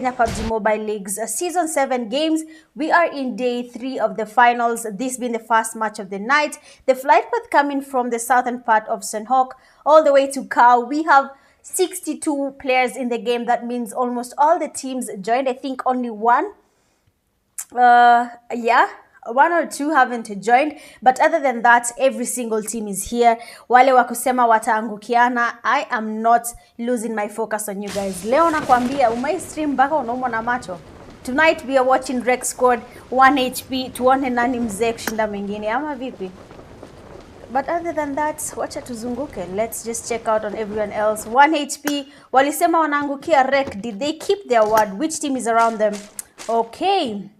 Kenya PUBG Mobile League's Season 7 games. We are in day 3 of the finals, this being the first match of the night. The flight path coming from the southern part of Senhok all the way to Kau. We have 62 players in the game. That means almost all the teams joined. I think only one one or two haven't joined, but other than that every single team is here. Wale wa kusema wataangukiana, I am not losing my focus on you guys. Leo nakwambia stream mpaka unaumwa na macho. Tonight we are watching Rex Squad 1 HP, tuone nani mzee kushinda mwingine ama vipi. But other than that, wacha tuzunguke. Let's just check out on everyone else. 1 HP, walisema wanaangukia Rek. Did they keep their word? Which team is around them? Okay.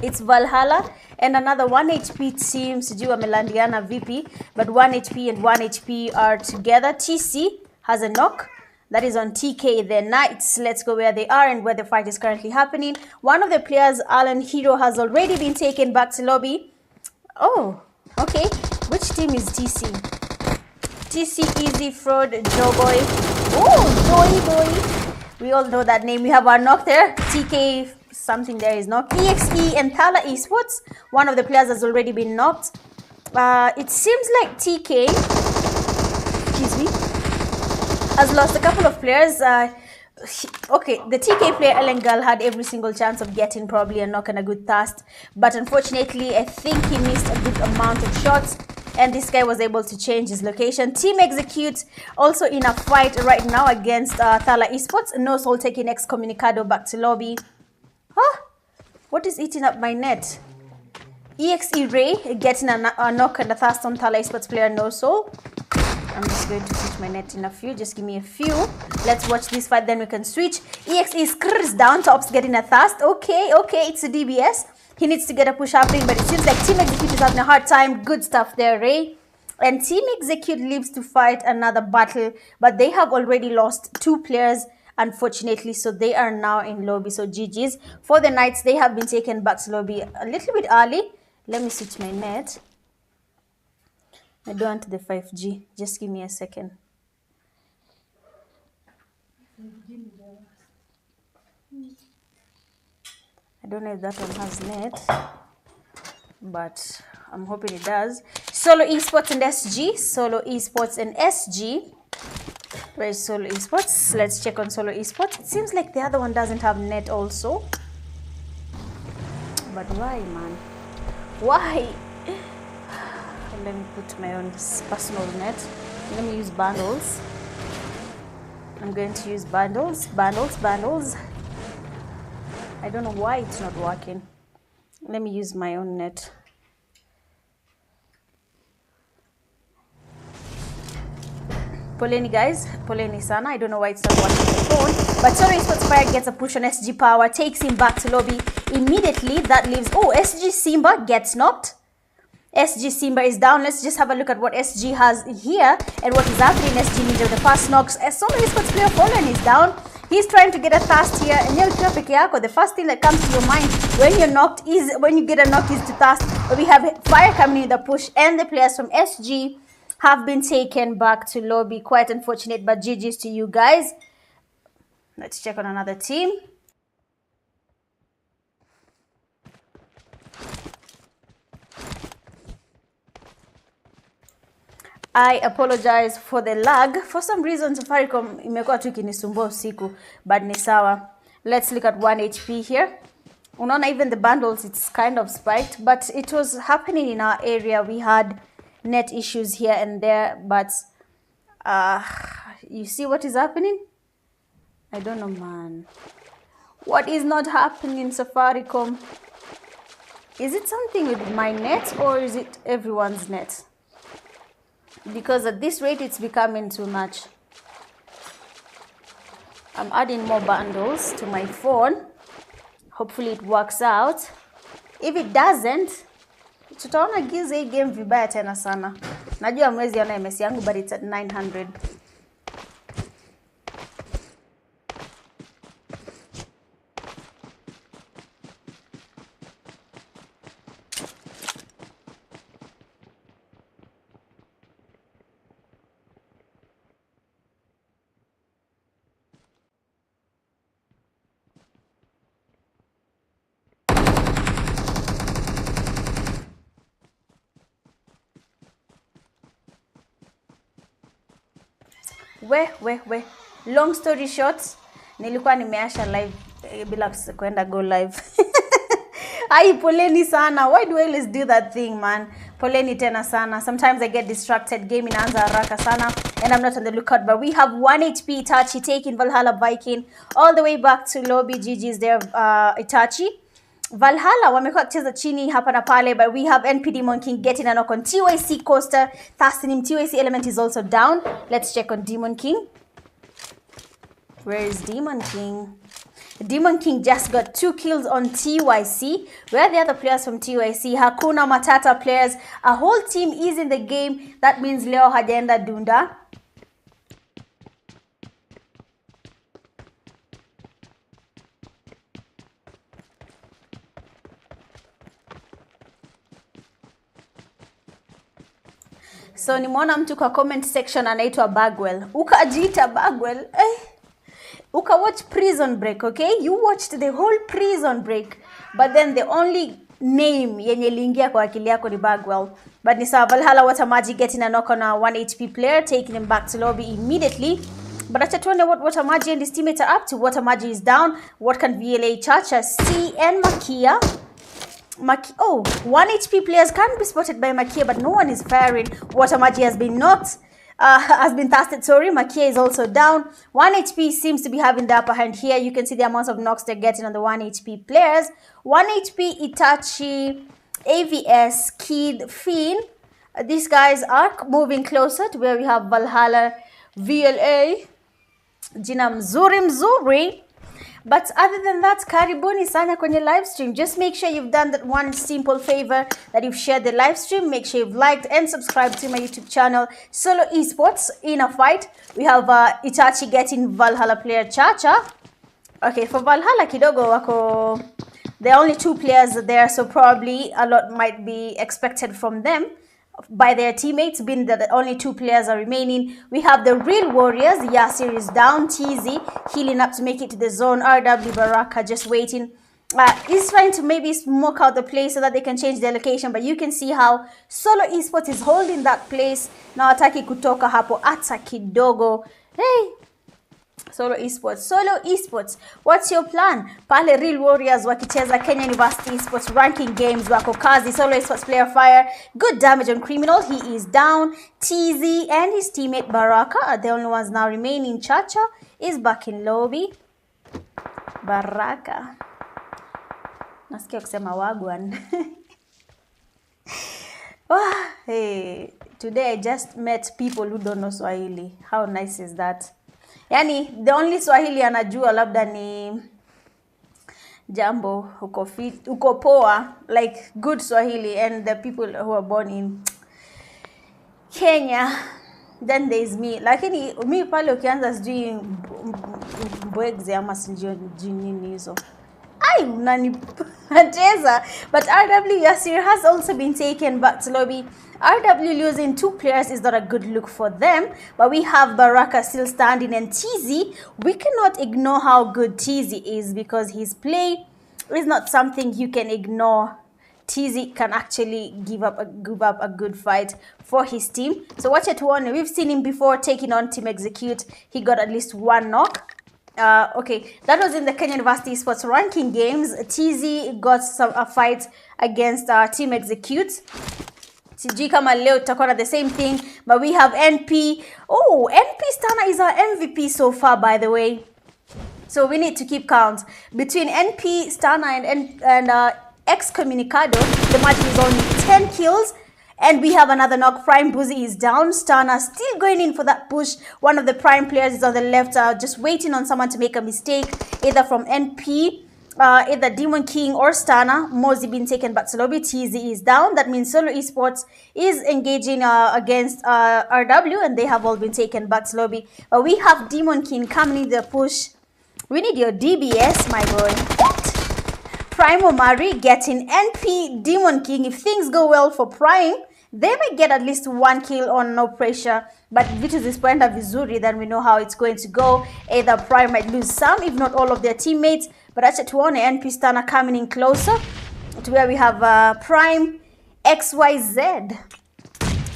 It's Valhalla and another 1 HP team. Sijui wamelandiana vipi, but 1 HP and 1 HP are together. TC has a knock. That is on TK the Knights. Let's go where they are and where the fight is currently happening. One of the players, Alan Hero, has already been taken back to lobby. Oh, okay. Which team is TC? TC, Easy, Fraud, Joe Boy. Oh, Joey Boy. We all know that name. We have our knock there. TK something there is knocked. EXE and Thala Esports. One of the players has already been knocked. It seems like TK, excuse me, has lost a couple of players. Okay, the TK player Elengal had every single chance of getting probably a knock and a good thrust, but unfortunately I think he missed a good amount of shots and this guy was able to change his location. Team Execute also in a fight right now against Thala Esports. No Soul taking Excommunicado back to lobby. Huh? What is eating up my net? EXE Ray getting a knock and a thrust on Thala Esports player No Soul. I'm just going to switch my net in a few. Just give me a few. Let's watch this fight, then we can switch. EXE screws down. Top's getting a thrust. Okay, it's a DBS. He needs to get a push happening, but it seems like Team Execute is having a hard time. Good stuff there, Ray. And Team Execute lives to fight another battle, but they have already lost 2 players, unfortunately, so they are now in lobby. So GG's. For the Knights, they have been taken back to lobby a little bit early. Let me switch my net. I don't want the 5G. Just give me a second. I don't know if that one has net, but I'm hoping it does. Solo Esports and SG. Solo Esports and SG. Where is Solo Esports? Let's check on Solo Esports. It seems like the other one doesn't have net also. But why, man? Why? Let me put my own personal net. Let me use bundles. I'm going to use bundles. I don't know why it's not working. Let me use my own net. Poleni guys, poleni sana. I don't know why it's not working on the phone. But Solo Esports Fire gets a push on SG Power, takes him back to lobby immediately. That leaves, SG Simba gets knocked. SG Simba is down. Let's just have a look at what SG has here and what is happening. SG Ninja, the first knocks. Solo Esports player Fallen is down. He's trying to get a thrust here. And the first thing that comes to your mind when you're knocked is, when you get a knock, is to thrust. But we have Fire coming in the push, and the players from SG have been taken back to lobby. Quite unfortunate, but GG's to you guys. Let's check on another team. I apologize for the lag. For some reason, Safaricom imekuwa tu ikinisumbua usiku, but ni sawa. Let's look at 1 HP here. Unaona, even the bundles, it's kind of spiked, but it was happening in our area. We had net issues here and there, but you see what is happening? I don't know, man. What is not happening in Safaricom? Is it something with my net, or is it everyone's net? Because at this rate, it's becoming too much. I'm adding more bundles to my phone. Hopefully it works out. If it doesn't, tutaona giza hii game vibaya tena sana. Najua mwezi yana MS yangu, but it's at 900. we. Long story short, nilikuwa nimeasha live bila kwenda go live. Ai, poleni sana. Why do I always do that thing, man? Poleni tena sana. Sometimes I get distracted. Game inaanza haraka sana and I'm not on the lookout. But we have 1 HP Itachi taking Valhalla Viking all the way back to lobby. GG's there, Itachi. Valhalla wamekuwa kucheza chini hapa na pale, but we have NP Demon King getting a knock on TYC Coaster. Tasnim TYC Element is also down. Let's check on Demon King. Where is Demon King? Demon King just got 2 kills on TYC. Where are the other players from TYC? Hakuna Matata players. A whole team is in the game. That means leo hajaenda dunda. So nimeona mtu kwa comment section anaitwa Bagwell. Ukajiita Bagwell. Uka watch Prison Break, okay? You watched the whole Prison Break, but then the only name yenye lingia kwa akili yako ni Bagwell. But ni sawa. Valhalla Watamaji getting a knock on a 1 HP player, taking him back to lobby immediately. But acha tuone what Watamaji and his teammates are up to. Watamaji is down. What can VLA Chacha see? And Makia. 1 HP players can be spotted by Makia, but no one is firing. Watamaji has been knocked. Has been tasted, sorry. Makia is also down. 1 HP seems to be having the upper hand here. You can see the amounts of knocks they're getting on the 1 HP players. 1 HP, Itachi, AVS, Kid, Fiend. These guys are moving closer to where we have Valhalla, VLA, Jina Mzuri. But other than that, karibuni sana kwenye live stream. Just make sure you've done that one simple favor, that you've shared the live stream. Make sure you've liked and subscribed to my YouTube channel, Solo Esports. In a fight, we have Itachi getting Valhalla player Chacha. Okay, for Valhalla kidogo wako, there are only 2 players there, so probably a lot might be expected from them by their teammates, being that the only 2 players are remaining. We have the Real Warriors. Yasir is down. TZ healing up to make it to the zone. RW Baraka just waiting. He's trying to maybe smoke out the place so that they can change their location, but you can see how Solo Esports is holding that place. Na wataki kutoka hapo ata kidogo. Hey, Solo Esports, what's your plan? Pale Real Warriors wakicheza Kenya University Esports ranking games wako kazi. Solo Esports player fire, good damage on Criminal, he is down. TZ and his teammate Baraka are the only ones now remaining. Chacha is back in lobby. Baraka, nasikia kusema wagwan. Hey, today I just met people who don't know Swahili. How nice is that? Yani, the only Swahili anajua labda ni jambo, uko poa, like good Swahili, and the people who are born in Kenya, then there is me. Lakini mi pale ukianza sijui mbwegze ama sijui nini hizo. Ay, unanipoteza. But RW Yasir has also been taken back to lobby. RW losing 2 players is not a good look for them, but we have Baraka still standing, and TZ, we cannot ignore how good TZ is, because his play is not something you can ignore. TZ can actually give up a good fight for his team. So watch it one. We've seen him before taking on Team Execute. He got at least 1 knock. Okay, that was in the Kenya University Esports ranking games. TZ got a fight against Team Execute. Sijui kama leo tutakuwa na the same thing, but we have NP. Oh, NP Stana is our MVP so far, by the way. So we need to keep count. Between NP Stana and Excommunicado, the margin is only 10 kills. And we have another knock. Prime Boozy is down. Stana still going in for that push. One of the Prime players is on the left, just waiting on someone to make a mistake, either from NP, either Demon King or Stana. Mozi being taken back to lobby. TZ is down. That means Solo Esports is engaging against RW, and they have all been taken back to lobby. But we have Demon King coming in the push. We need your DBS, my boy. What? Prime Omari getting NP Demon King. If things go well for Prime, they may get at least 1 kill on no pressure. But vitu zisipoenda vizuri, then we know how it's going to go. Either Prime might lose some, if not all of their teammates. But acha tuone NP Stana coming in closer to where we have Prime XYZ.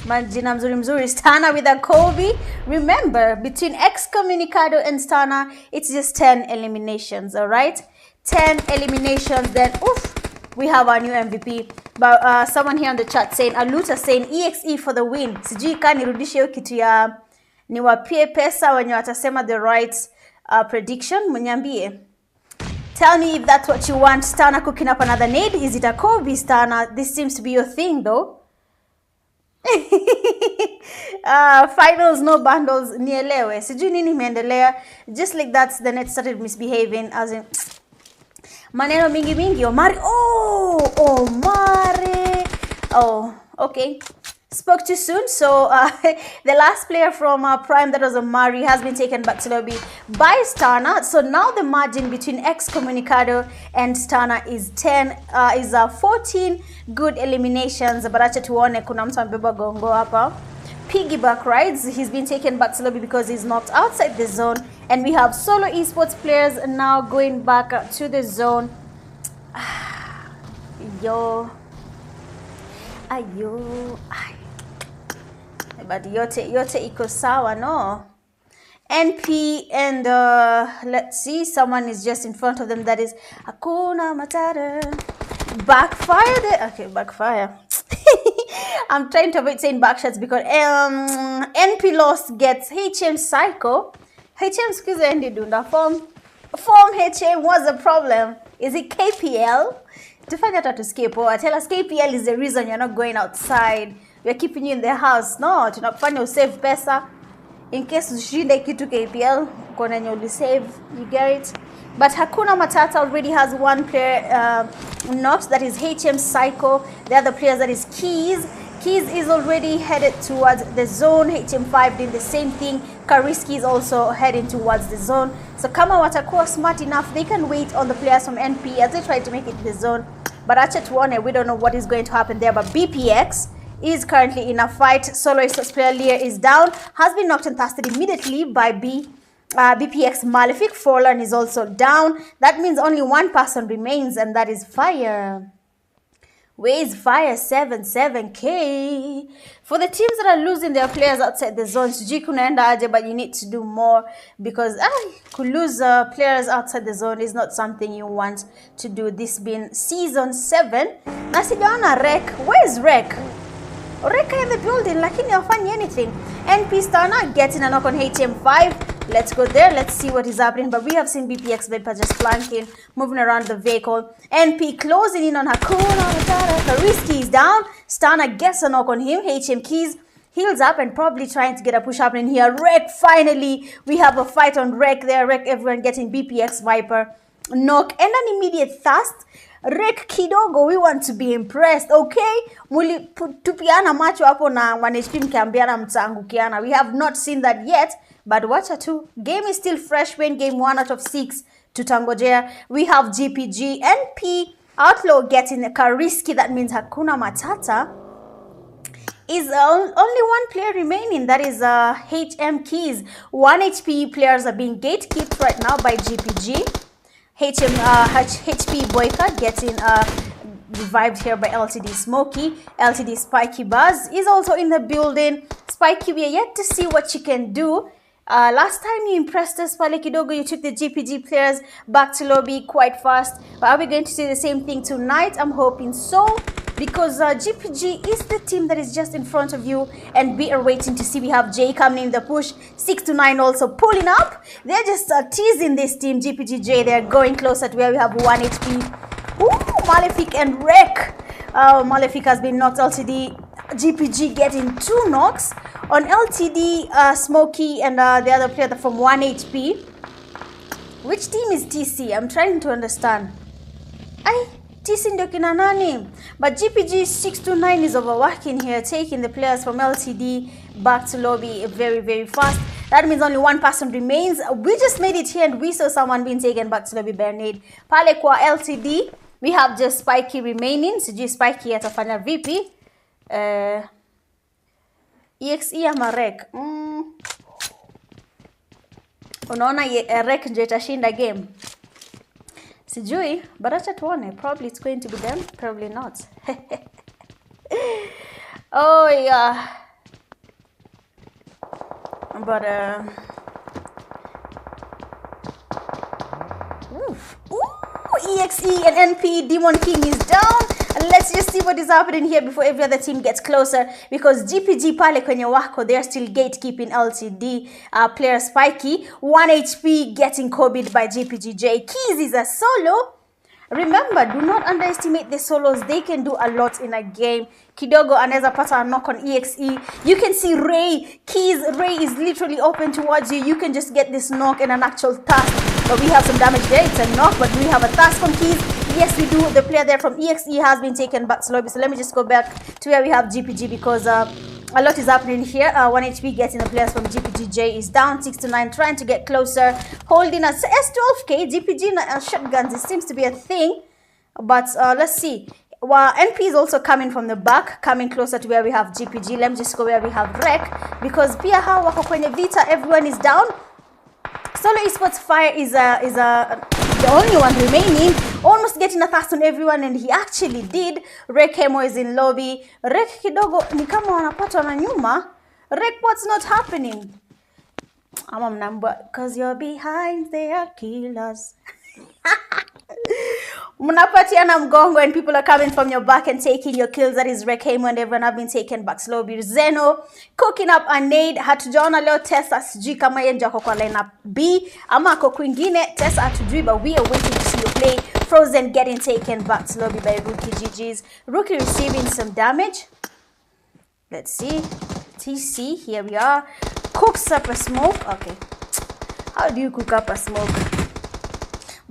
Majina mzuri. Stana with a Kobe. Remember, between Excommunicado and Stana, it's just 10 eliminations, alright? 10 eliminations, then oof, we have our new MVP. But someone here on the chat saying, Aluta saying EXE for the win. Sijui ka nirudishe hiyo kitu ya niwapie pesa wenye watasema the right prediction. Mnyambie. Tell me if that's what you want. Stana cooking up another nade. Is it a Kobe, Stana? This seems to be your thing though. Finals, no bundles. Nielewe. Sijui nini imeendelea. Just like that, the net started misbehaving. As in, maneno mingi. Omari. Oh, Omari. Oh, okay. Spoke too soon. So the last player from Prime, that was Omari, has been taken back to lobby by Stana. So now the margin between Excommunicado and Stana is 14 good eliminations. But acha tuone kuna mtu amebeba gongo hapa. Piggyback rides. He's been taken back to lobby because he's knocked outside the zone. And we have solo esports players now going back to the zone. Yo. Ayo. But yote iko sawa, no? NP and let's see, someone is just in front of them. That is Hakuna Matata. Backfire there. Okay, backfire. I'm trying to avoid saying backshots because NP lost gets HM Psycho. HM squeeze ended dunda form HM was a problem. Is it KPL? To find out how to escape, or tell us KPL is the reason you're not going outside. We're keeping you in the house. No, tunakufanya usave pesa. In case ushinde kitu KPL, kona nye save, you get it? But Hakuna Matata already has one player knocked, that is HM Psycho. The other player, that is Keys. Keys is already headed towards the zone. HM5 did the same thing. Kariski is also heading towards the zone. So kama watakuwa smart enough, they can wait on the players from NP as they try to make it to the zone. But acha tuone, we don't know what is going to happen there. But BPX is currently in a fight. Solo esports player Lear is down, has been knocked and casted immediately by BPX Malefic. Forlorn is also down. That means only one person remains, and that is Fire. Where is Fire? 77k. For the teams that are losing their players outside the zone, sijui kunaenda aje, but you need to do more because to lose players outside the zone is not something you want to do. This being season 7. Na sijaona Rek. Where is Rek? Reka in the building, lakini hawafanyi anything. NP Stana getting a knock on HM5. Let's go there. Let's see what is happening. But we have seen BPX Viper just flanking, moving around the vehicle. NP closing in on Hakuna Matata. Kariski is down. Stana gets a knock on him. HM Keys heals up and probably trying to get a push happening here. Rek, finally. We have a fight on Rek there. Rek, everyone getting BPX Viper knock and an immediate thirst. Rek kidogo, we want to be impressed, okay? Muli tupiana macho hapo na 1HP mkiambiana mtaangukiana. We have not seen that yet, but wacha tu. Game is still fresh. When game 1 out of 6 tutangojea. We have GPG, NP, Outlaw getting a Kariski. That means Hakuna Matata is only one player remaining. That is HM Keys. 1 HP players are being gatekept right now by GPG. HP Boyka getting revived here by LTD Smokey. LTD Spiky Buzz is also in the building. Spiky, we are yet to see what you can do. Last time you impressed us, Pale Kidogo, you took the GPG players back to lobby quite fast. But are we going to see the same thing tonight? I'm hoping so, because GPG is the team that is just in front of you, and we are waiting to see. We have Jay coming in the push, 6 to 9 also pulling up. They're just teasing this team, GPG J. They're going closer to where we have 1 HP. Ooh, Malefic and Rek. Malefic has been knocked. LTD GPG getting 2 knocks on LTD Smokey and the other player from 1 HP. Which team is TC? I'm trying to understand. TC ndio kina nani? But GPG 629 is overworking here, taking the players from LTD back to lobby very, very fast. That means only one person remains. We just made it here and we saw someone being taken back to lobby Bernade. Pale kwa LTD, we have just Spiky remaining. Sijui Spiky atafanya vipi. EXE ama Rek. Unaona Rek ndio itashinda game. Sijui, but acha tuone. Probably it's going to be them, probably not. Oh yeah. but EXE and NP Demon King is down. And let's just see what is happening here before every other team gets closer, because GPG pale kwenye wako, they're still gatekeeping LTD player Spiky. 1 HP getting copied by GPGJ. Keys is a solo. Remember, do not underestimate the solos. They can do a lot in a game. Kidogo anaweza pata a knock on EXE. You can see Ray. Keys, Ray is literally open towards you. You can just get this knock and an actual task. But we have some damage there. It's a knock, but do we have a task from Keys? Yes, we do. The player there from EXE has been taken back to lobby. So let me just go back to where we have GPG, because a lot is happening here. 1 HP getting the players from GPGJ is down 6 to 9, trying to get closer, holding us S12K. GPG shotguns, it seems to be a thing, but let's see. Well, NP is also coming from the back, coming closer to where we have GPG. Let me just go where we have Rek, because pia hawa wako kwenye vita, everyone is down. Solo Esports Fire is the only one remaining, almost getting a thirst on everyone, and he actually did. Rek Hemo is in lobby. Rek kidogo ni kama wanapatwa na nyuma. Rek, what's not happening? Ama mnambwa, cause you're behind, they are killers. Mnapatiana mgongo and people are coming from your back and taking your kills. That is Rek Hemo and everyone have been taken back slowly. Zeno cooking up a nade. Hatujaona leo Tessa sijui kama yeye ndio kwa lineup B ama ako kwingine. Tessa hatujui, but we are waiting to see you play. Frozen getting taken back slowly by Rookie GG's. Rookie receiving some damage. Let's see. TC, here we are. Cooks up a smoke. Okay. How do you cook up a smoke?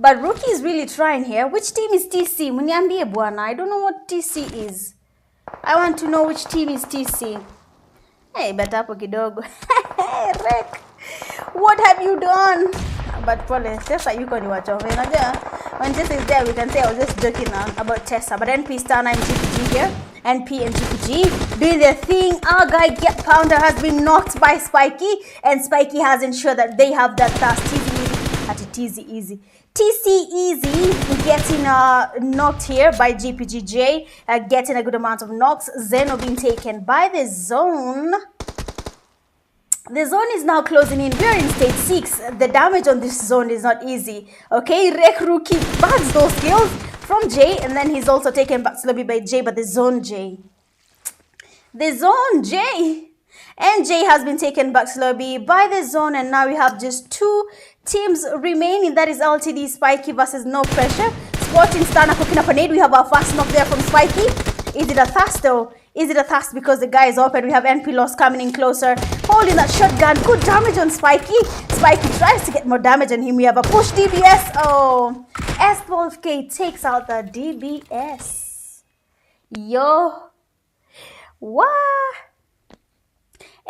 But Rookie is really trying here. Which team is TC? Muniambie bwana. I don't know what TC is. I want to know which team is TC. Hey, but hapo kidogo. Hey, Rek. What have you done? But pole, Tessa yuko ni wachove. When Tessa is there, we can say I was just joking about Tessa. But NP Stana and GPG here. NP and GPG doing their thing. Our guy Get Pounder has been knocked by Spiky. And Spiky has ensured that they have that task. Easy. TC Easy getting knocked here by GPGJ, getting a good amount of knocks. Zeno being taken by the zone. The zone is now closing in. We're in stage 6. The damage on this zone is not easy. Okay, Rek Rookie bags those kills from J, and then he's also taken back slowly by J, but the zone J. And J has been taken back slowly by the zone, and now we have just 2 teams remaining. That is LTD Spiky versus No Pressure. Sporting Stana cooking up a nade. We have our first knock there from Spiky. Is it a thirst though? Is it a thirst because the guy is open? We have NP Loss coming in closer, holding that shotgun. Good damage on Spiky. Spiky tries to get more damage on him. We have a push DBS. Oh, S12K takes out the DBS. Yo. What?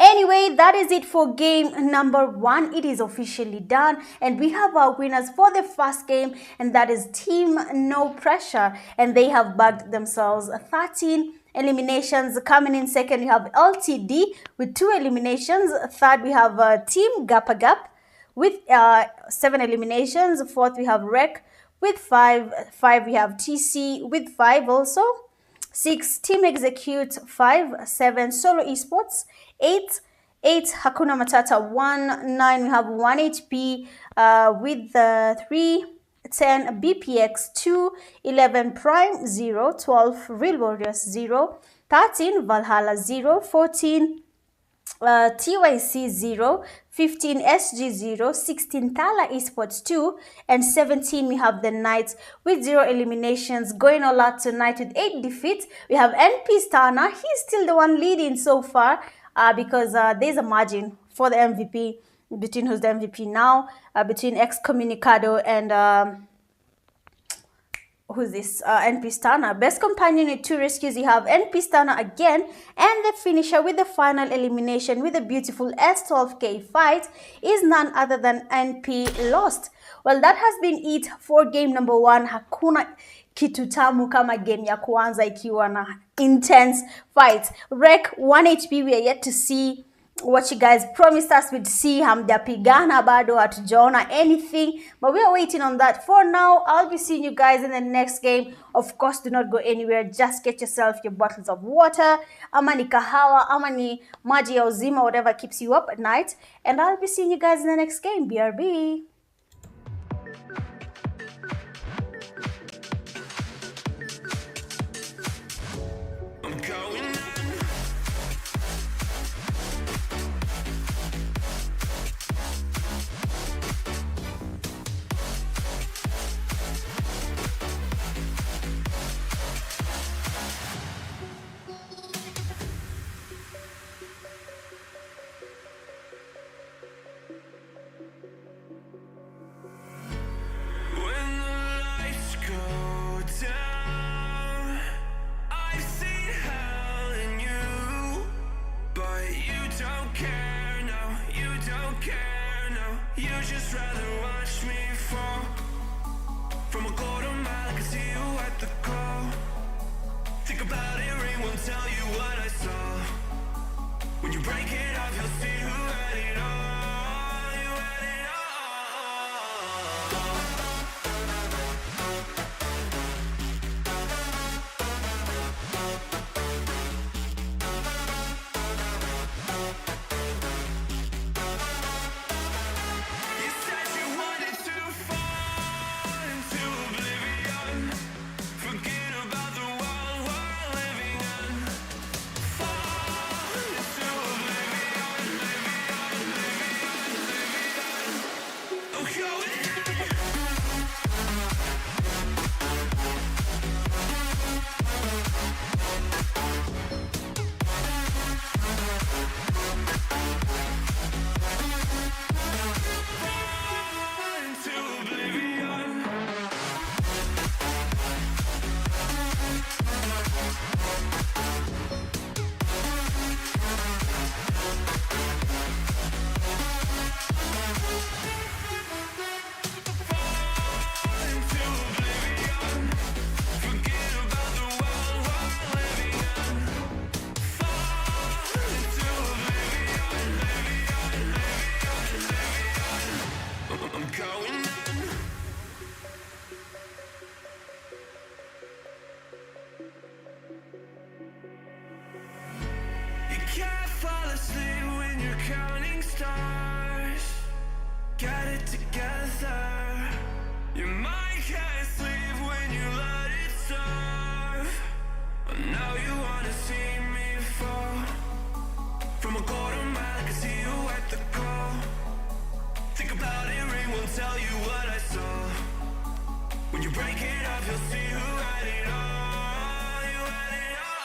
Anyway, that is it for game number 1. It is officially done, and we have our winners for the first game, and that is Team No Pressure, and they have bagged themselves 13 eliminations. Coming in second, we have LTD with 2 eliminations. Third, we have Team Gappa Gap with 7 eliminations. Fourth, we have Rek with 5. 5, we have TC with 5 also. 6, Team Execute 5. 7, Solo Esports 8. Hakuna Matata 1. 9, we have 1 HP with 3. 10, BPX 2. 11, Prime 0. 12, Real Warriors 0. 13, Valhalla 0. 14, TYC 0. 15, SG 0. 16, Thala Esports 2. And 17, we have the Knights with 0 eliminations. Going all out tonight with 8 defeats. We have NP Stana. He's still the one leading so far because there's a margin for the MVP. Between who's the MVP now, between Excommunicado and who's this? NP Stana. Best companion with 2 rescues. You have NP Stana again, and the finisher with the final elimination with a beautiful S12K fight is none other than NP Lost. Well, that has been it for game number 1. Hakuna kitu tamu kama game ya kwanza ikiwa na intense fights. Rek 1 HP. We are yet to see what you guys promised us we'd see. Hamjapigana bado, hatujaona anything, but we are waiting on that. For now, I'll be seeing you guys in the next game. Of course, do not go anywhere. Just get yourself your bottles of water, ama ni kahawa, ama ni maji ya uzima, whatever keeps you up at night, and I'll be seeing you guys in the next game. BRB. You just rather watch me fall from a quarter mile. I can see you at the call. Think about it, ring won't tell you what I saw. When you break it off, you'll see who had it all. You had it all. Fall asleep when you're counting stars. Get it together. Your mind can't sleep when you let it starve. Now you wanna see me fall from a quarter mile. I can see you at the call. Think about it, ring won't tell you what I saw. When you break it off, you'll see who had it all. You had it all.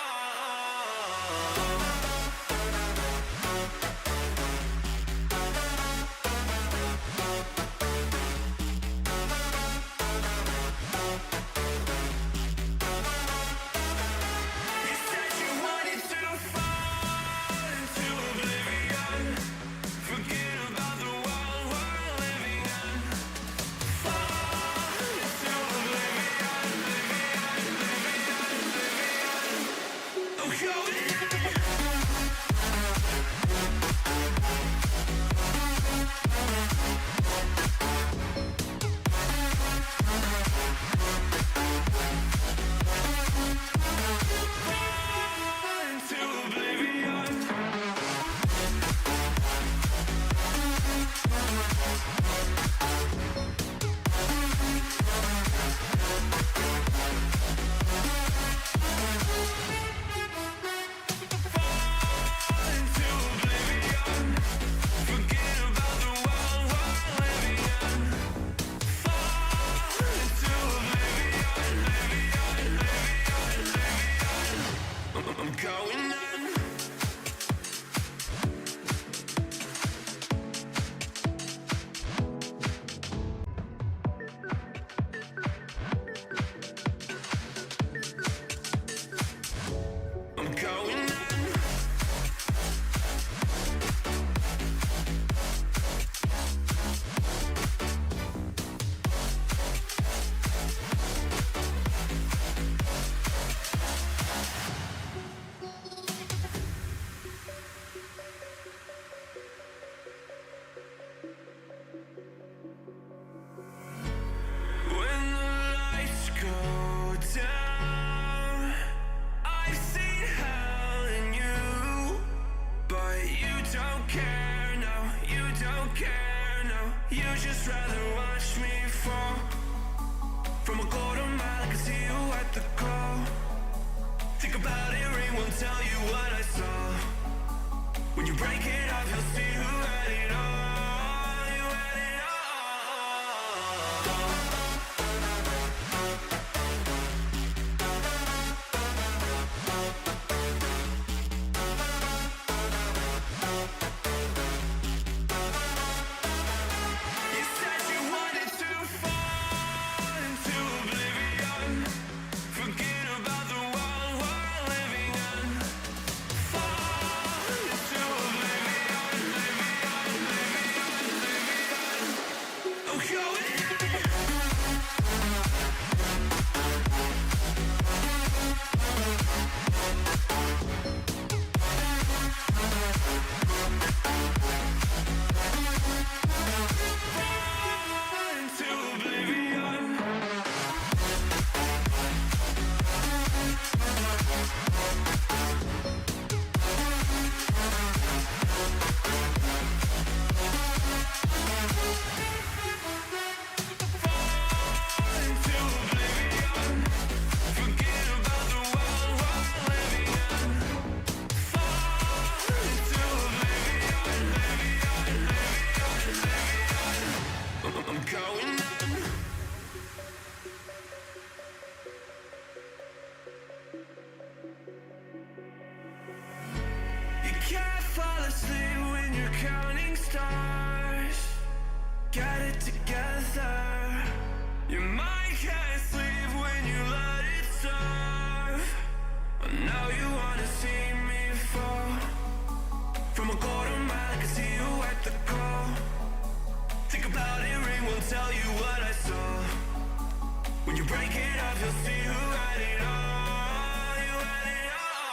about it, ring won't tell you what I saw. When you break it off, you'll see who had it all. You had it all. You said you wanted to fall into oblivion. Forget about the world we're living in. Fall into oblivion, oblivion. I'm going in. Into oblivion. Into oblivion. Forget about the world we're living in. Fall into oblivion, I'm going in. You can't fall asleep when you're counting stars. Get it together. Your mind can't sleep when you let it serve. I know you wanna see me fall. From a quarter mile, I can see you at the call. Think about it, ring won't tell you what I saw. When you break it off, you'll see who had it all. You had it all.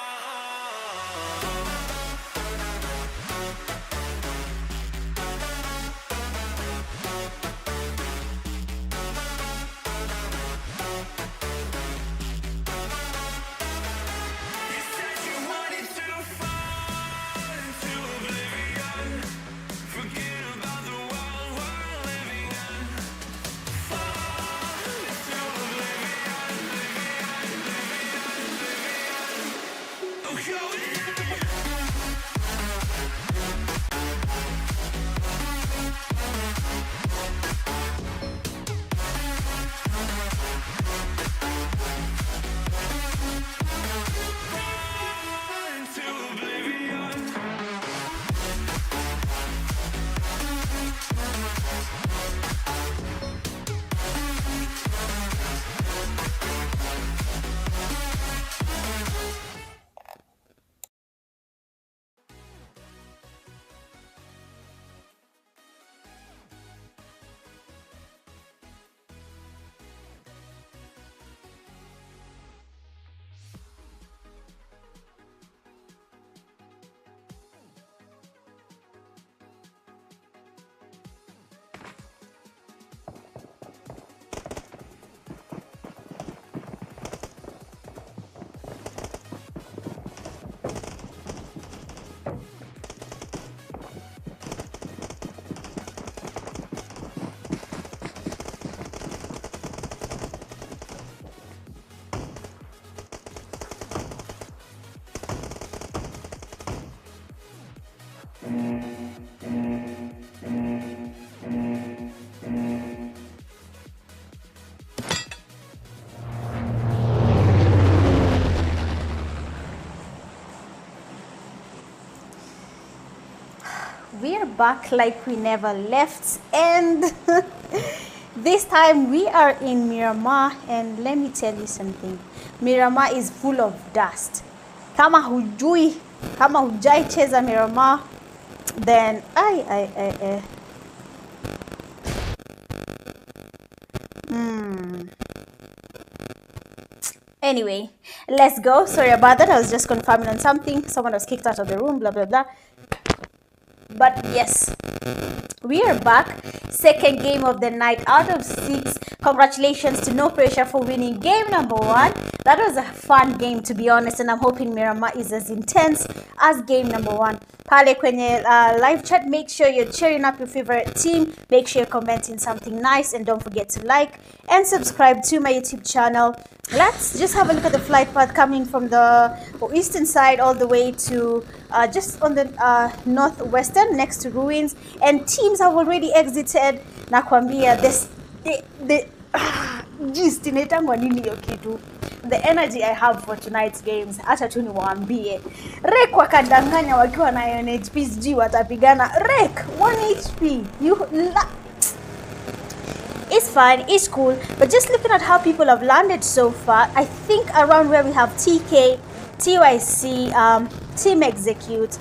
You said you wanted to fall into oblivion. Forget about the world we're living in. Fall into oblivion, I'm going in. Into oblivion. We're back like we never left, and this time we are in Miramar, and let me tell you something. Miramar is full of dust. Kama hujai cheza Miramar, then Anyway, let's go. Sorry about that. I was just confirming on something. Someone was kicked out of the room, blah blah blah. But yes, We are back. Second game of the night out of 6. Congratulations to No Pressure for winning game number 1. That was a fun game, to be honest, and I'm hoping Miramar is as intense as game number 1. Pale kwenye live chat, make sure you're cheering up your favorite team. Make sure you're commenting something nice, and don't forget to like and subscribe to my YouTube channel. Let's just have a look at the flight path coming from the eastern side all the way to just on the northwestern next to ruins, and teams have already exited. Nakwambia the energy I have for tonight's games, acha tu niwaambie. Rek wakadanganya wakiwa na NHP sijui watapigana. Rek 1 HP. It's fine, it's cool, but just looking at how people have landed so far, I think around where we have TK, TYC, Team Execute,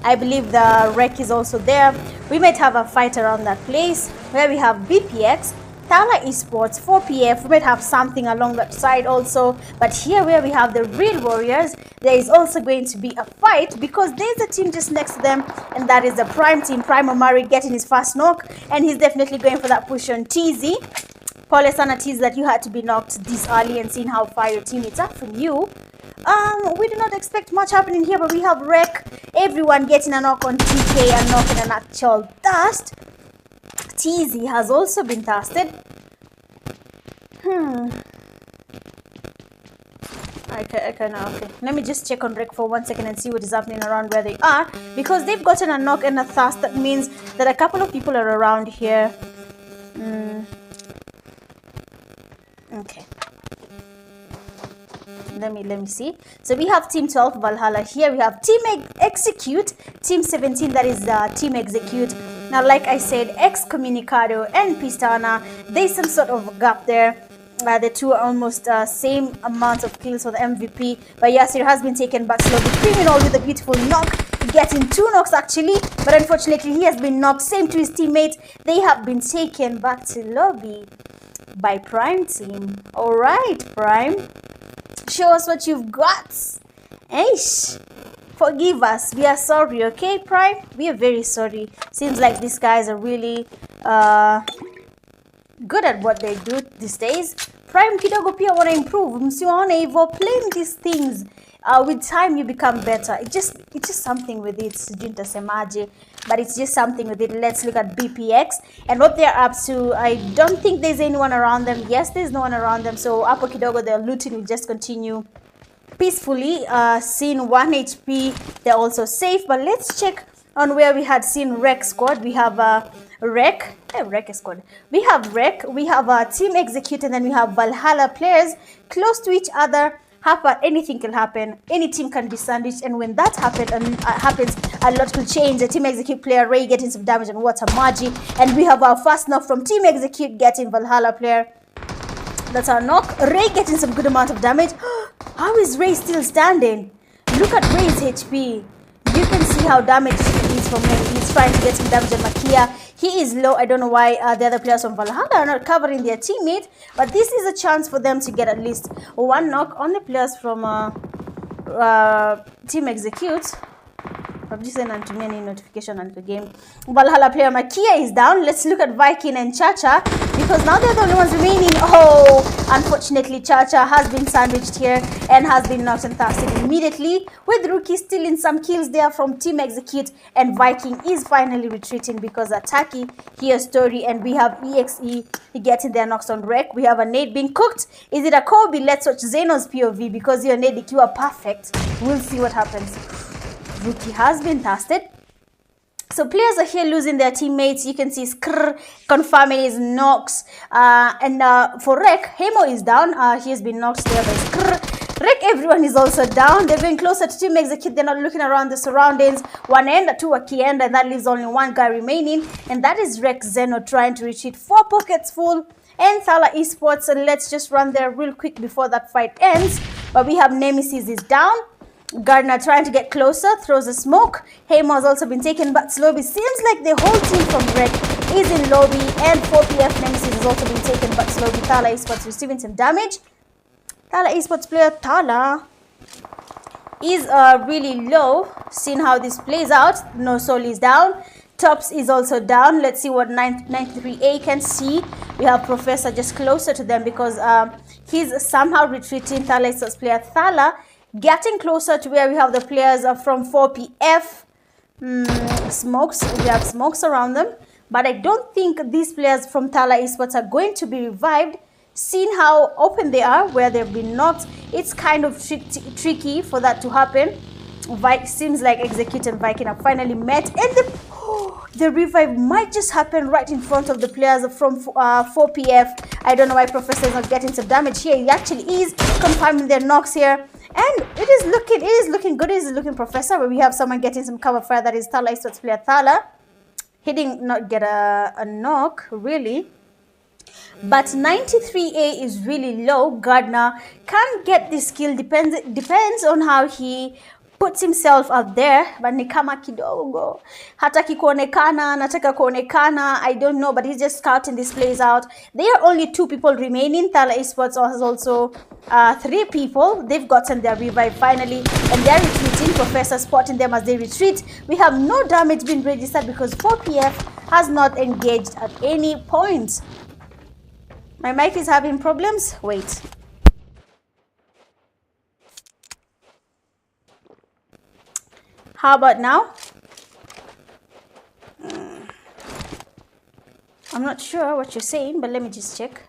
I believe the Rec is also there. We might have a fight around that place. Where we have BPX, Thala Esports, 4PF, we might have something along that side also. But here where we have the Real Warriors, there is also going to be a fight because there's a team just next to them, and that is the Prime team. Prime Omari getting his first knock, and he's definitely going for that push on TZ. Pole sana TZ that you had to be knocked this early, and seeing how far your teammates are from you. We do not expect much happening here, but we have Rec, everyone getting a knock on TK and knocking an actual dust. TZ has also been tasted. Okay. Let me just check on Rec for 1 second and see what is happening around where they are, because they've gotten a knock and a thirst. That means that a couple of people are around here. Okay. Let me see. So we have Team 12 Valhalla here. We have Team Execute, Team 17, that is Team Execute. Now, like I said, Excommunicado and Pistana, there's some sort of gap there. The two are almost same amount of kills for the MVP, but Yasir has been taken back slowly. Criminal with a beautiful knock, getting 2 knocks actually, but unfortunately he has been knocked. Same to his teammates. They have been taken back to lobby by Prime team. All right, Prime, show us what you've got. Eish, forgive us, we are sorry. Okay, Prime, we are very sorry. Seems like these guys are really good at what they do these days. Prime kidogo pia wanna improve, msiwaone hivyo. Playing these things with time you become better. It's just something with it, sijui nitasemaje, but it's just something with it. Let's look at BPX and what they're up to. I don't think there's anyone around them. Yes, there's no one around them, so hapo kidogo their looting will just continue peacefully. Seen 1 HP, they're also safe, but let's check on where we had seen Rec squad. We have Rec squad. We have Rec, we have Team Execute, and then we have Valhalla players close to each other. Anything can happen. Any team can be sandwiched, and when that happens, a lot will change. The Team Execute player Ray getting some damage and Water Magi, and we have our first knock from Team Execute getting Valhalla player. That's our knock. Ray getting some good amount of damage. How is Ray still standing? Look at Ray's HP. You can see how damaged he is from him. He's trying to get some damage on Makia. He is low. I don't know why the other players from Valhalla are not covering their teammate, but this is a chance for them to get at least 1 knock on the players from Team Execute. PUBG send and to me any notification on the game. Valhalla player Makia is down. Let's look at Viking and Chacha, because now they're the only ones remaining. Oh, unfortunately Chacha has been sandwiched here and has been knocked and thirsted immediately, with Rookie stealing some kills there from Team Execute, and Viking is finally retreating because Ataki here story, and we have EXE getting their knocks on Rec. We have a nade being cooked. Is it a Kobe? Let's watch Zeno's POV, because your nade if you are perfect. We'll see what happens. Rookie has been tasted. So players are here losing their teammates. You can see Skrr confirming his knocks. And for Rec, Hemo is down. He has been knocked there by Skrr. Rec, everyone is also down. They're going closer to Team Execute. They're not looking around the surroundings. 1 end, 2 a key end, and that leaves only 1 guy remaining. And that is Rec Zeno trying to retreat. 4 pockets full. And Thala Esports. And let's just run there real quick before that fight ends. But we have Nemesis is down. Gardner trying to get closer, throws a smoke. Hemo has also been taken back to lobby. Seems like the whole team from Rec is in lobby, and 4PF Nemesis has also been taken back to lobby. Thala Esports receiving some damage. Thala Esports player Thala is really low, seeing how this plays out. No Soul is down. Tops is also down. Let's see what 93A can see. We have Professor just closer to them because he's somehow retreating. Thala is player Thala getting closer to where we have the players from 4PF. Smokes, we have smokes around them, but I don't think these players from Thala Esports are going to be revived. Seeing how open they are, where they've been knocked, it's kind of tricky for that to happen. Seems like Execute and Viking have finally met, and the revive might just happen right in front of the players from 4PF. I don't know why Professor is not getting some damage here. He actually is confirming their knocks here, and it is looking good. It is looking Professor, where we have someone getting some cover fire. That is Thala Esports player Thala. He did not get a knock really. But 93A is really low. Gardner can't get this kill. Depends on how he puts himself out there, but ni kama kidogo hataki kuonekana, anataka kuonekana, I don't know, but he's just scouting this place out. There are only 2 people remaining. Thala Esports has also 3 people. They've gotten their revive finally, and they're retreating. Professor spotting them as they retreat. We have no damage being registered because 4PF has not engaged at any point. My mic is having problems. Wait. How about now? I'm not sure what you're saying, but let me just check.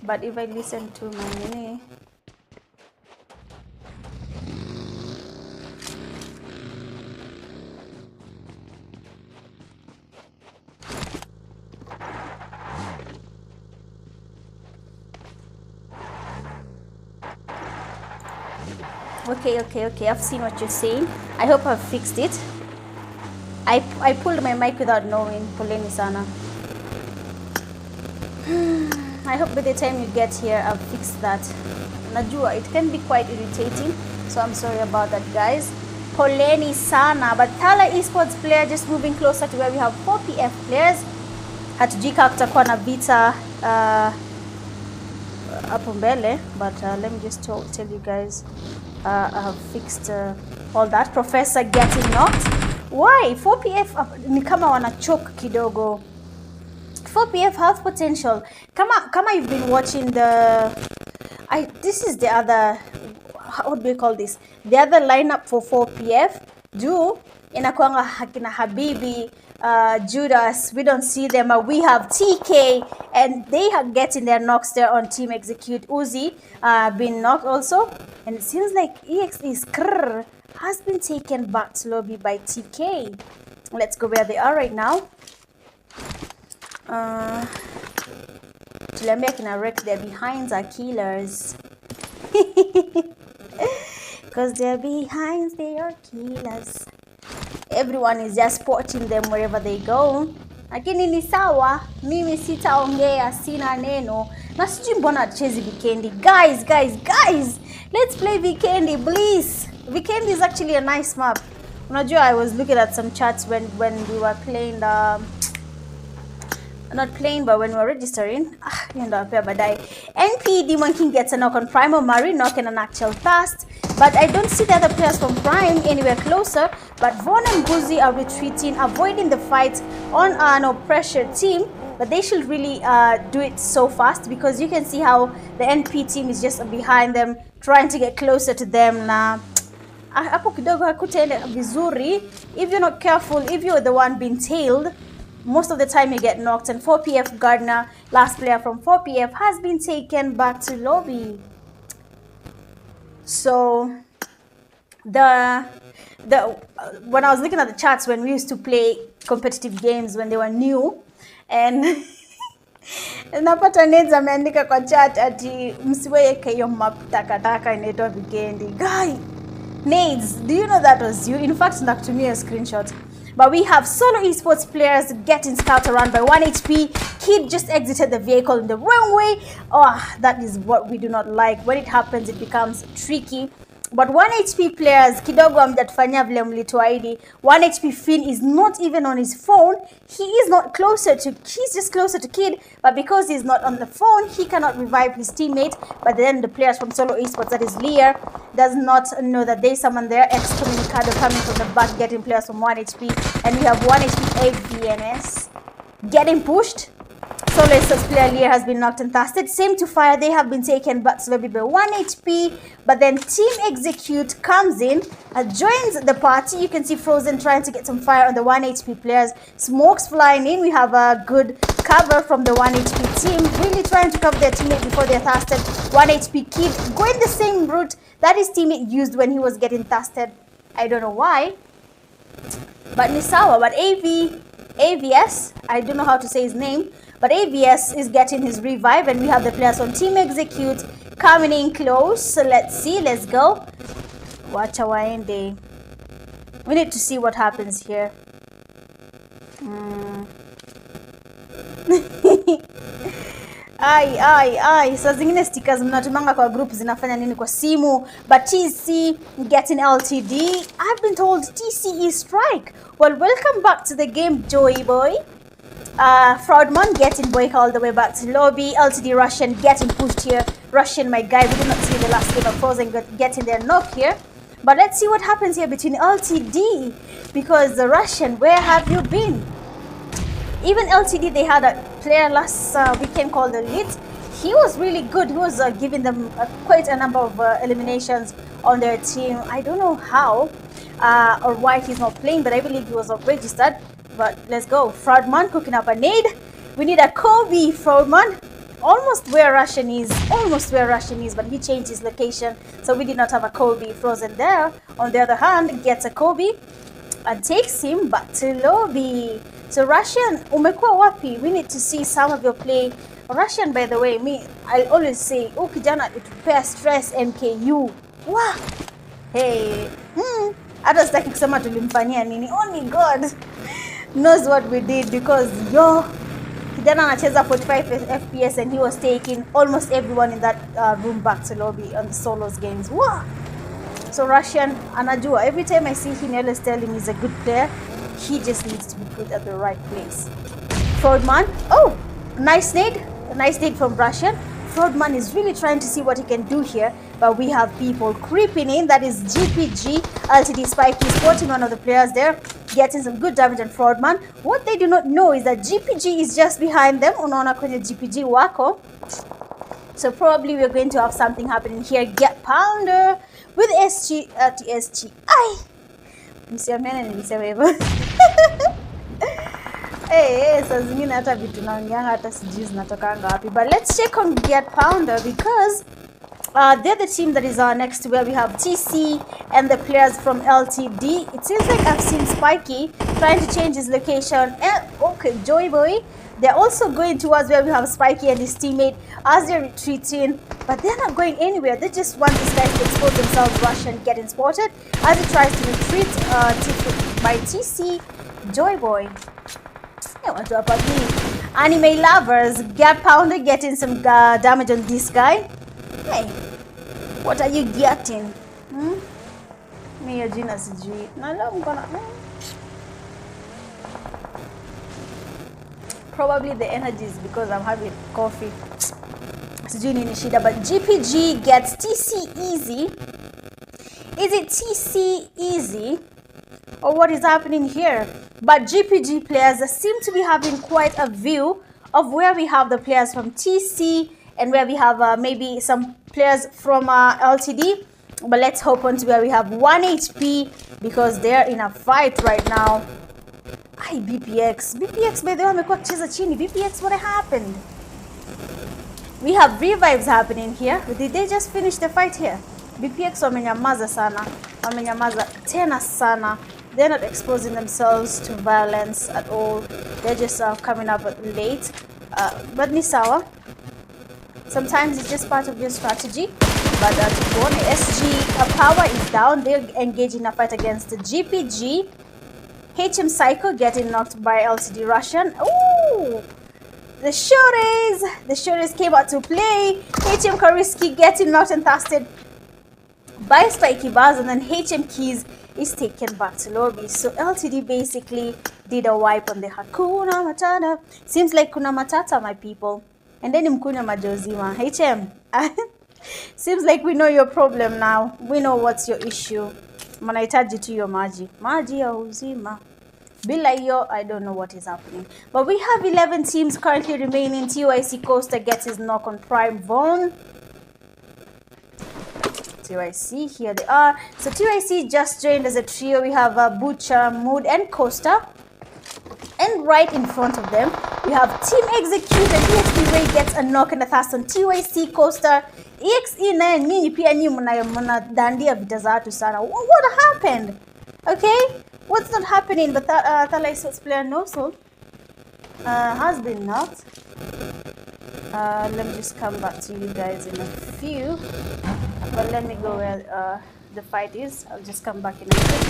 But if I listen to my mini, okay, I've seen what you're saying. I hope I've fixed it. I pulled my mic without knowing. Poleni sana. I hope by the time you get here I've fixed that. Najua, it can be quite irritating, so I'm sorry about that, guys. Poleni sana. But Thala Esports player just moving closer to where we have 4PF players. Hatujika kutakuwa na vita hapo mbele, but let me just tell you guys, I have fixed all that. Professor getting knocked. Why? 4PF ni kama wanachoke kidogo. 4PF have potential. Kama you've been watching this is the other, what do we call this? The other lineup for 4PF. Inakuanga hakina Habibi, Judas, we don't see them. We have TK, and they are getting their knocks there on Team Execute. Uzi been knocked also, and it seems like EXE's Krrr has been taken back to lobby by TK. Let's go where they are right now. Tuliambia kina Rex, their behinds are killers. Because their behinds, they are killers. Everyone is just spotting them wherever they go. Lakini ni sawa, mimi sitaongea, sina neno. Na sijui mbona chezi Vikendi. Guys, let's play Vikendi, please. Vikendi is actually a nice map. Unajua, I was looking at some chats when we were playing not playing, but when we were registering. NP Demon King gets a knock on Primo Murray, knocking an actual fast. But I don't see the other players from Prime anywhere closer. But Vaughn and Guzi are retreating, avoiding the fight on an pressure team. But they should really do it so fast, because you can see how the NP team is just behind them, trying to get closer to them now. Hapo kidogo hakutaenda vizuri. If you're not careful, if you're the one being tailed, most of the time you get knocked. And 4PF Gardner, last player from 4PF, has been taken back to lobby. So when I was looking at the chats when we used to play competitive games when they were new, and napata Neds ameandika kwa chat ati msiweke hiyo map takataka inaitwa Vikendi. Guy, Nades, do you know that was you? In fact, nakutumia a screenshot. But we have solo esports players getting scouted around by 1 HP. Kid just exited the vehicle in the wrong way. Oh, that is what we do not like. When it happens, it becomes tricky. But 1 HP players, kidogo amjatufanyia vile mlituahidi. 1 HP Finn is not even on his phone. He is not closer to, he's just closer to Kid, but because he's not on the phone, he cannot revive his teammate. But then the players from Solo Esports, that is Lear, does not know that there's someone there. Excommunicado coming from the back, getting players from 1 HP. And we have 1 HP AVNS getting pushed. Solo Esports player Lear has been knocked and casted. Same to Fire, they have been taken back slowly by 1 HP. But then Team Execute comes in, joins the party. You can see Frozen trying to get some fire on the 1 HP players. Smokes flying in. We have a good cover from the 1 HP team. Really trying to cover their teammate before they're casted. 1 HP Kid going the same route that his teammate used when he was getting casted. I don't know why. But Nisawa, but AVS, I don't know how to say his name. But AVS is getting his revive, and we have the players on Team Execute coming in close. So let's see, let's go. Wacha waende. We need to see what happens here. Ai. Saa zingine stickers mnatumanga kwa group zinafanya nini kwa simu. But TC getting LTD. I've been told TC is strike. Well, welcome back to the game, Joey boy. Fraudman getting Boyka all the way back to lobby. LTD Russian getting pushed here. Russian, my guy, we did not see the last game of Frozen getting their knock here. But let's see what happens here between LTD. Because the Russian, where have you been? Even LTD, they had a player last weekend called Elite. He was really good. He was giving them quite a number of eliminations on their team. I don't know how or why he's not playing, but I believe he was not registered. But let's go. Fraudman cooking up a nade. We need a Kobe, Fraudman. Almost where Russian is, but he changed his location. So we did not have a Kobe. Frozen there, on the other hand, gets a Kobe and takes him back to lobby. So Russian, umekuwa wapi? We need to see some of your play. Russian, by the way, I always say, oh kijana, it prepare stress MKU. Wow. Hey. Hata sitaki kusema tulimfanyia nini. Only God knows what we did, because kijana anacheza 45 FPS and he was taking almost everyone in that room back to lobby on the solos games. Wow. So Russian anajua. Every time I see him, I always tell him he's a good player. He just needs to be put at the right place. Fraudman. Oh, nice nade. A nice nade from Russian. Fraudman is really trying to see what he can do here, but we have people creeping in. That is GPG. LTD Spike is spotting one of the players there, getting some good damage on Fraudman. What they do not know is that GPG is just behind them. Unaona kwenye GPG wako. So probably we're going to have something happening here. Get Pounder with SG at SG. Ay! Msiamene nilisema hivyo. Saa zingine hata vitu naongeanga hata sijui zinatokanga wapi. But let's check on Get Pounder, because they're the team that is next to where we have TC and the players from LTD. It seems like I've seen Spiky trying to change his location. Okay, Joy Boy. They're also going towards where we have Spiky and his teammate as they're retreating, but they're not going anywhere. They just want these guys to expose themselves. Russian getting spotted as he tries to retreat by TC. Joy Boy. Anime lovers, Get Pounder getting some damage on this guy. Hey, what are you getting? Me your jina sijui. Probably the energy is because I'm having coffee. Sijui nini shida, but GPG gets TC easy. Is it TC easy? Or what is happening here? But GPG players seem to be having quite a view of where we have the players from TC and where we have maybe some players from LTD. But let's hop on to where we have 1 HP, because they're in a fight right now. Ay, BPX by the way amekuwa kucheza chini. BPX, what happened? We have revives happening here. Did they just finish the fight here? BPX wamenyamaza sana. Wamenyamaza tena sana. They're not exposing themselves to violence at all. They're just coming up late. But ni sawa. Sometimes it's just part of your strategy. But SG power is down. They're engaging a fight against the GPG. HM Psycho getting knocked by LCD Russian. Ooh! The Shores came out to play. HM Kariski getting knocked and casted. by Spiky Bars, and then HM Keys is taken back to lobby. So LTD basically did a wipe on the Hakuna Matata. Seems like kuna matata, my people. And then mkunya majozima. HM, seems like we know your problem now. We know what's your issue. Manahitaji tu yo maji. Maji ya uzima. Bila hiyo, I don't know what is happening. But we have 11 teams currently remaining. TYC Costa gets his knock on Prime Vaughn. TYC, here they are. So TYC just joined as a trio. We have Butcher, Mood, and Costa. And right in front of them, we have Team Execute, and EXE Ray gets a knock and a thrust on TYC Costa. EXE na nyinyi pia nyinyi mnadandia vita za watu sana. What happened? Okay? What's not happening? But Thala Esports player Noso has been knocked. Let me just come back to you guys in a few. But let me go where the fight is. I'll just come back in a bit.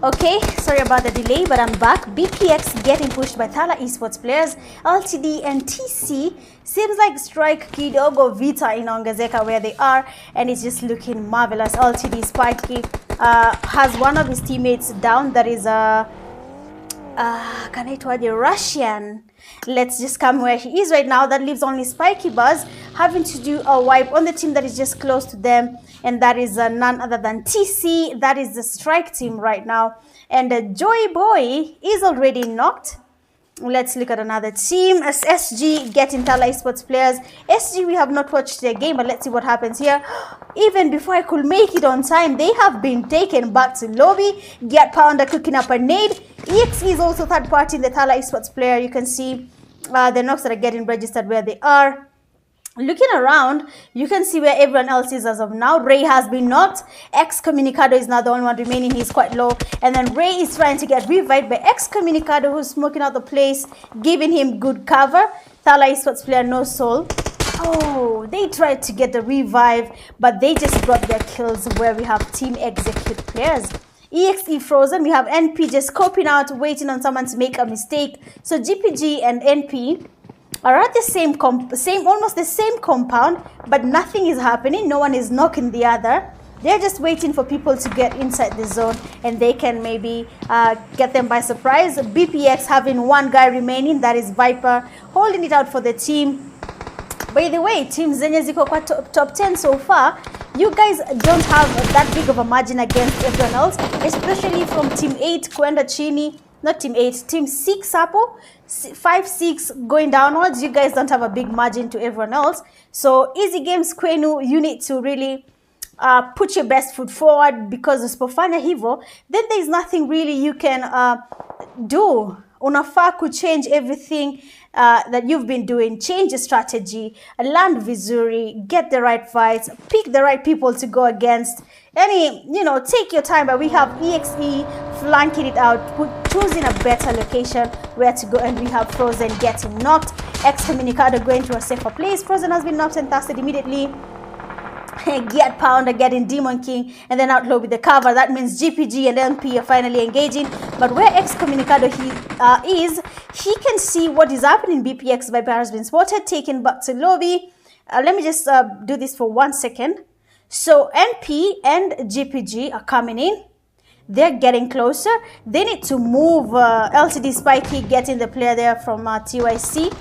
Okay, sorry about the delay, but I'm back. BPX getting pushed by Thala Esports players. LTD and TC seems like strike kidogo vita inaongezeka where they are, and it's just looking marvelous. LTD Spiky has one of his teammates down. That is kanaitwaje, Russian. Let's just come where he is right now. That leaves only Spiky Buzz having to do a wipe on the team that is just close to them, and that is none other than TC. That is the strike team right now, and Joy Boy is already knocked. Let's look at another team as SG getting Thala Esports players. SG, we have not watched their game, but let's see what happens here. Even before I could make it on time, they have been taken back to lobby. Get Pounder cooking up a nade. EXE is also third party in the Thala Esports player. You can see the knocks that are getting registered where they are. Looking around, you can see where everyone else is as of now. Ray has been knocked. Excommunicado is now the only one remaining. He's quite low. And then Ray is trying to get revived by Excommunicado, who's smoking out the place, giving him good cover. Thala Esports player No Soul. Oh, they tried to get the revive, but they just brought their kills where we have Team Execute players. EXE frozen. We have NP just scoping out, waiting on someone to make a mistake. So GPG and NP are at the same almost the same compound, but nothing is happening. No one is knocking the other. They're just waiting for people to get inside the zone, and they can maybe get them by surprise. BPX having one guy remaining, that is Viper, holding it out for the team. By the way, teams zenye ziko kwa top 10 so far, you guys don't have that big of a margin against everyone else, especially from Team 8 kwenda chini. Not Team 8, Team 6 hapo, 5, 6 going downwards. You guys don't have a big margin to everyone else. So easy games kwenu, you need to really put your best foot forward, because usipofanya hivyo, then there's nothing really you can do. Unafaa change everything that you've been doing. Change your strategy, land vizuri, get the right fights, pick the right people to go against. Take your time. But we have EXE flanking it out, choosing a better location where to go, and we have Frozen getting knocked. Excommunicado going to a safer place. Frozen has been knocked and thirsted immediately. Get Pounder getting Demon King, and then outlaw with the cover. That means GPG and MP are finally engaging. But where Excommunicado is, he can see what is happening. BPX Viper has been spotted, taken back to lobby. Let me just do this for 1 second. So NP and GPG are coming in. They're getting closer. They need to move. LTD Spiky getting the player there from TYC.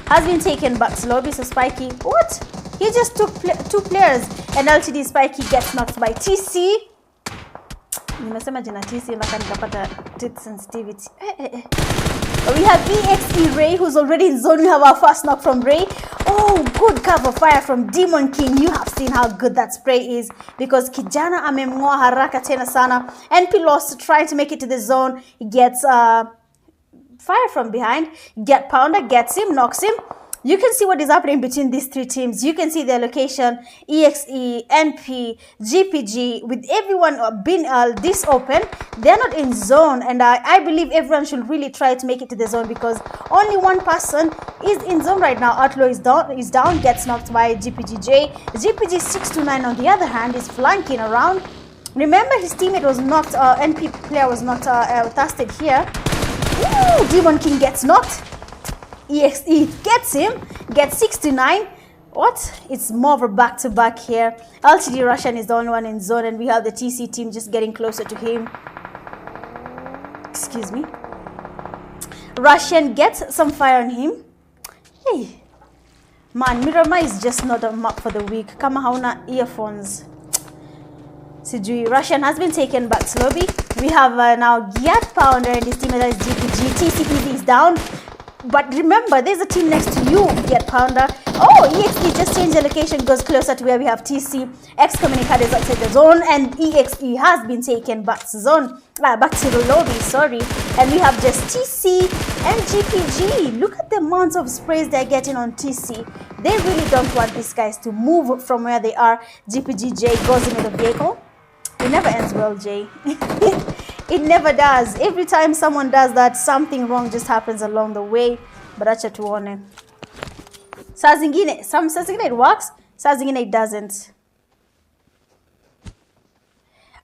Has been taken back slowly. So Spiky, what? He just took two players. And LTD Spiky gets knocked by TC. Nimesema jina TC mpaka nikapata tit sensitivity. We have EXE Ray who's already in zone. We have our first knock from Ray. Oh, good cover fire from Demon King. You have seen how good that spray is because kijana amemngoa haraka tena sana. NP lost trying to make it to the zone. He gets fire from behind. Get Pounder, gets him, knocks him. You can see what is happening between these three teams. You can see their location, EXE, NP, GPG, with everyone being this open. They're not in zone, and I believe everyone should really try to make it to the zone because only one person is in zone right now. Outlaw is down, gets knocked by GPGJ. GPG 629 on the other hand is flanking around. Remember his teammate was knocked, NP player was not thirsted here. Ooh, Demon King gets knocked. EXE gets him, gets 69. What? It's more of a back-to-back here. LTD Russian is the only one in zone, and we have the TC team just getting closer to him. Excuse me. Russian gets some fire on him. Hey, man, Miramar is just not a map for the week. Kama hauna earphones. Sijui. Russian has been taken back slowly. We have now Get Pounder and his teammate is GPG. TCPV is down. But remember, there's a team next to you, Get Pounder. Oh, EXE just changed the location, goes closer to where we have TC. Excommunicado is outside the zone, and EXE has been taken back to zone. Back to the lobby, sorry. And we have just TC and GPG. Look at the amount of sprays they're getting on TC. They really don't want these guys to move from where they are. GPGJ goes into the vehicle. It never ends well, Jay. It never does. Every time someone does that, something wrong just happens along the way. But acha tuone. Saa zingine it works, saa zingine it doesn't.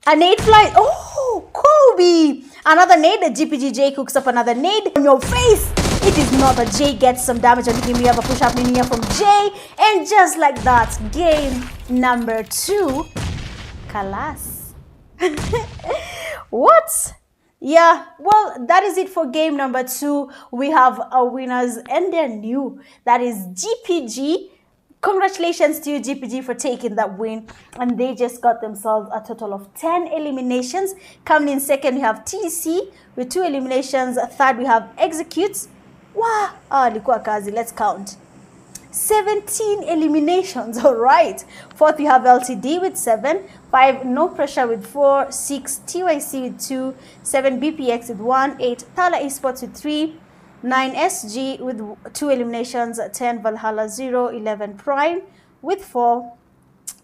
A nade fly. Oh, Kobe! Another nade. The GPGJ cooks up another nade on your face. It is not, but Jay gets some damage on him. We have a push up in here from Jay. And just like that, game number 2. Kalas. What? Yeah, well, that is it for game number 2. We have our winners and they're new. That is GPG. Congratulations to you, GPG, for taking that win. And they just got themselves a total of 10 eliminations. Coming in second, we have TC with 2 eliminations. Third, we have Executes. Wow, likuwa kazi. Let's count. 17 eliminations, all right. Fourth, we have LTD with 7. 5, No Pressure with 4. 6, TYC with 2. 7, BPX with 1. 8, Thala Esports with 3. 9, SG with 2 eliminations. 10, Valhalla 0. 11, Prime with 4.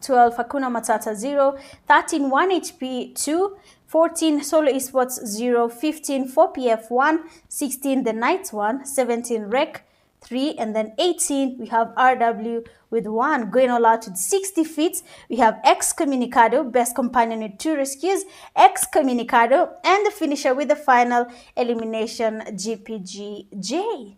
12, Hakuna Matata 0. 13, 1HP 2. 14, Solo Esports 0. 15, 4PF 1. 16, The Knights 1. 17, Rec 3, and then 18 we have RW with 1, going all out with 6 defeats. We have Excommunicado, best companion with 2 rescues, Excommunicado, and the finisher with the final elimination, GPGJ.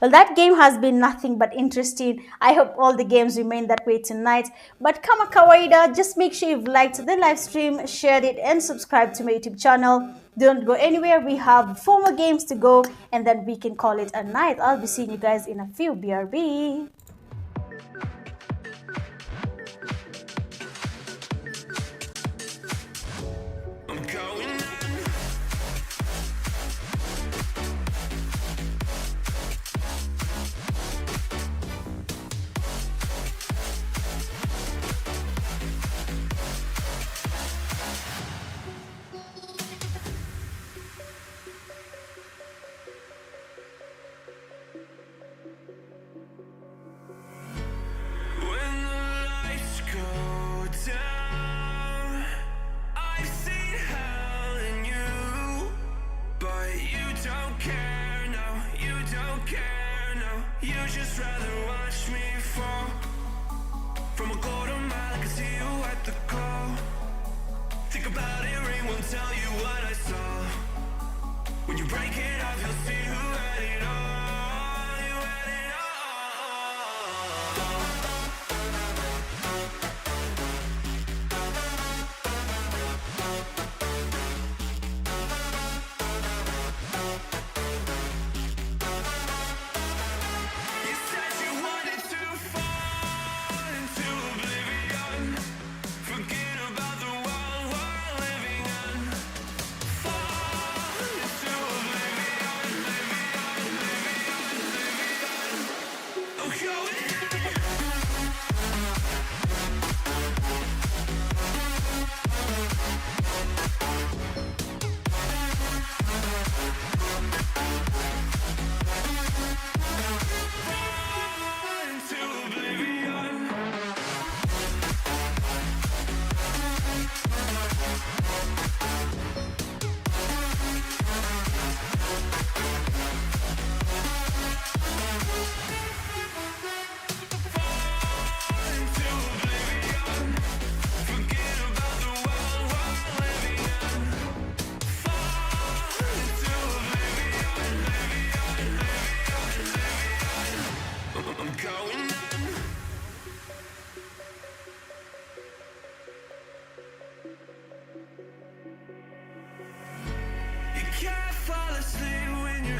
Well, that game has been nothing but interesting. I hope all the games remain that way tonight. But kama kawaida, just make sure you've liked the live stream, shared it, and subscribed to my YouTube channel. Don't go anywhere. We have 4 more games to go, and then we can call it a night. I'll be seeing you guys in a few. BRB. Just rather watch me fall from a quarter mile. I can see you at the call. Think about it, ring won't tell you what I saw. When you break it off, you'll see who had it all. You had it all.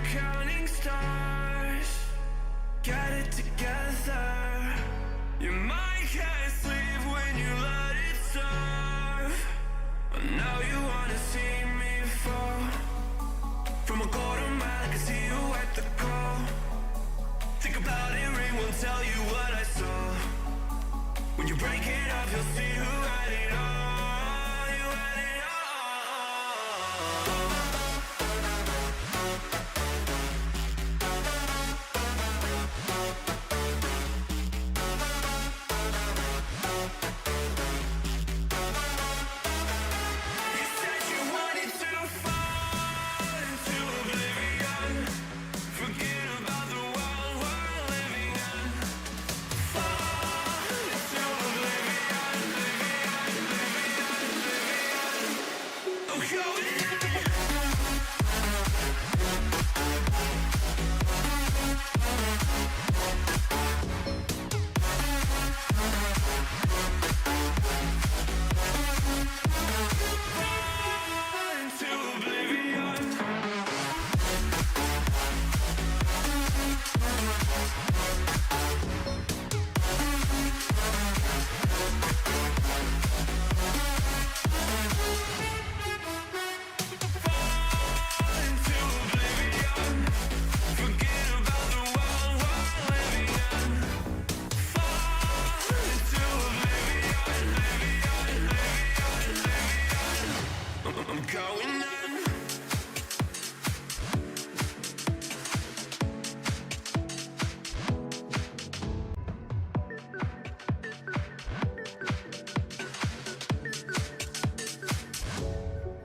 counting stars. Get it together. Your mind can't sleep when you let it serve. Now you wanna see me fall. From a quarter mile, I can see you at the call. Think about it, ring won't tell you what I saw. When you break it up, you'll see who had it all. You had it You said you wanted to fall into oblivion. Forget about the world we're living in. Fall into oblivion, oblivion. I'm going in. Into oblivion. Into oblivion. Forget about the world we're living in. Fall into oblivion, I'm going in.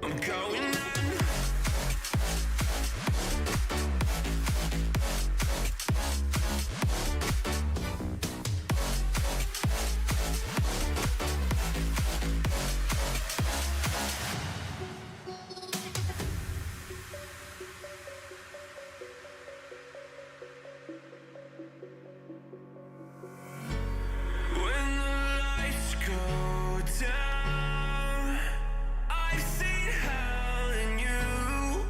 I'm going in. When the lights go down, I've seen hell in you,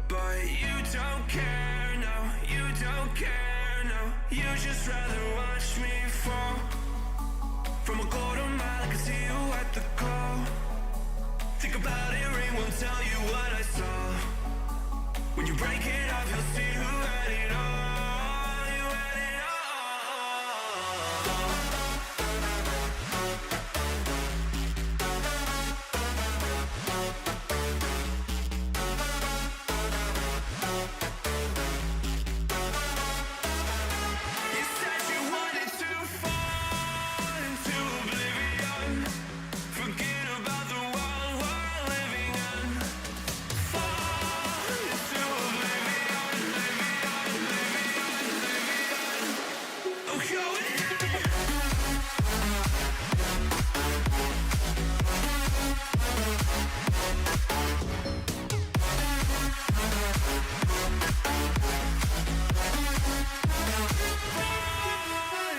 but you don't care, no, you don't care, no. You just rather watch me fall. From a quarter mile, I can see you at the call. Think about it, ring won't tell you what I saw. When you break it up, you'll see who had it all. You had it all. You said you wanted to fall into oblivion. Forget about the world we're living in. Fall into oblivion, I'm going in.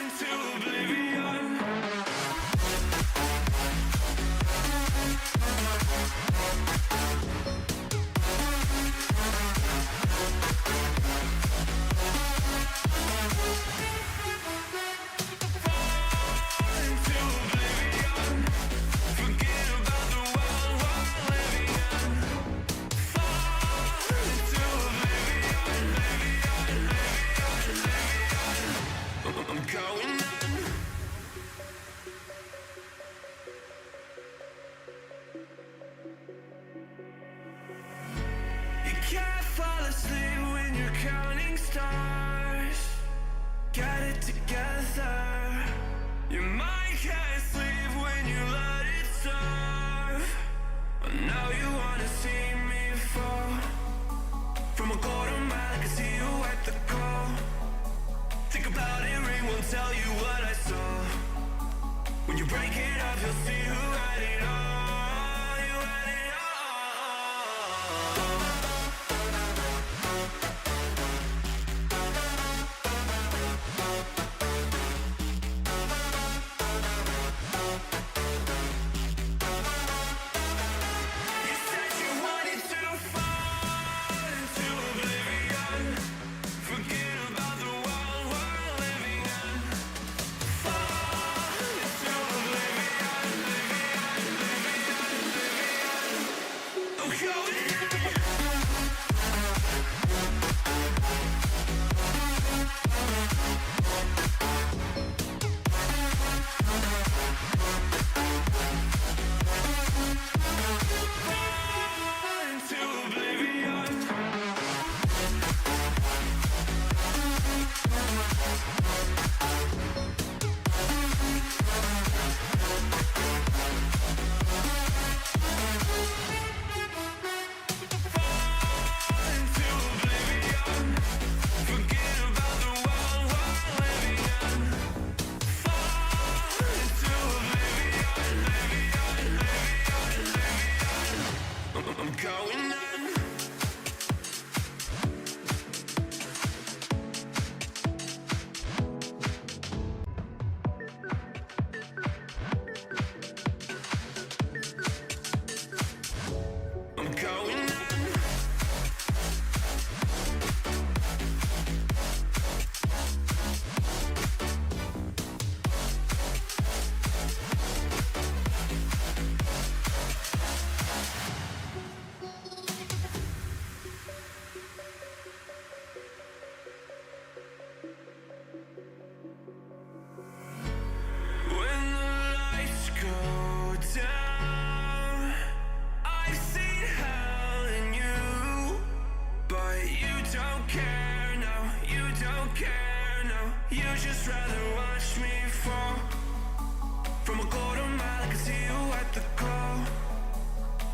Into oblivion. Into oblivion. Forget about the world we're living in. Fall into oblivion, I'm going in. You can't fall asleep when you're counting stars. Get it together. Your mind can't sleep when you let it serve. Now you wanna see me fall. From a quarter mile, I can see you at the call. Think about it, ring won't tell you what I saw. When you break it up, you'll see who had it all. You had it all. You said you wanted to fall into oblivion. just rather watch me fall. From a quarter mile, I can see you at the call.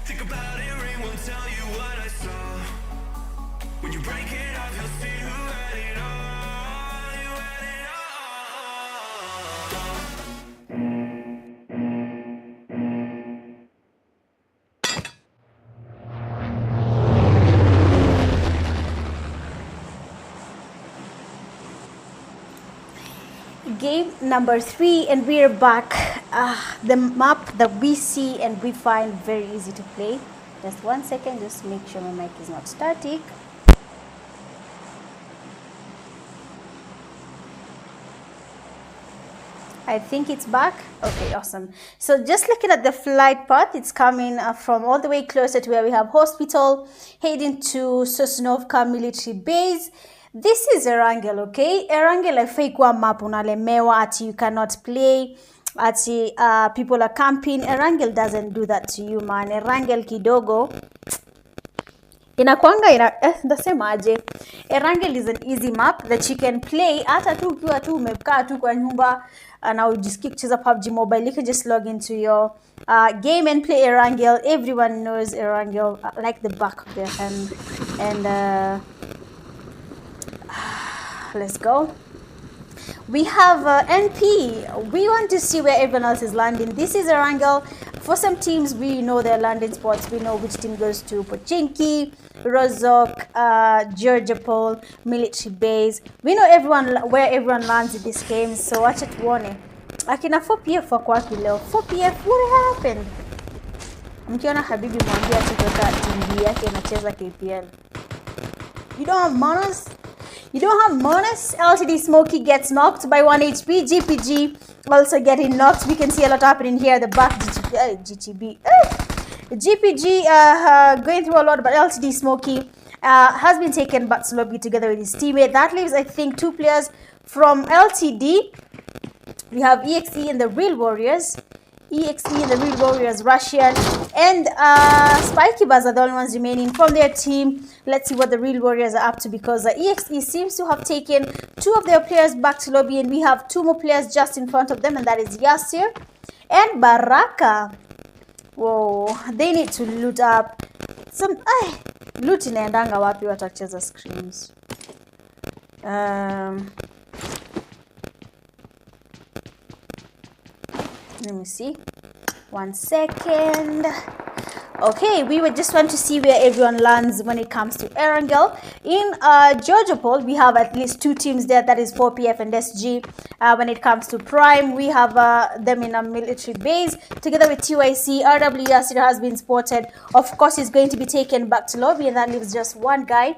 Think about it, ring won't tell you what I saw. When you break it off, you'll see who had it all. You had it all. Game number 3, and we're back. The map that we see and we find very easy to play. Just 1 second, just make sure my mic is not static. I think it's back. Okay, awesome. So just looking at the flight path, it's coming from all the way closer to where we have hospital, heading to Sosnovka military base. This is Erangel, okay? Erangel haifai kuwa map unalemewa ati you cannot play, ati people are camping. Erangel doesn't do that to you, man. Erangel kidogo inakwanga ndasema aje. Erangel is an easy map that you can play hata tu ukiwa tu umekaa tu kwa nyumba na ujisikia kucheza PUBG Mobile. You can just log into your game and play Erangel. Everyone knows Erangel like the back of their hand. And let's go. We have NP. We want to see where everyone else is landing. This is Erangel. For some teams, we know their landing spots. We know which team goes to Pochinki, Rozok, Georgiapol, military base. We know where everyone lands in this game. So watch it, warning. Akina 4PF wako wapi leo? 4PF, what happened? Mkiona Habibi mwambia tutoka team yake inacheza KPL. You don't have manners? You don't have bonus. LTD Smokey gets knocked by 1 HP. GPG also getting knocked. We can see a lot happening here at the back. GPG going through a lot, but LTD Smokey has been taken back to lobby together with his teammate. That leaves, I think, 2 players from LTD. We have EXE and the Real Warriors. EXE and the Real Warriors, Russian, and Spiky Buzz are the only ones remaining from their team. Let's see what the Real Warriors are up to, because EXE seems to have taken 2 of their players back to lobby, and we have 2 more players just in front of them, and that is Yasir and Baraka. Whoa, they need to loot up some. Loot inaendanga wapi watacheza screens. Let me see. 1 second. Okay, we would just want to see where everyone lands when it comes to Erangel. In Georgiapol, we have at least 2 teams there. That is 4PF and SG. When it comes to Prime, we have them in a military base together with TYC. RW Yasir has been spotted. Of course, he's going to be taken back to lobby, and that leaves just 1 guy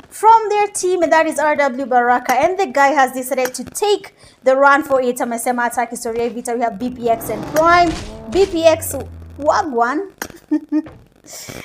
from their team, and that is RW Baraka, and the guy has decided to take the run for it. Amesema attack historia vita. We have BPX and Prime. BPX Wagwan.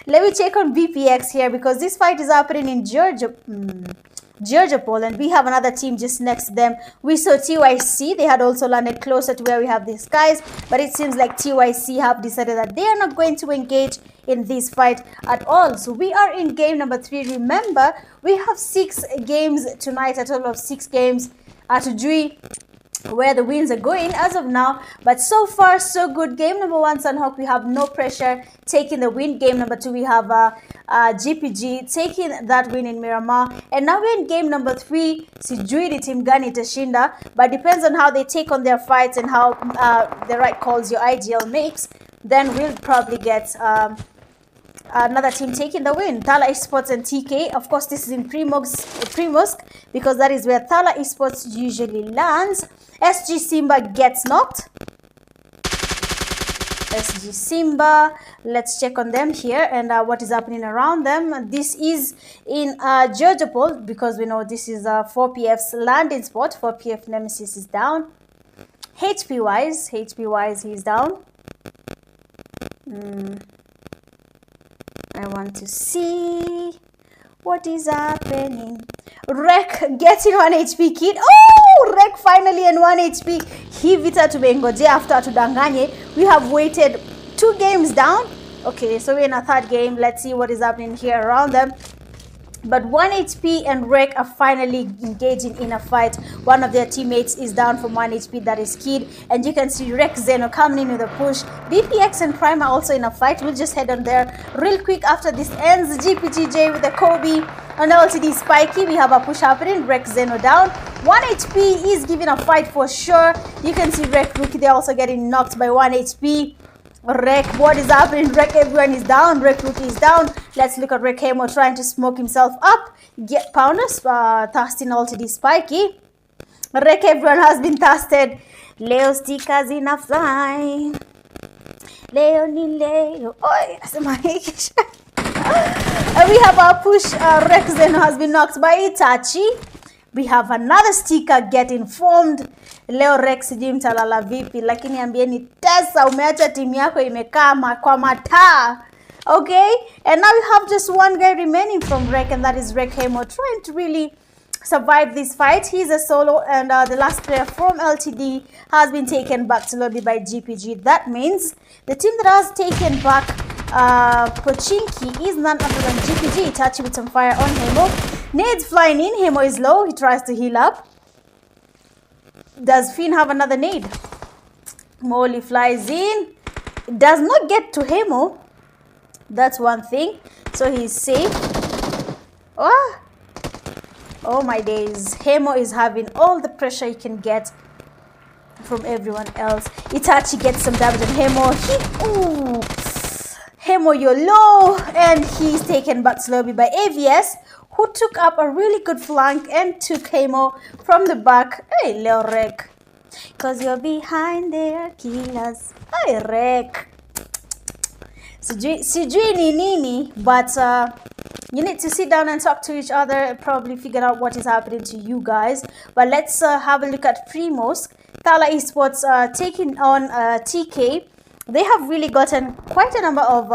Let me check on BPX here, because this fight is happening in Georgiapol, and we have another team just next to them. We saw TYC. They had also landed closer to where we have these guys, but it seems like TYC have decided that they are not going to engage in this fight at all. So we are in game number 3. Remember, we have 6 games tonight, a total of 6 games. Atujui where the wins are going as of now, but so far so good. Game number 1, Sunhawk, we have no pressure, taking the win. Game number 2, we have GPG taking that win in Miramar, and now we're in game number 3. Sijui ni team gani itashinda, but depends on how they take on their fights and how the right calls your IGL makes. Then we'll probably get another team taking the win. Thala Esports and TK. Of course, this is in Primorsk, because that is where Thala Esports usually lands. SG Simba gets knocked. SG Simba. Let's check on them here and what is happening around them. This is in Georgiapol, because we know this is 4PF's landing spot. 4PF Nemesis is down. HP wise, he's down. I want to see what is happening. Rek getting 1 HP kid. Oh, Rek finally and 1 HP. Hii vita tumengoje after tudanganye. We have waited 2 games down. Okay, so we're in a 3rd game. Let's see what is happening here around them. But 1 HP and Rek are finally engaging in a fight. One of their teammates is down from 1 HP, that is Kid. And you can see Rek Zeno coming in with a push. BPX and Prime are also in a fight. We'll just head on there real quick after this ends. GPGJ with a Kobe on LTD Spiky. We have a push happening. Rek Zeno down. 1 HP is giving a fight for sure. You can see Rek Rookie, they're also getting knocked by 1 HP. Rek, what is happening? Rek, everyone is down. Rek Rookie is down. Let's look at Rek Hemo trying to smoke himself up. Get Pounders, tasting LTD Spiky. Rek, everyone has been tasted. Leo stickers in a fly. Leo ni Leo. Oi, and we have our push. Rek Zeno has been knocked by Itachi. We have another sticker getting formed. Leo Rex sijui mtalala vipi, lakini ambieni Tessa umeacha timu yako imekaa kwa mataa. Okay? And now we have just one guy remaining from Rek, and that is Rek Hemo, trying to really survive this fight. He's a solo, and the last player from LTD has been taken back to lobby by GPG. That means the team that has taken back Pochinki is none other than GPG. Itachi with some fire on Hemo. Nades flying in. Hemo is low. He tries to heal up. Does Finn have another nade? Molly flies in. Does not get to Hemo. That's one thing. So he's safe. Oh my days. Hemo is having all the pressure he can get from everyone else. Itachi gets some damage on Hemo. Hemo, you're low. And he's taken back slowly by AVS, who took up a really good flank and took Hemo from the back. Hey, Leo Rek. Because you're behind their killers. Hey, Rek. Sijui ni nini, but you need to sit down and talk to each other and probably figure out what is happening to you guys. But let's have a look at Primos. Thala Esports taking on TK. They have really gotten quite a number of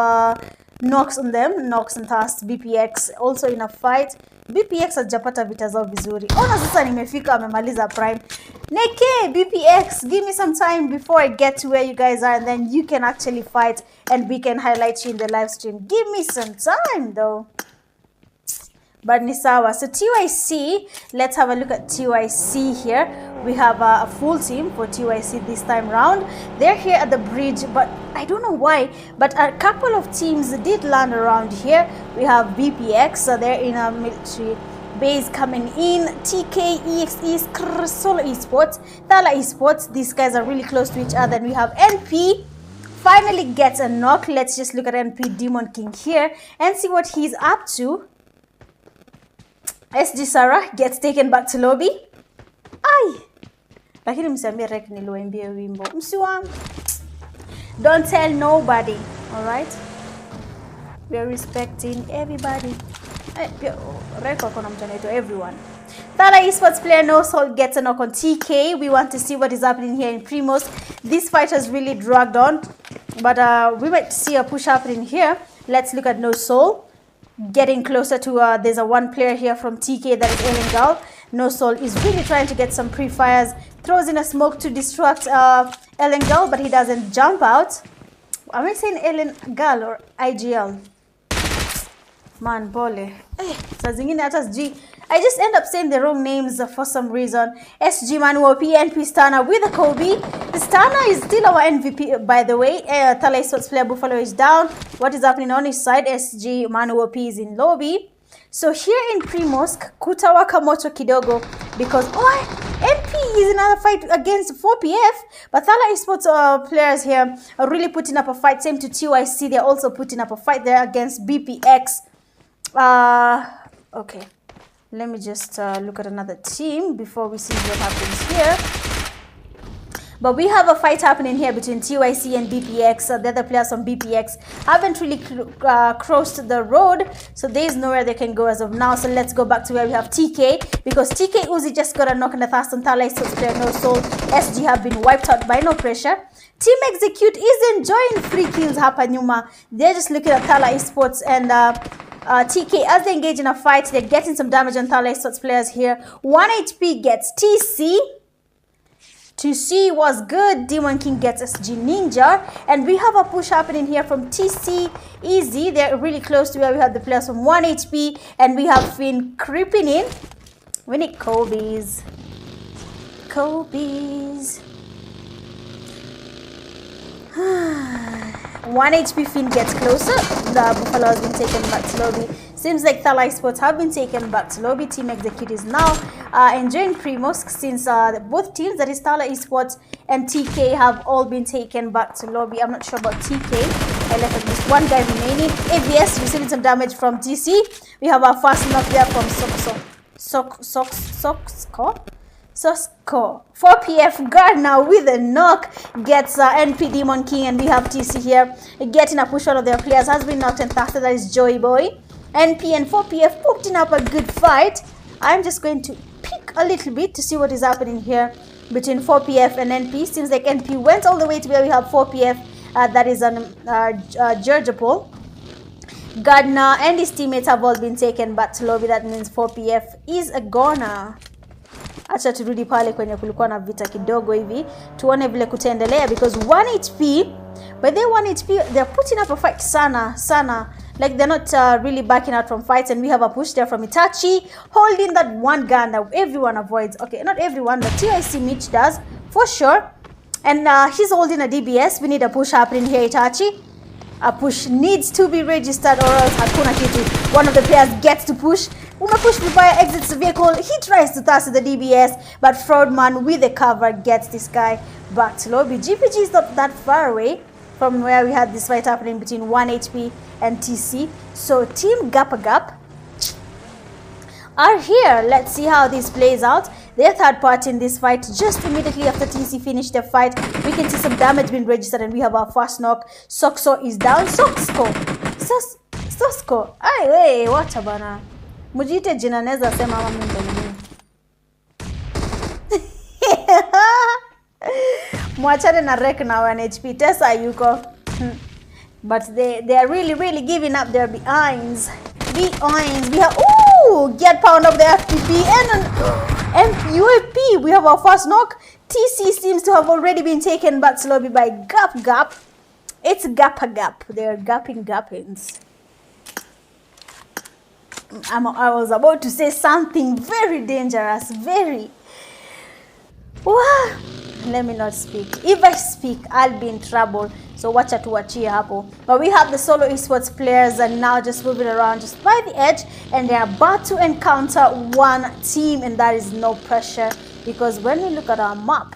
knocks on them. Knocks and tasks. BPX also in a fight. BPX hajapata vita zao vizuri. Ona sasa nimefika amemaliza Prime. Neke, BPX, give me some time before I get to where you guys are, and then you can actually fight and we can highlight you in the live stream. Give me some time though. But ni sawa. So TYC, let's have a look at TYC here. We have a full team for TYC this time round. They're here at the bridge, but I don't know why, but a couple of teams did land around here. We have BPX, so they're in a military base coming in. TK, EXE, Solo Esports, Thala Esports. These guys are really close to each other. And we have NP. Finally gets a knock. Let's just look at NP Demon King here and see what he's up to. SG Sarah gets taken back to lobby. Ay! Lakini msiambie Rek niliwaimbia wimbo. Msiwa. Don't tell nobody. Alright? We're respecting everybody. Rek wako na mtani to everyone. Thala Esports player No Soul gets a knock on TK. We want to see what is happening here in Primos. This fight has really dragged on. But we might see a push happening here. Let's look at No Soul. Getting closer to, there's a one player here from TK, that is Elengal. No Soul is really trying to get some pre-fires. Throws in a smoke to distract Elengal, but he doesn't jump out. Am I saying Elengal or IGL? Man, pole. I just end up saying the wrong names for some reason. SG Manuo PNP Stana with a Kobe. Stana is still our MVP, by the way. Thala Esports player Buffalo is down. What is happening on his side? SG Manuo P is in lobby. So here in Primos, kutawaka moto kidogo because NP is in another fight against 4PF. But Thala Esports players here are really putting up a fight. Same to TYC, they're also putting up a fight there against BPX. Okay. Let me just look at another team before we see what happens here. But we have a fight happening here between TYC and BPX. The other players from BPX haven't really crossed the road, so there is nowhere they can go as of now. So let's go back to where we have TK, because TK Uzi just got a knock on the fast on Thala Esports player No Soul. SG have been wiped out by No Pressure. Team Execute is enjoying free kills hapa nyuma. They're just looking at Thala Esports and TK as they engage in a fight. They're getting some damage on Thala Esports players here. 1 HP gets TC. TC was good. Demon King gets SG Ninja. And we have a push happening here from TC Easy. They're really close to where we have the players from 1 HP. And we have Finn creeping in. We need Kobe's. 1 HP Finn gets closer. The Buffalo has been taken back to lobby. Seems like Thala Esports have been taken back to lobby. Team Execute is now enjoying Primos since both teams, that is Thala Esports and TK, have all been taken back to lobby. I'm not sure about TK. I left at least one guy remaining. ABS receiving some damage from TC. We have our first knock there from Sosko. 4PF Gardner with a knock gets NP Demon King, and we have TC here getting a push out of their players. Has been knocked and faster. That is Joey Boy. NP and 4PF putting up a good fight. I'm just going to pick a little bit to see what is happening here between 4PF and NP. Seems like NP went all the way to where we have 4PF. That is on Georgiapol. Gardner and his teammates have all been taken back to lobby. That means 4PF is a goner. Acha turudi pale kwenye kulikuwa na vita kidogo hivi tuone vile kutaendelea, because 1 HP, but they 1 HP, they're putting up a fight sana, like they're not really backing out from fights. And we have a push there from Itachi holding that one gun that everyone avoids. Okay, not everyone, but TIC Mitch does for sure. And he's holding a DBS. We need a push happening here, Itachi. A push needs to be registered or else hakuna kitu. One of the players gets to push. Uma push vibaya, exits the vehicle. He tries to toss the DBS, but Fraudman with the cover gets this guy back to lobby. GPG is not that far away from where we had this fight happening between 1 HP and TC. So Team Gap are here. Let's see how this plays out. Their third party in this fight, just immediately after TC finished the fight, we can see some damage being registered, and we have our first knock. Soxo is down. Soxco. Ay, wey, wacha bana. Mujite jina neza sema mama mimi. Mwachane na Rek na 1 HP. Tesa yuko. But they are really giving up their behinds. We have get pound of the FPP and UAP. We have our first knock. TC seems to have already been taken back to lobby by Gap. It's Gap. They're gappings. I was about to say something very dangerous. Let me not speak. If I speak, I'll be in trouble. So wacha tuachie hapo. But we have the solo esports players and now just moving around just by the edge, and they're about to encounter one team, and that is No Pressure, because when we look at our map,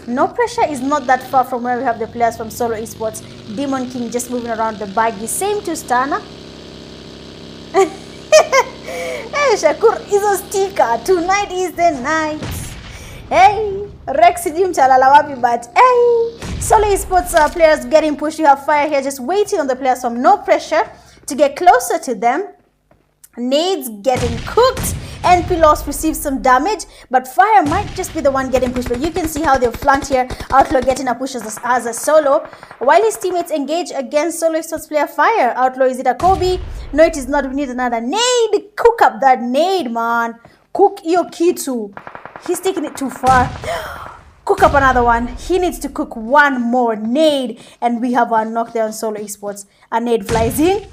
No Pressure is not that far from where we have the players from solo esports. Demon King just moving around the baggy. Same to Stana. Hey Shakur, izo sticker. Tonight is the night. Hey, Rex mchalala wapi, but hey, solo esports players getting pushed. You have Fire here just waiting on the players from No Pressure to get closer to them. Nades getting cooked. NP Lost receives some damage, but Fire might just be the one getting pushed. But you can see how they've flanked here. Outlaw getting a push as a solo, while his teammates engage against solo esports player Fire. Outlaw, is it a Kobe? No, it is not. We need another nade. Cook up that nade, man. Cook your kitu. He's taking it too far. Cook up another one. He needs to cook one more nade, and we have our knockdown solo esports. A nade flies in.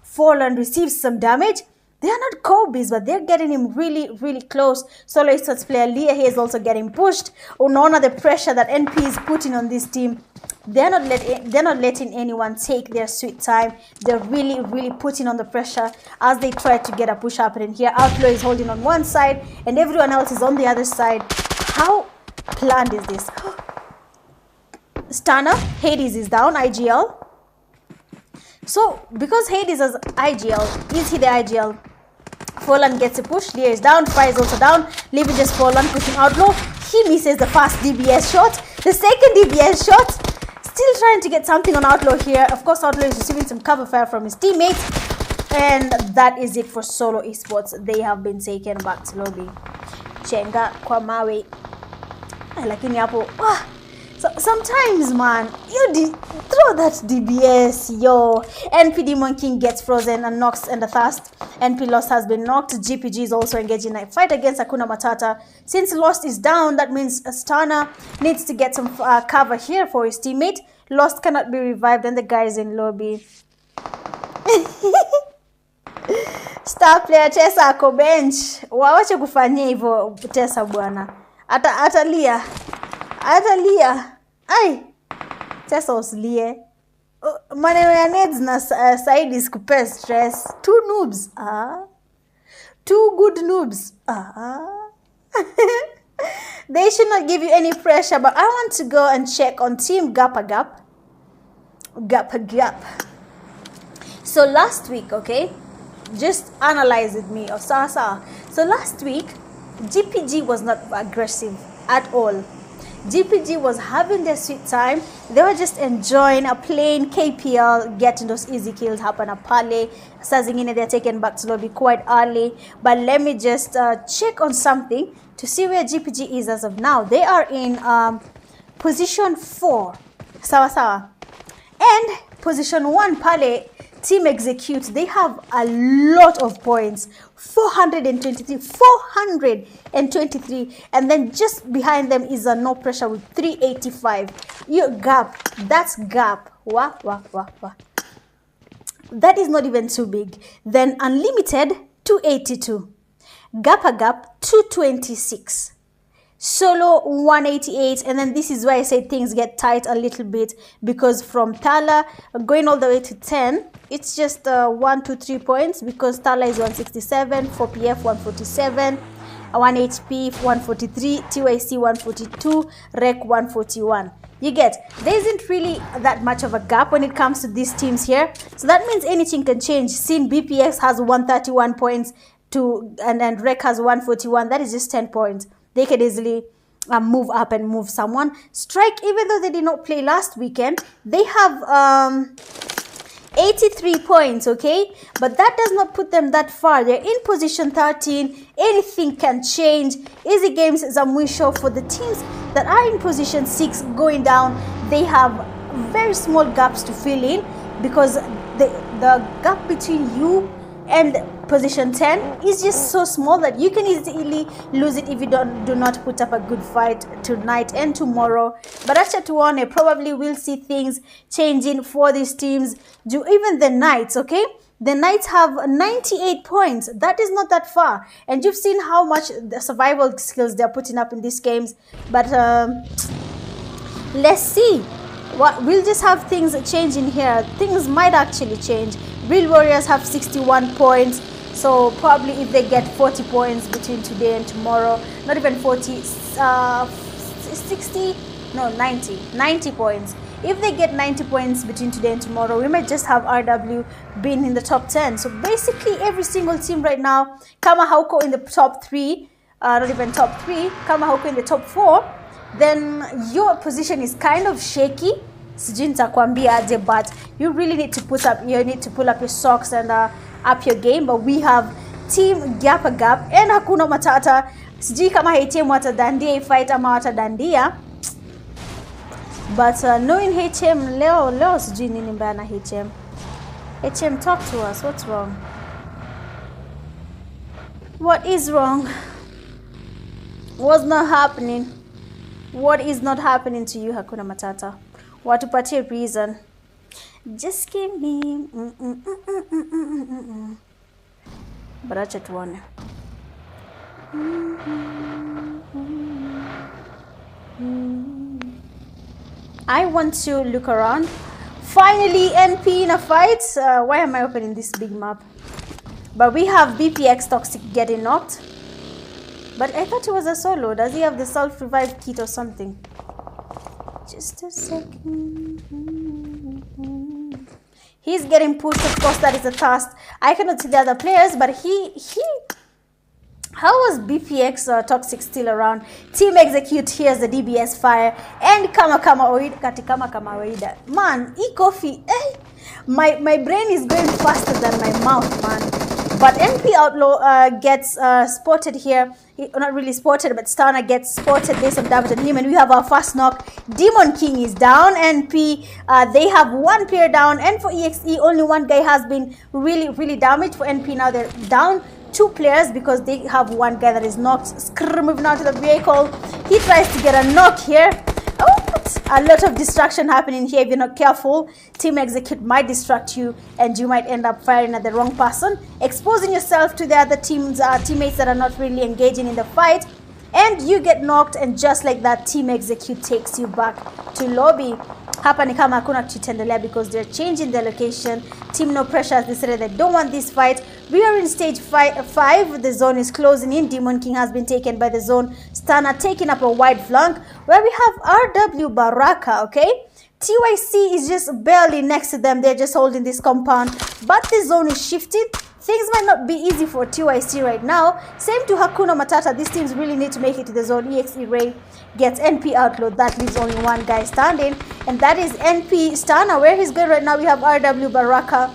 Fallen receives some damage. They are not Kobe's, but they're getting him really close. Solo esports player Leah here is also getting pushed. Unaona the pressure that NP is putting on this team. They're not letting anyone take their sweet time. They're really putting on the pressure as they try to get a push happening here. Outlaw is holding on one side and everyone else is on the other side. How planned is this? Stunner, Hades is down, IGL. So because Hades has IGL, is he the IGL? Fallen gets a push. Leah is down. Fire is also down. Leaving just Fallen, pushing Outlaw. He misses the first DBS shot. The second DBS shot. Still trying to get something on Outlaw here. Of course, Outlaw is receiving some cover fire from his teammates. And that is it for solo esports. They have been taken back to lobby. Chenga kwa mawe. Lakini hapo So sometimes, man, throw that DBS, yo. NPD Monkey gets frozen and knocks in the Thirst. NP Lost has been knocked. GPG is also engaging in a fight against Hakuna Matata. Since Lost is down, that means Astana needs to get some cover here for his teammate. Lost cannot be revived and the guy is in lobby. Star player Tessa ako bench. Wawache kufanyia hivyo Tessa bwana. Atalia. Ai. Tessa usilie. Maneno ya Neds na side is kupe stress. Two noobs. Two good noobs. They should not give you any pressure, but I want to go and check on Team Gap. So last week, okay, just analyze with me, Osasa. So last week, GPG was not aggressive at all. GPG was having their sweet time. They were just enjoying a plain KPL, getting those easy kills happen a pale. Sazingine, they're taken back to lobby quite early. But let me just check on something to see where GPG is as of now. They are in position 4. Sawa. And position 1 pale, Team Execute, they have a lot of points. 423, and then just behind them is a No Pressure with 385. Your Gap, that's Gap. Wah. That is not even too big. Then Unlimited, 282. Gap 226. Solo 188, and then this is where I say things get tight a little bit, because from Tala going all the way to 10, it's just 1 to 3 points, because Tala is 167, 4PF 147, 1 HP 143, TYC 142, Rec 141. You get, there isn't really that much of a gap when it comes to these teams here, so that means anything can change. Sin BPX has 131 points and Rec has 141. That is just 10 points. They could easily move up and move someone. Strike, even though they did not play last weekend, they have 83 points, okay? But that does not put them that far. They're in position 13. Anything can change. Easy games is a mwisho for the teams that are in position 6 going down. They have very small gaps to fill in, because the gap between you and position 10 is just so small that you can easily lose it if you do not put up a good fight tonight and tomorrow. But acha tuone, probably we'll see things changing for these teams. Even the Knights, okay? The Knights have 98 points. That is not that far. And you've seen how much the survival skills they're putting up in these games. But let's see. We'll just have things changing here. Things might actually change. Real Warriors have 61 points. So probably if they get 40 points between today and tomorrow, not even 40, 60, no, 90 points. If they get 90 points between today and tomorrow, we might just have RW being in the top 10. So basically every single team right now, Kama Hauko in the top 3, not even top 3, Kama Hauko in the top 4, then your position is kind of shaky. But you really need to pull up your socks and up your game. But we have Team Gap and Hakuna Matata. Sijui kama HM watadandia fight ama watadandia. But knowing HM leo sijui nini mbaya na HM. HM, talk to us. What's wrong? What is wrong? What's not happening? What is not happening to you, Hakuna Matata? Watupatie reason. Just give me. But acha tuone. I want to look around. Finally, NP in a fight. Why am I opening this big map? But we have BPX Toxic getting knocked. But I thought it was a solo. Does he have the self-revive kit or something? Just a second. He's getting pushed. Of course, that is a Thirst. I cannot see the other players, but he. How was BPX Toxic still around? Team Execute, here's the DBS fire. And kama oida, kama oida. Man, e coffee. My brain is going faster than my mouth, man. But NP Outlaw gets spotted here. Not really spotted, but Stana gets spotted based on damage on him. And we have our first knock. Demon King is down. NP, they have one player down. And for EXE, only one guy has been really damaged. For NP now, they're down 2 players because they have one guy that is knocked. Skrrr, moving out to the vehicle. He tries to get a knock here. Oh, a lot of distraction happening here if you're not careful. Team Execute might distract you and you might end up firing at the wrong person, exposing yourself to the other team's teammates that are not really engaging in the fight, and you get knocked, and just like that, Team Execute takes you back to lobby. Hapa ni kama hakuna kitendelea because they're changing their location. Team No Pressure has decided they don't want this fight. We are in stage 5. The zone is closing in. Demon King has been taken by the zone. Stana taking up a wide flank where we have RW Baraka, okay? TYC is just barely next to them. They're just holding this compound, but the zone is shifted. Things might not be easy for TYC right now. Same to Hakuna Matata. These teams really need to make it to the zone. EXE Ray gets NP Outlaw. That leaves only one guy standing, and that is NP Stana. Where he's going right now, we have RW Baraka.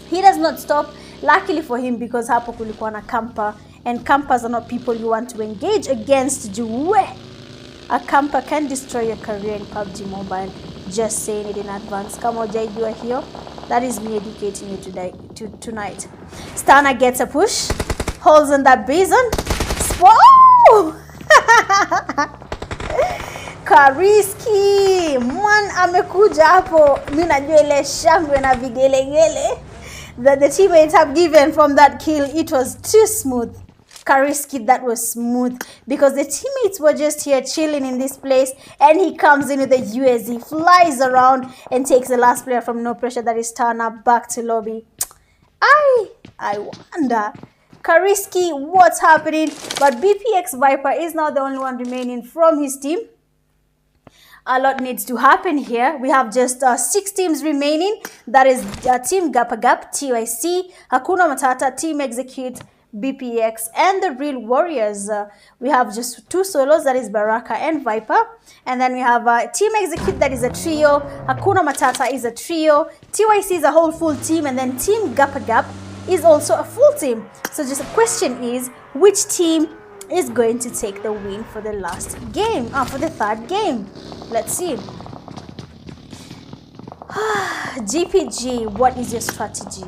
He does not stop. Luckily for him, because hapo kulikuwa na camper, and campers are not people you want to engage against. Juwe. A camper can destroy your career in PUBG Mobile. Just saying it in advance. Kama hujaijua hiyo, that is me educating you tonight. Stana gets a push, holds on that basin. Kariski man amekuja hapo. Mimi najua ile shangwe na vigelegele that the teammates have given from that kill. It was too smooth. Kariski, that was smooth because the teammates were just here chilling in this place, and he comes in with the USD, flies around and takes the last player from No Pressure, that is Tana, back to lobby. I wonder, Kariski, what's happening? But BPX Viper is now the only one remaining from his team. A lot needs to happen here. We have just 6 teams remaining. That is Team Gapagap, TYC, Hakuna Matata, Team Execute, BPX, and the Real Warriors. We have just 2 solos, that is Baraka and Viper. And then we have Team Execute, that is a trio. Hakuna Matata is a trio. TYC is a whole full team. And then Team Gapagap is also a full team. So just a question is, which team is going to take the win for the last game, for the 3rd game? Let's see. GPG, what is your strategy?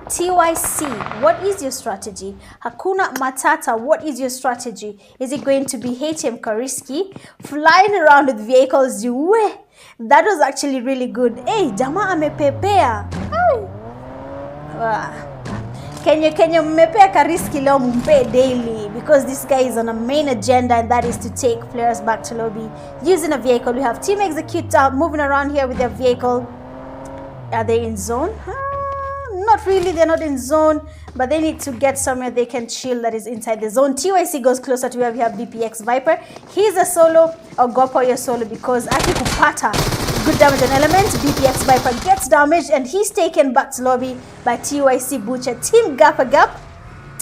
TYC, what is your strategy? Hakuna Matata, what is your strategy? Is it going to be HM Kariski flying around with vehicles? That was actually really good. Hey, Jama amepepea. Kenya mmepea Kariski leo mpe daily, because this guy is on a main agenda, and that is to take players back to lobby using a vehicle. We have Team Execute moving around here with their vehicle. Are they in zone? Not really, they're not in zone, but they need to get somewhere they can chill that is inside the zone. TYC goes closer to where we have BPX Viper. He's a solo, or Gopo your solo, because Aki Kupata, good damage on element. BPX Viper gets damaged, and he's taken back to lobby by TYC Butcher. Team Gapagap,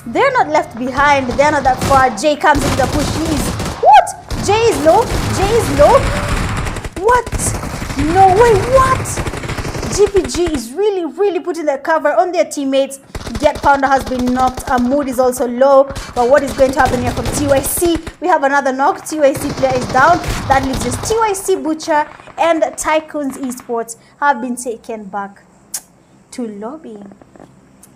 they're not left behind, they're not that far. Jay comes in the push. What? Jay is low, What? No way, what? GPG is really putting their cover on their teammates. Get Pounder has been knocked. Mood is also low. But what is going to happen here from TYC? We have another knock. TYC player is down. That leaves just TYC Butcher and Tycoons Esports have been taken back to lobby.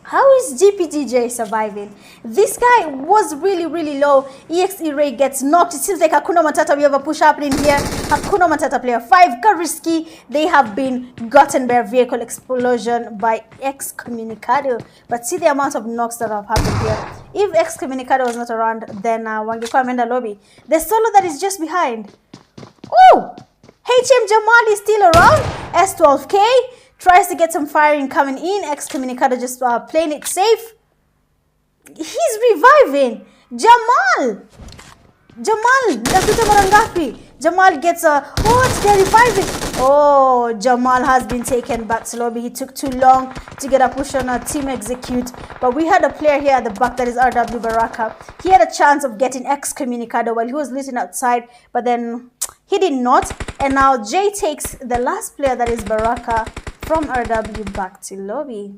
How is GPGJ surviving? This guy was really low. EXE Ray gets knocked. It seems like Hakuna Matata, we have a push happening here. Hakuna Matata player 5, Kariski, they have been gotten by a vehicle explosion by Excommunicado. But see the amount of knocks that have happened here. If Excommunicado was not around, then wangekuwa ameenda lobby. The solo that is just behind. Oh! HM Jamal is still around. S12K. Tries to get some firing coming in. Excommunicado just playing it safe. He's reviving. Jamal, Jamal gets a... What? They're reviving. Oh, Jamal has been taken back to lobby. He took too long to get a push on a Team Execute. But we had a player here at the back, that is RW Baraka. He had a chance of getting Excommunicado while he was looting outside. But then he did not. And now Jay takes the last player, that is Baraka, from RW back to lobby.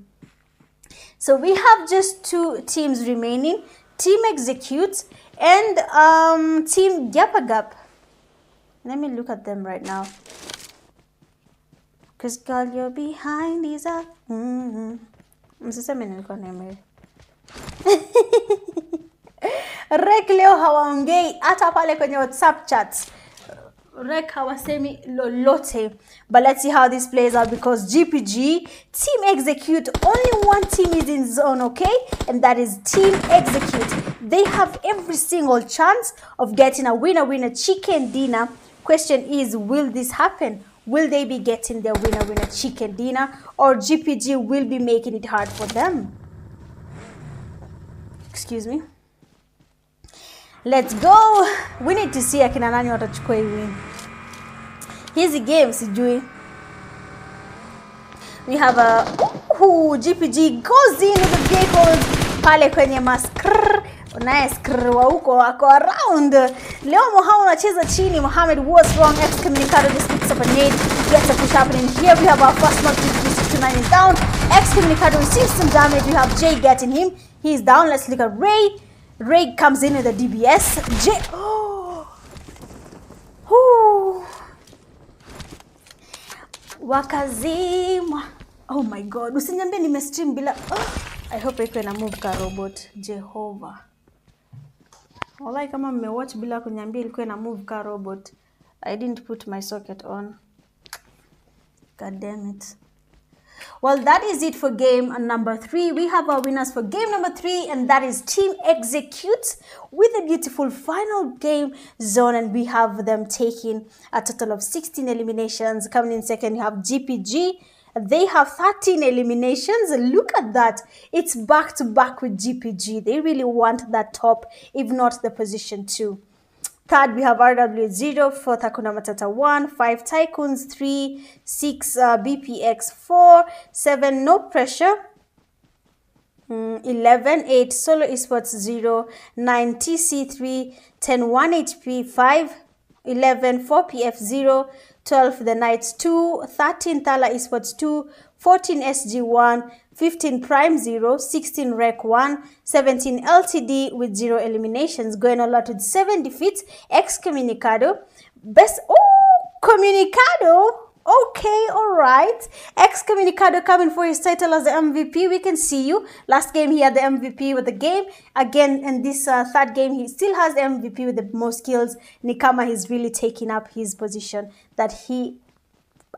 So we have just 2 teams remaining, Team Execute and Team Gapagap. Let me look at them right now. Cause girl, you're behind is up. Msiseme nilikuwa nimeelewa. Rek leo hawaongei hata pale kwenye WhatsApp chats. Rek hawasemi lolote. But let's see how this plays out because GPG, Team Execute, only one team is in zone, okay? And that is Team Execute. They have every single chance of getting a winner chicken dinner. Question is, will this happen? Will they be getting their winner chicken dinner, or GPG will be making it hard for them? Excuse me. Let's go. We need to see akina nani watachukua hii win. Hizi game sijui. We have a GPG goes in with the vehicles pale kwenye maskr. Unaye skr wa huko wako around. Leo Mohamed anacheza chini. Mohamed was wrong. Excommunicado just picks up a nade. Gets a push happening here. We have our first mark. 629 is down. Excommunicado receives some damage. We have Jay getting him. He's down. Let's look at Ray. Ray comes in with a DBS. Jay. Wakazima. Oh my god. Usiniambie nimestream bila. I hope iko na move ka robot. Jehovah. Wallahi kama mmewatch bila kuniambia ilikuwa na move ka robot. I didn't put my socket on. God damn it. Well, that is it for game number 3. We have our winners for game number 3, and that is Team Execute with a beautiful final game zone, and we have them taking a total of 16 eliminations. Coming in second, you have GPG. They have 13 eliminations. Look at that. It's back to back with GPG. They really want that top, if not the position 2. Third, we have RW0. Fourth, Hakuna Matata 1. 5, Tycoons 3. 6, BPX 4. 7, No Pressure. 11, 8, Solo Esports 0. 9, TC3. 10, 1HP 5. 11, 4PF 0. 12, The Knights 2. 13, Thala Esports 2. 14, SG1. 15, Prime 0. 16, Rec 1. 17, LTD with 0 eliminations. Going a lot with 7 defeats. Excommunicado. Best... Oh! Comunicado! Okay, alright. Excommunicado coming for his title as the MVP. We can see you. Last game he had the MVP with the game. Again, in this third game, he still has the MVP with the most kills. Nikama, he's really taking up his position that he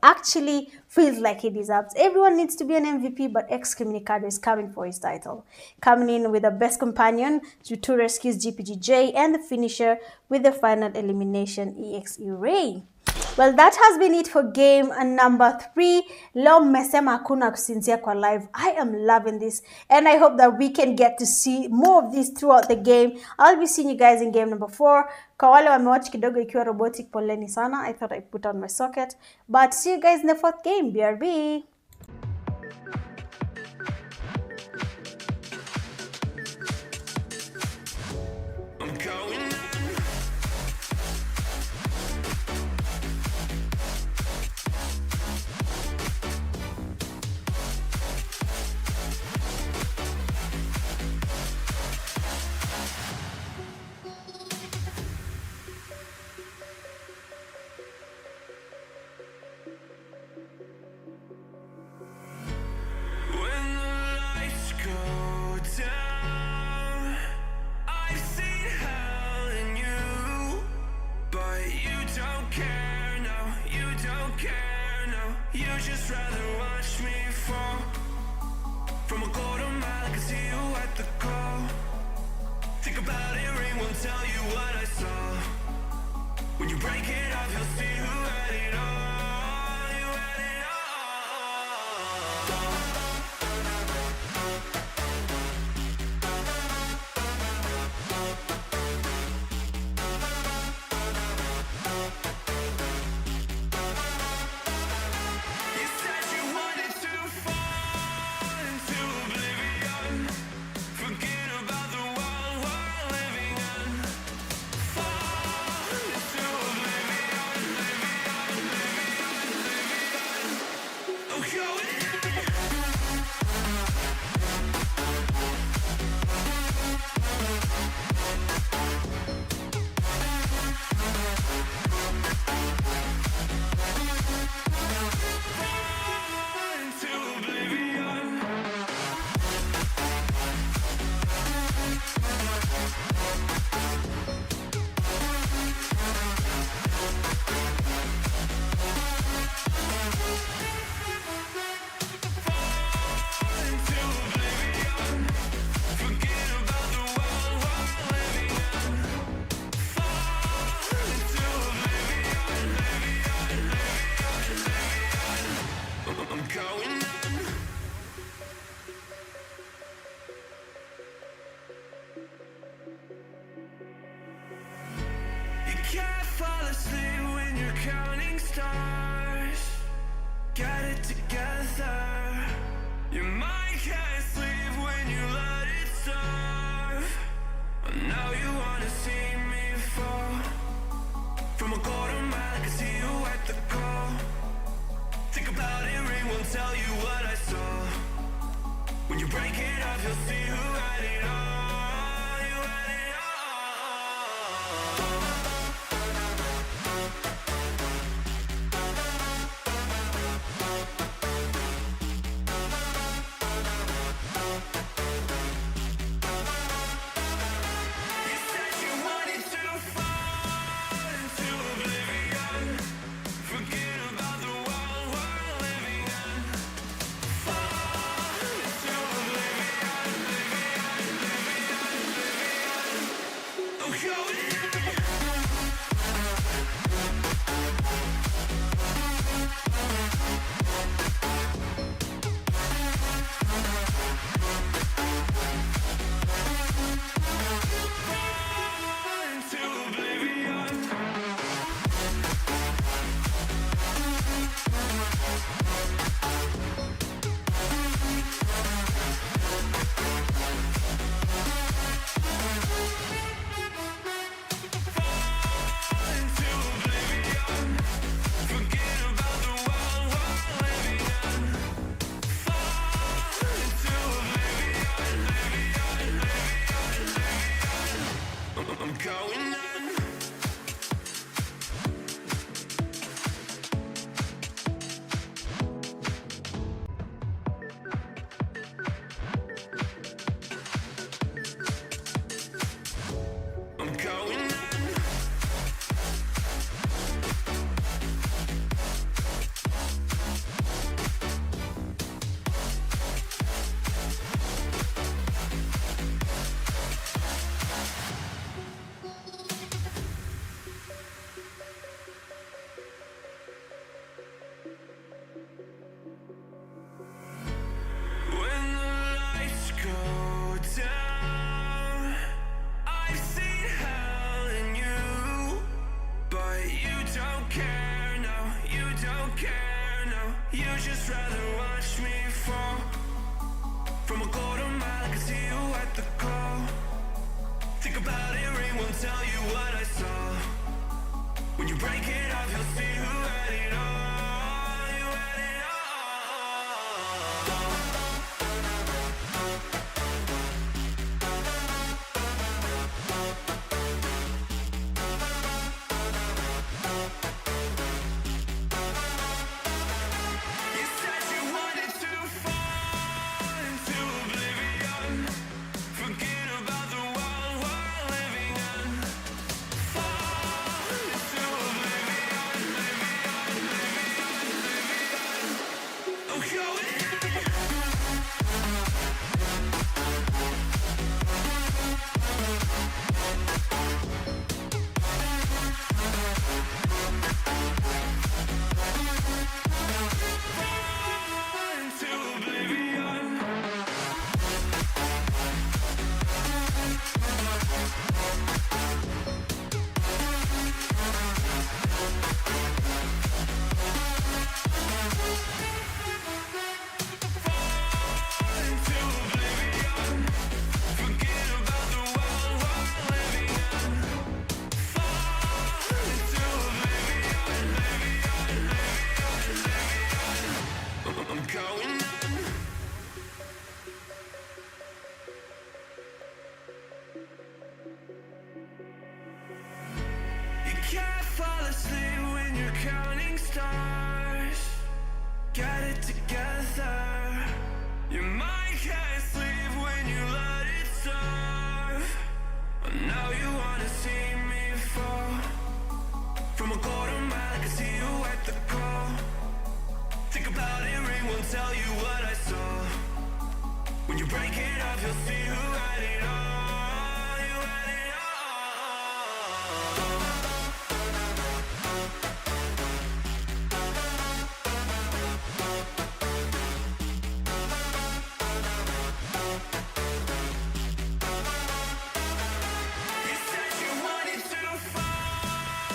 actually feels like he deserves. Everyone needs to be an MVP, but Excommunicado is coming for his title. Coming in with the best companion to 2 rescues, GPGJ, and the finisher with the final elimination, EXE Ray. Well, that has been it for game number 3. Leo mmesema hakuna kusinzia kwa live. I am loving this, and I hope that we can get to see more of this throughout the game. I'll be seeing you guys in game number 4. Kwa wale wamewatch kidogo ikiwa robotic, poleni sana. I thought I put on my socket. But see you guys in the 4th game. BRB. can't fall asleep when you're counting stars. Get it together. Your mind can't sleep when you let it serve. Now you wanna see me fall. From a quarter mile, I can see you at the call. Think about it, ring won't tell you what I saw. When you break it up, you'll see who had it all. You had it You said you wanted to fall into oblivion. Forget about the world we're living in. Fall into oblivion, I'm going in. Fall into oblivion. Fall into oblivion. Forget about the world we're living in. Fall into oblivion, I'm going in. I'm going in. When the lights go down, I've seen hell in you, but you don't care, no, you don't care, no. You just rather watch me fall. From a quarter mile, I can see you at the call. Think about it, ring won't tell you what I saw. When you break it up, you'll see who had it all. You had it all. You said you wanted to fall into oblivion. Forget about the world we're living in. Fall into oblivion, I'm going in. Fall into oblivion. Fall into oblivion. Forget about the world we're living in. Fall into oblivion, I'm going in. You can't fall asleep when you're counting stars. Get it together. Your mind can't sleep when you let it serve. Now you wanna see me fall. From a quarter mile, I can see you at the call. Think about it, ring won't tell you what I saw. When you break it up, you'll see who had it all. You had it all. You said you wanted to fall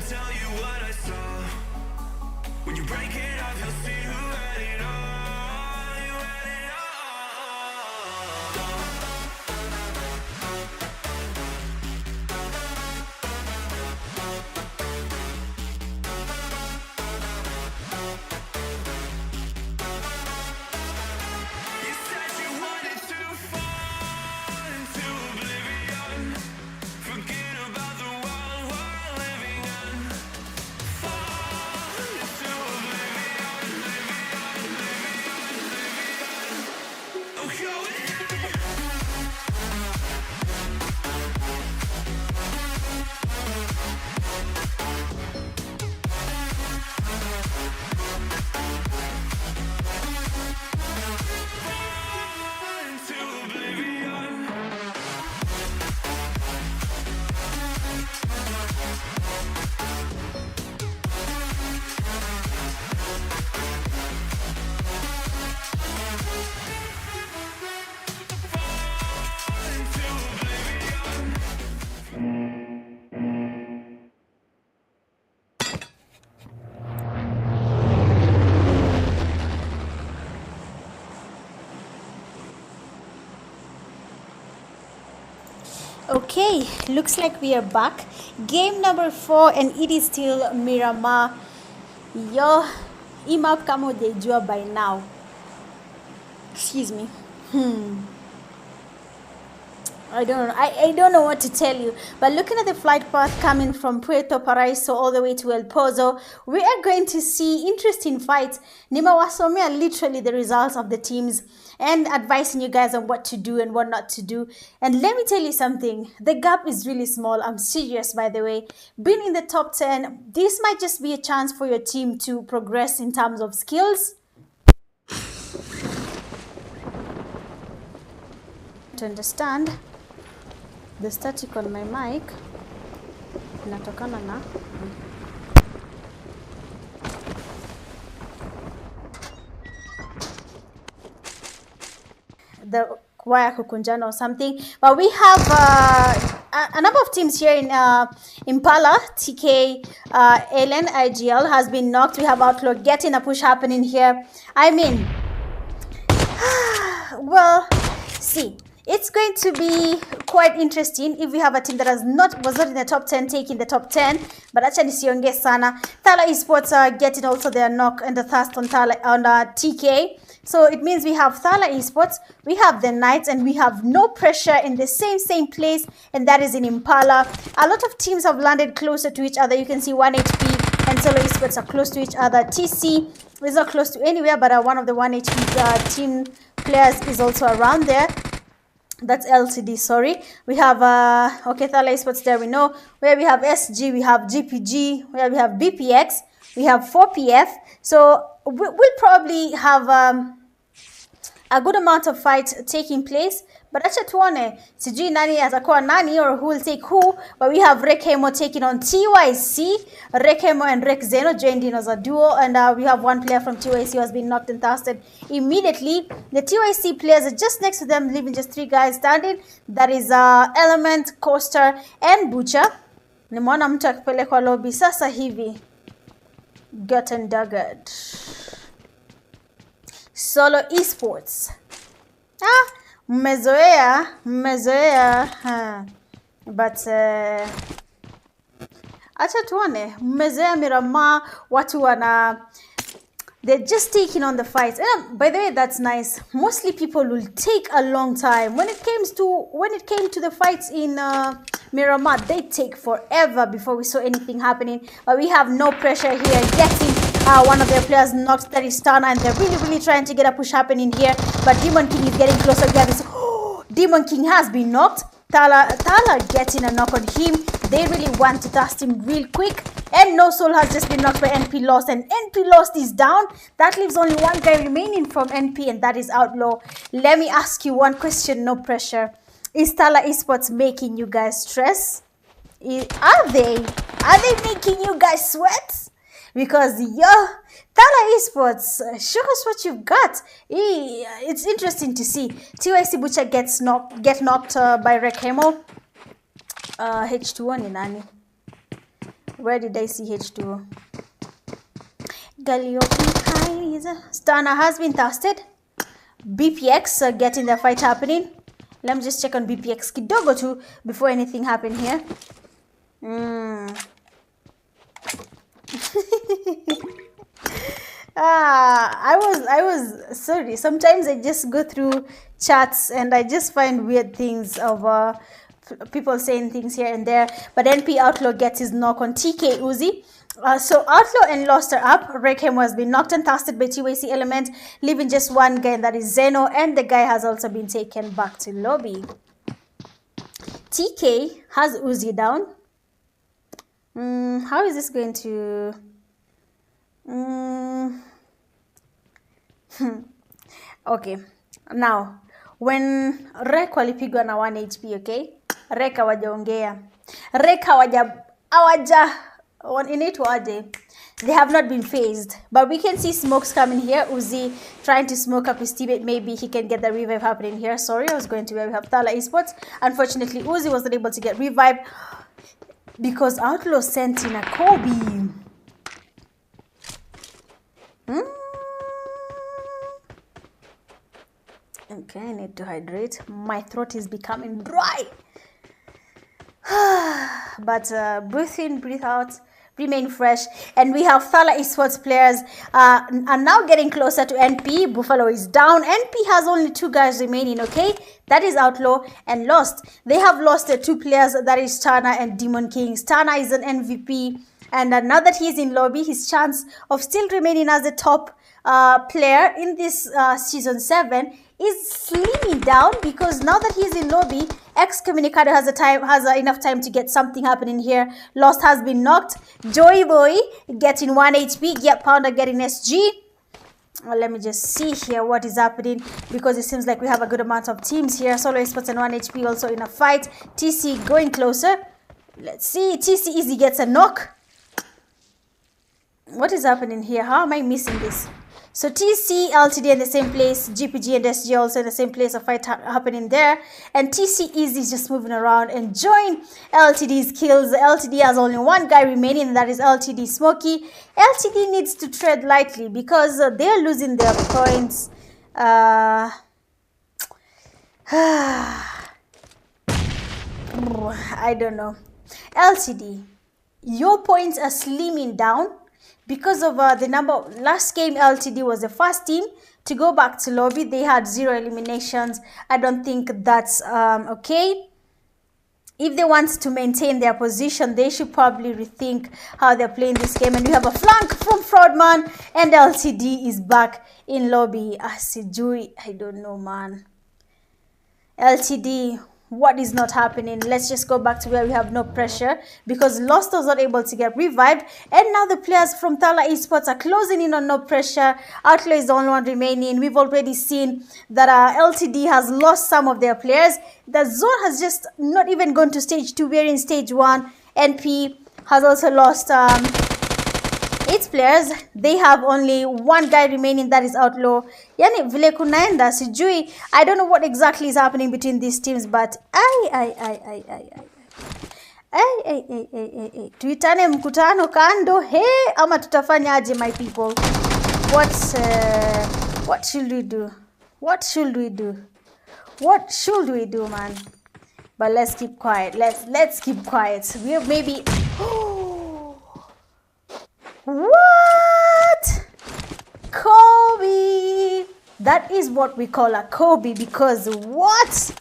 won't tell you what I saw. When you break it off, you'll see who had it all. You had it all. You said you wanted to fall into oblivion. Forget about the world we're living in. Fall into oblivion, oblivion. Oh, go in. Fall into oblivion. Into oblivion. Okay, looks like we are back. Game number 4 and it is still Miramar. Yo, hii map kama hujaijua by now. Excuse me. I don't know what to tell you. But looking at the flight path coming from Puerto Paraiso all the way to El Pozo, we are going to see interesting fights. Nimewasomea literally the results of the teams and advising you guys on what to do and what not to do. And let me tell you something, the gap is really small. I'm serious, by the way. Being in the top 10, this might just be a chance for your team to progress in terms of skills. To understand the static on my mic inatokana na the wire kukunjana or something. But we have a number of teams here in Impala. TK, Ellen, IGL has been knocked. We have Outlaw getting a push happening here. I mean, well, see, it's going to be quite interesting if we have a team that was not in the top 10 taking the top 10. But actually, sionge sana. Thala Esports are getting also their knock and the thirst on TK. So it means we have Thala Esports, we have the Knights, and we have no pressure in the same place, and that is in Impala. A lot of teams have landed closer to each other. You can see 1 HP and Solo Esports are close to each other. TC is not close to anywhere, but one of the 1 HP team players is also around there. That's LCD, sorry. We have, okay, Thala Esports there we know. Where we have SG, we have GPG, where we have BPX, we have 4PF. So we'll probably have a good amount of fights taking place. But acha tuone, sijui nani atakuwa nani or who will take who. But we have Rekemo taking on TYC. Rekemo and Rek Zeno joined in as a duo. And we have one player from TYC who has been knocked and thirsted immediately. The TYC players are just next to them, leaving just 3 guys standing. That is Element, Coaster, and Butcher. Nimeona mtu akipelekwa lobby sasa hivi. Gotten duggered. Solo Esports. Mmezoea. But acha tuone, mmezoea Miramar, watu wana, they're just taking on the fights. By the way, that's nice. Mostly people will take a long time. When it came to the fights in Miramar, they take forever before we saw anything happening. But we have no pressure here. Getting one of their players knocked, that is Stana, and they're really trying to get a push happening here. But Demon King is getting closer. We have this, Demon King has been knocked. Thala getting a knock on him. They really want to dust him real quick. And No Soul has just been knocked by NP Lost. And NP Lost is down. That leaves only one guy remaining from NP, and that is Outlaw. Let me ask you one question, no pressure. Is Thala Esports making you guys stress? Are they making you guys sweat? Because Thala Esports, show us what you've got. It's interesting to see. TYC Butcher get knocked by Rekemo. H2O ni nani? Where did I see H2O? Stunner has been tested. BPX getting the fight happening. Let me just check on BPX kidogo too before anything happened here. I was sorry. Sometimes I just go through chats and I just find weird things of people saying things here and there. But NP Outlaw gets his knock on TK Uzi. So Outlaw and Lost are up. Rekhem has been knocked and casted by TYC Element, leaving just one guy, and that is Zeno, and the guy has also been taken back to lobby. TK has Uzi down. How is this going to... Okay, now when Rek walipigwa na 1 HP, okay, Rek hawajaongea, Rek they have not been phased, but we can see smokes coming here. Uzi trying to smoke up his teammate. Maybe he can get the revive happening here. Sorry, I was going to where we have Thala Esports. Unfortunately, Uzi was not able to get revive because Outlaw sent in a Kobe. Okay, I need to hydrate. My throat is becoming dry. But breathe in, breathe out, remain fresh. And we have Thala Esports players are now getting closer to NP. Buffalo is down. NP has only 2 guys remaining, okay? That is Outlaw and Lost. They have lost 2 players, that is Tana and Demon King. Tana is an MVP. And now that he's in lobby, his chance of still remaining as the top player in this season 7 is slimming down, because now that he's in lobby, Excommunicado has enough time to get something happening here. Lost has been knocked. Joy Boy getting 1 HP. Get Pounder getting SG. Well, let me just see here what is happening, because it seems like we have a good amount of teams here. Solo Esports and 1 HP also in a fight. TC going closer. Let's see. TC Easy gets a knock. What is happening here? How am I missing this? So TC, LTD in the same place, GPG and SG also in the same place, a fight happening there. And TC Easy is just moving around, enjoying LTD's kills. LTD has only 1 guy remaining, and that is LTD Smokey. LTD needs to tread lightly because they're losing their points. I don't know. LTD, your points are slimming down. Because of the number, last game LTD was the first team to go back to lobby. They had 0 eliminations. I don't think that's okay. If they want to maintain their position, they should probably rethink how they're playing this game. And we have a flank from Fraudman, and LTD is back in lobby. Sijui, I don't know, man. LTD, what is not happening? Let's just go back to where we have no pressure, because Lost was not able to get revived, and now the players from Thala Esports are closing in on no pressure. Outlaw is the only one remaining. We've already seen that LTD has lost some of their players. The zone has just not even gone to stage 2. We're in stage 1. NP has also lost 8 players. They have only 1 guy remaining, that is Outlaw. Yani vile kunaenda sijui. I don't know what exactly is happening between these teams, but tuitane mkutano kando he ama tutafanya aje, my people? What should we do? What should we do? What should we do, man? But let's keep quiet. Let's keep quiet. We maybe what? Kobe. That is what we call a Kobe, because what?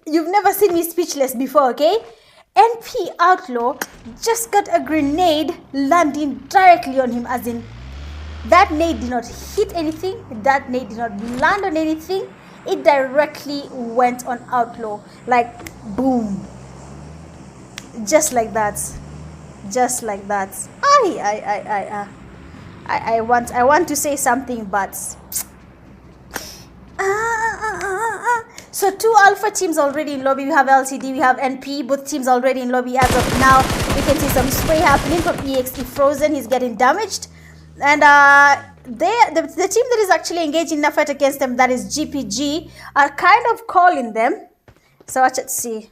You've never seen me speechless before, okay? NP Outlaw just got a grenade landing directly on him, as in that nade did not hit anything. That nade did not land on anything. It directly went on Outlaw, like boom. Just like that. Just like that. I want to say something, but so 2 alpha teams already in lobby. We have LTD, we have NP, both teams already in lobby as of now. We can see some spray happening from EXT Frozen. He's getting damaged, and the team that is actually engaging in a fight against them, that is GPG, are kind of calling them. So watch it see.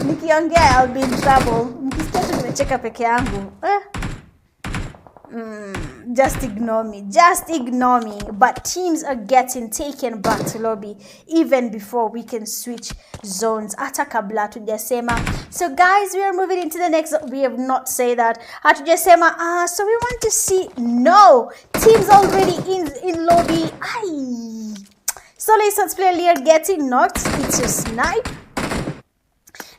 Nikiongea I'll be in trouble. Mkisikia tu nimecheka peke yangu. Just ignore me. Just ignore me. But teams are getting taken back to lobby even before we can switch zones. Ata kabla tujasema. So guys, we are moving into the next. We have not said that. Hatujasema. So we want to see. No. Teams already in lobby. Aye. Solo Esports player Lear getting knocked. It's a snipe.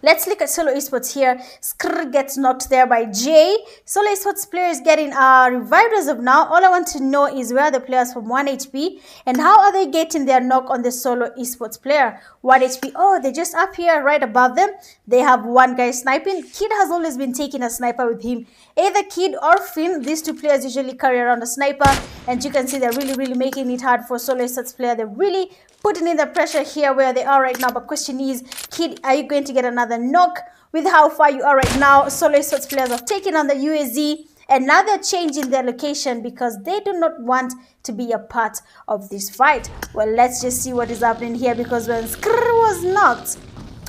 Let's look at Solo Esports here. Skrr gets knocked there by Jay. Solo Esports player is getting revived as of now. All I want to know is where are the players from 1 HP and how are they getting their knock on the Solo Esports player. 1 HP. Oh, they're just up here right above them. They have one guy sniping. Kid has always been taking a sniper with him. Either Kid or Finn. These two players usually carry around a sniper. And you can see they're really making it hard for Solo Esports player. They're really putting in the pressure here where they are right now. But question is, Kid, are you going to get another knock with how far you are right now? Solo Esports players have taken on the UAZ and now they're changing their location because they do not want to be a part of this fight. Well, let's just see what is happening here, because when Skrr was knocked,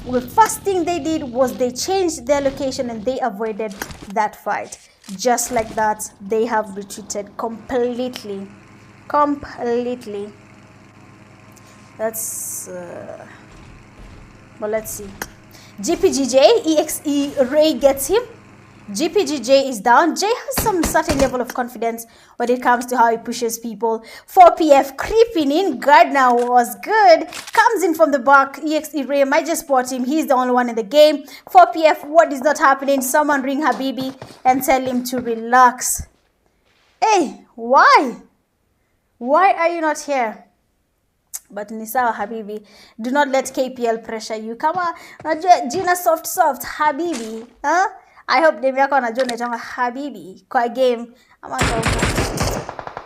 the first thing they did was they changed their location and they avoided that fight. Just like that, they have retreated completely. That's well, let's see. GPGJ EXE Ray gets him. GPGJ is down. Jay has some certain level of confidence when it comes to how he pushes people. 4PF creeping in. Gardner was good. Comes in from the back. EXE Ray might just spot him. He's the only one in the game. 4PF, what is not happening? Someone ring Habibi and tell him to relax. Hey, why? Why are you not here? But Nisawa Habibi, do not let KPL pressure you. Kama najua jina soft Habibi, huh? I hope dem yako anajua unaitwa Habibi kwa game.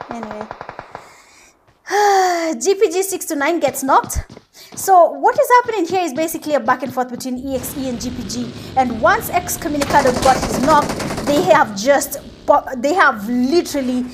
Anyway. GPG 6-9 gets knocked. So what is happening here is basically a back and forth between EXE and GPG. And once Excommunicado got his knock, they have literally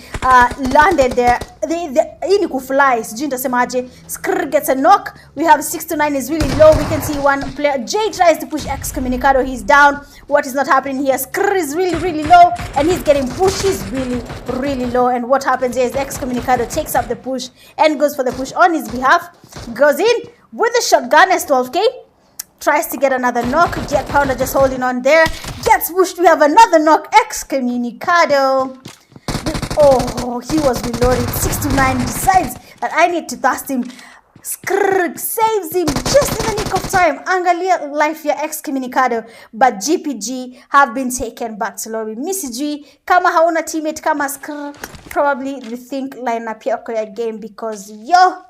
landed there. Ini kufly, sijui nitasemaje. Skrr gets a knock. We have 6-9 is really low. We can see one player. Jay tries to push Excommunicado. He's down. What is not happening here? Skrr is really low and he's getting pushed. He's really low. And what happens here is Excommunicado takes up the push and goes for the push on his behalf. Goes in with the shotgun as 12K. Tries to get another knock. Jet Pounder just holding on there. Gets pushed. We have another knock. Excommunicado. Oh, he was reloaded. 6-9 decides that I need to thrust him. Skrrg saves him just in the nick of time. Angalia life ya Excommunicado. But GPG have been taken back to lobby. Missy G, kama hauna teammate kama Skrrg, probably rethink lineup yako ya game because yo.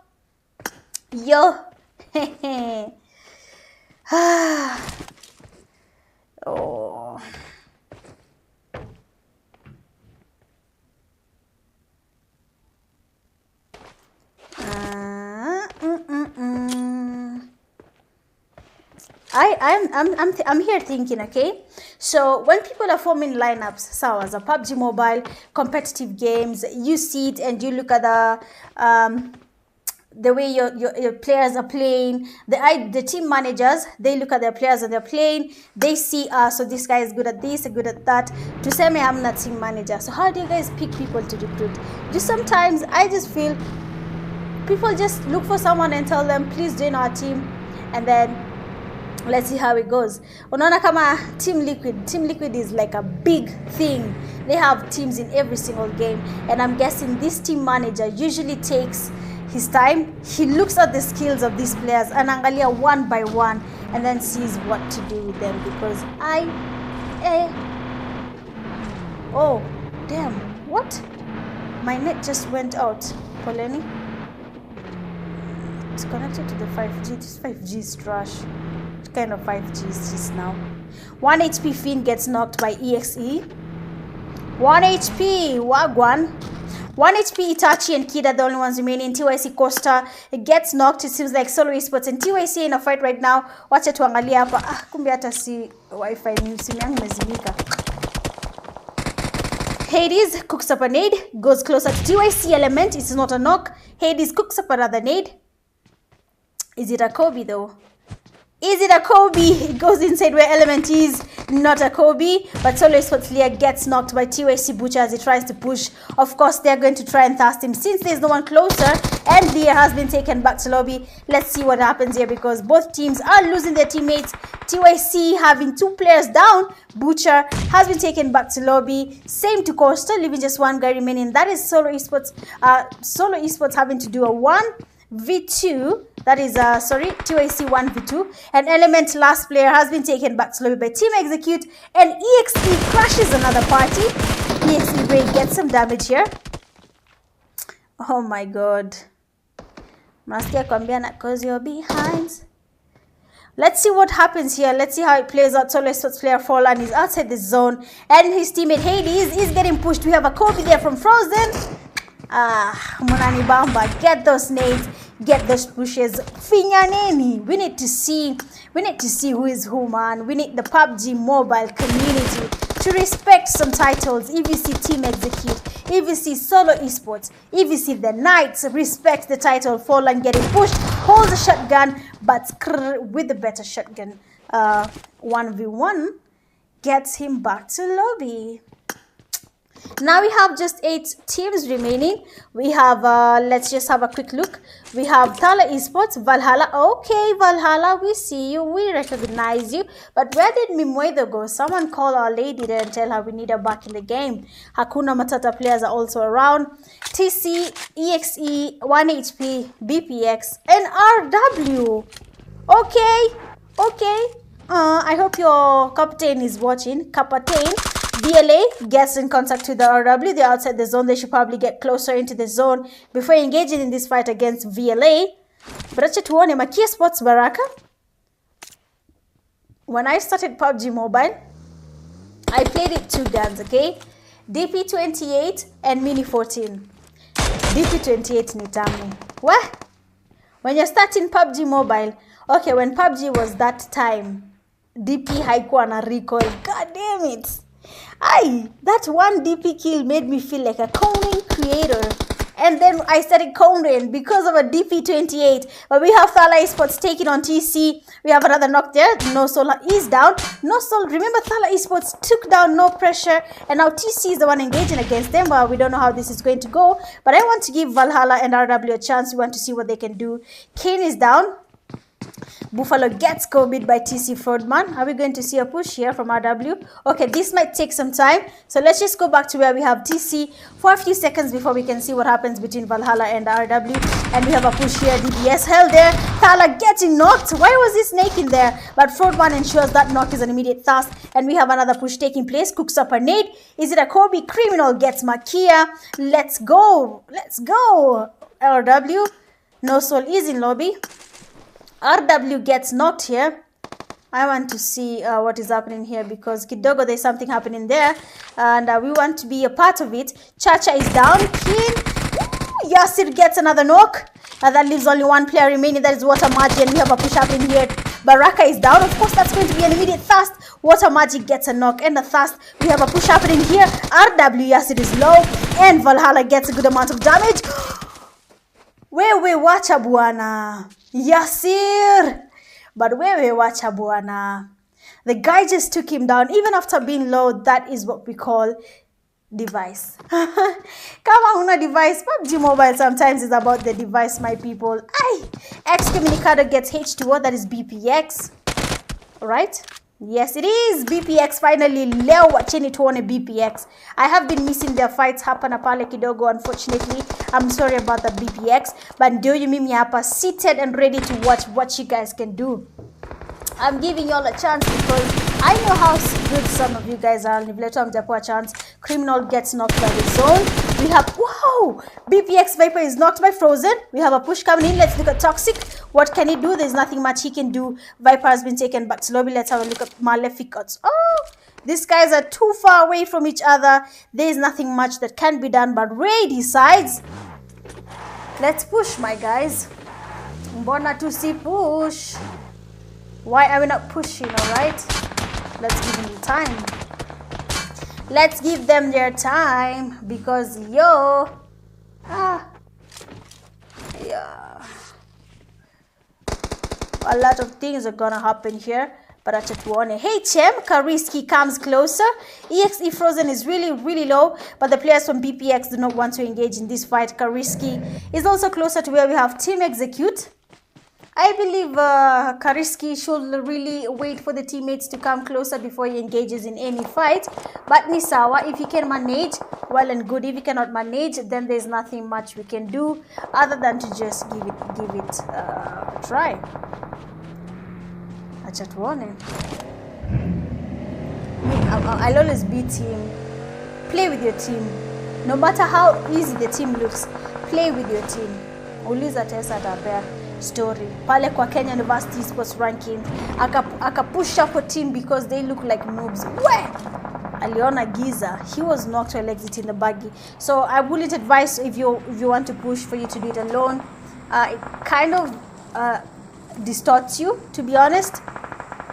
Oh. I'm here thinking, okay? So when people are forming lineups, so as a PUBG Mobile competitive games, you see it and you look at the way your players are playing. The team managers, they look at their players and they're playing. They see, so this guy is good at this, good at that. To say me, I'm not team manager. So how do you guys pick people to recruit? Just sometimes I just feel people just look for someone and tell them, please join our team, and then let's see how it goes. Unaona kama Team Liquid is like a big thing. They have teams in every single game, and I'm guessing this team manager usually takes his time. He looks at the skills of these players and angalia one by one and then sees what to do with them, because oh damn, what? My net just went out. Poleni, it's connected to the 5G. This 5G is trash. What kind of 5G is this now? 1 HP Finn gets knocked by EXE. 1 HP Wagwan. 1 HP Itachi and Kid are the only ones remaining. TYC Costa gets knocked. It seems like Solo Esports and TYC in a fight right now. Wacha tuangalia hapa. Kumbe hata si wifi ni simu yangu imezimika. Hades cooks up a nade, goes closer to TYC element. It's not a knock. Hades cooks up another nade. Is it a Kobe though? Is it a Kobe? It goes inside where Element is. Not a Kobe. But Solo Esports Lear gets knocked by TYC Butcher as he tries to push. Of course, they're going to try and thirst him since there's no one closer. And Lear has been taken back to lobby. Let's see what happens here because both teams are losing their teammates. TYC having 2 players down. Butcher has been taken back to lobby. Same to Costa, leaving just 1 guy remaining. That is Solo Esports. Solo Esports having to do a 1v2. That is, TYC 1v2. And Element last player has been taken back to lobby by Team Execute. And EXE crashes another party. EXE Ray gets some damage here. Oh my god. Mnasikia kwambia na cause you're behind. Let's see what happens here. Let's see how it plays out. Solo Esports player Fallen is outside the zone. And his teammate Hades is getting pushed. We have a Kobe there from Frozen. Munani Bamba, get those nades, get those pushes. Finyaneni. We need to see who is who, man. We need the PUBG mobile community to respect some titles. If you see Team Execute, if you see Solo Esports, if you see the Knights, respect the title. Fallen getting pushed, holds a shotgun, but with the better shotgun. 1v1 gets him back to lobby. Now we have just 8 teams remaining. We have, let's just have a quick look. We have Thala Esports, Valhalla. Okay, Valhalla, we see you. We recognize you. But where did Mimweather go? Someone call our lady there and tell her we need her back in the game. Hakuna Matata players are also around. TC, EXE, 1HP, BPX, and RW. Okay. I hope your captain is watching. Captain. VLA gets in contact with the RW. They're outside the zone. They should probably get closer into the zone before engaging in this fight against VLA. But acha tuone Makia Sports Baraka. When I started PUBG Mobile, I played it 2 guns, okay? DP28 and Mini 14. DP28 ni tamu. What? When you're starting PUBG Mobile, okay, when PUBG was that time, DP haikuwa na recoil. God damn it. That one DP kill made me feel like a Conan creator. And then I started Conan because of a DP28. But we have Thala Esports taking on TC. We have another knock there. No Soul is down. No Soul. Remember, Thala Esports took down No Pressure. And now TC is the one engaging against them. But we don't know how this is going to go. But I want to give Valhalla and RW a chance. We want to see what they can do. Kane is down. Buffalo gets Kobe'd by TC Fordman. Are we going to see a push here from RW? Okay, this might take some time. So let's just go back to where we have TC for a few seconds before we can see what happens between Valhalla and RW. And we have a push here. DBS held there. Thala getting knocked. Why was this snake in there? But Fordman ensures that knock is an immediate thrust. And we have another push taking place. Cooks up a nade. Is it a Kobe? Criminal gets Makia. Let's go. RW. No Soul is in lobby. RW gets knocked here. I want to see what is happening here because Kidogo, there's something happening there. And we want to be a part of it. Chacha is down. Keen. Yasir gets another knock. And that leaves only 1 player remaining. That is Water Magic. And we have a push happening here. Baraka is down. Of course, that's going to be an immediate thrust. Water Magic gets a knock and a thrust. We have a push happening here. RW Yasir is low. And Valhalla gets a good amount of damage. Wewe wacha bwana. Yasir. But wewe wacha bwana. The guy just took him down. Even after being low, that is what we call device. Kama una device, PUBG Mobile sometimes is about the device, my people. Excommunicado gets H2O, that is BPX. Alright? Yes, it is BPX finally. Leo wacheni tuone BPX. I have been missing their fights hapa na pale kidogo, unfortunately. I'm sorry about that BPX. But ndio yu mimi hapa seated and ready to watch what you guys can do. I'm giving y'all a chance because I know how good some of you guys are. Nivleto amjapo a chance. Criminal gets knocked by the zone. We have, wow, BPX Viper is knocked by Frozen. We have a push coming in. Let's look at Toxic. What can he do? There's nothing much he can do. Viper has been taken back to lobby. Let's have a look at Maleficats. Oh, these guys are too far away from each other. There's nothing much that can be done. But Ray decides, let's push, my guys. Mbona tu si push. Why are we not pushing, alright? Let's give them time. Let's give them their time because a lot of things are gonna happen here. But acha tuone. HM Kariski comes closer. EXE Frozen is really low, but the players from BPX do not want to engage in this fight. Kariski is also closer to where we have Team Execute. I believe Kariski should really wait for the teammates to come closer before he engages in any fight. But Nisawa, if he can manage, well and good. If he cannot manage, then there's nothing much we can do other than to just give it a try. Acha tuone. I'll always be team. Play with your team. No matter how easy the team looks, play with your team. Uliza Tessa Tapea story pale kwa Kenya University Esports ranking akapush up a team because they look like noobs. Where aliona giza, he was knocked while exiting the buggy. So I wouldn't advise if you want to push for you to do it alone. It kind of distorts you, to be honest.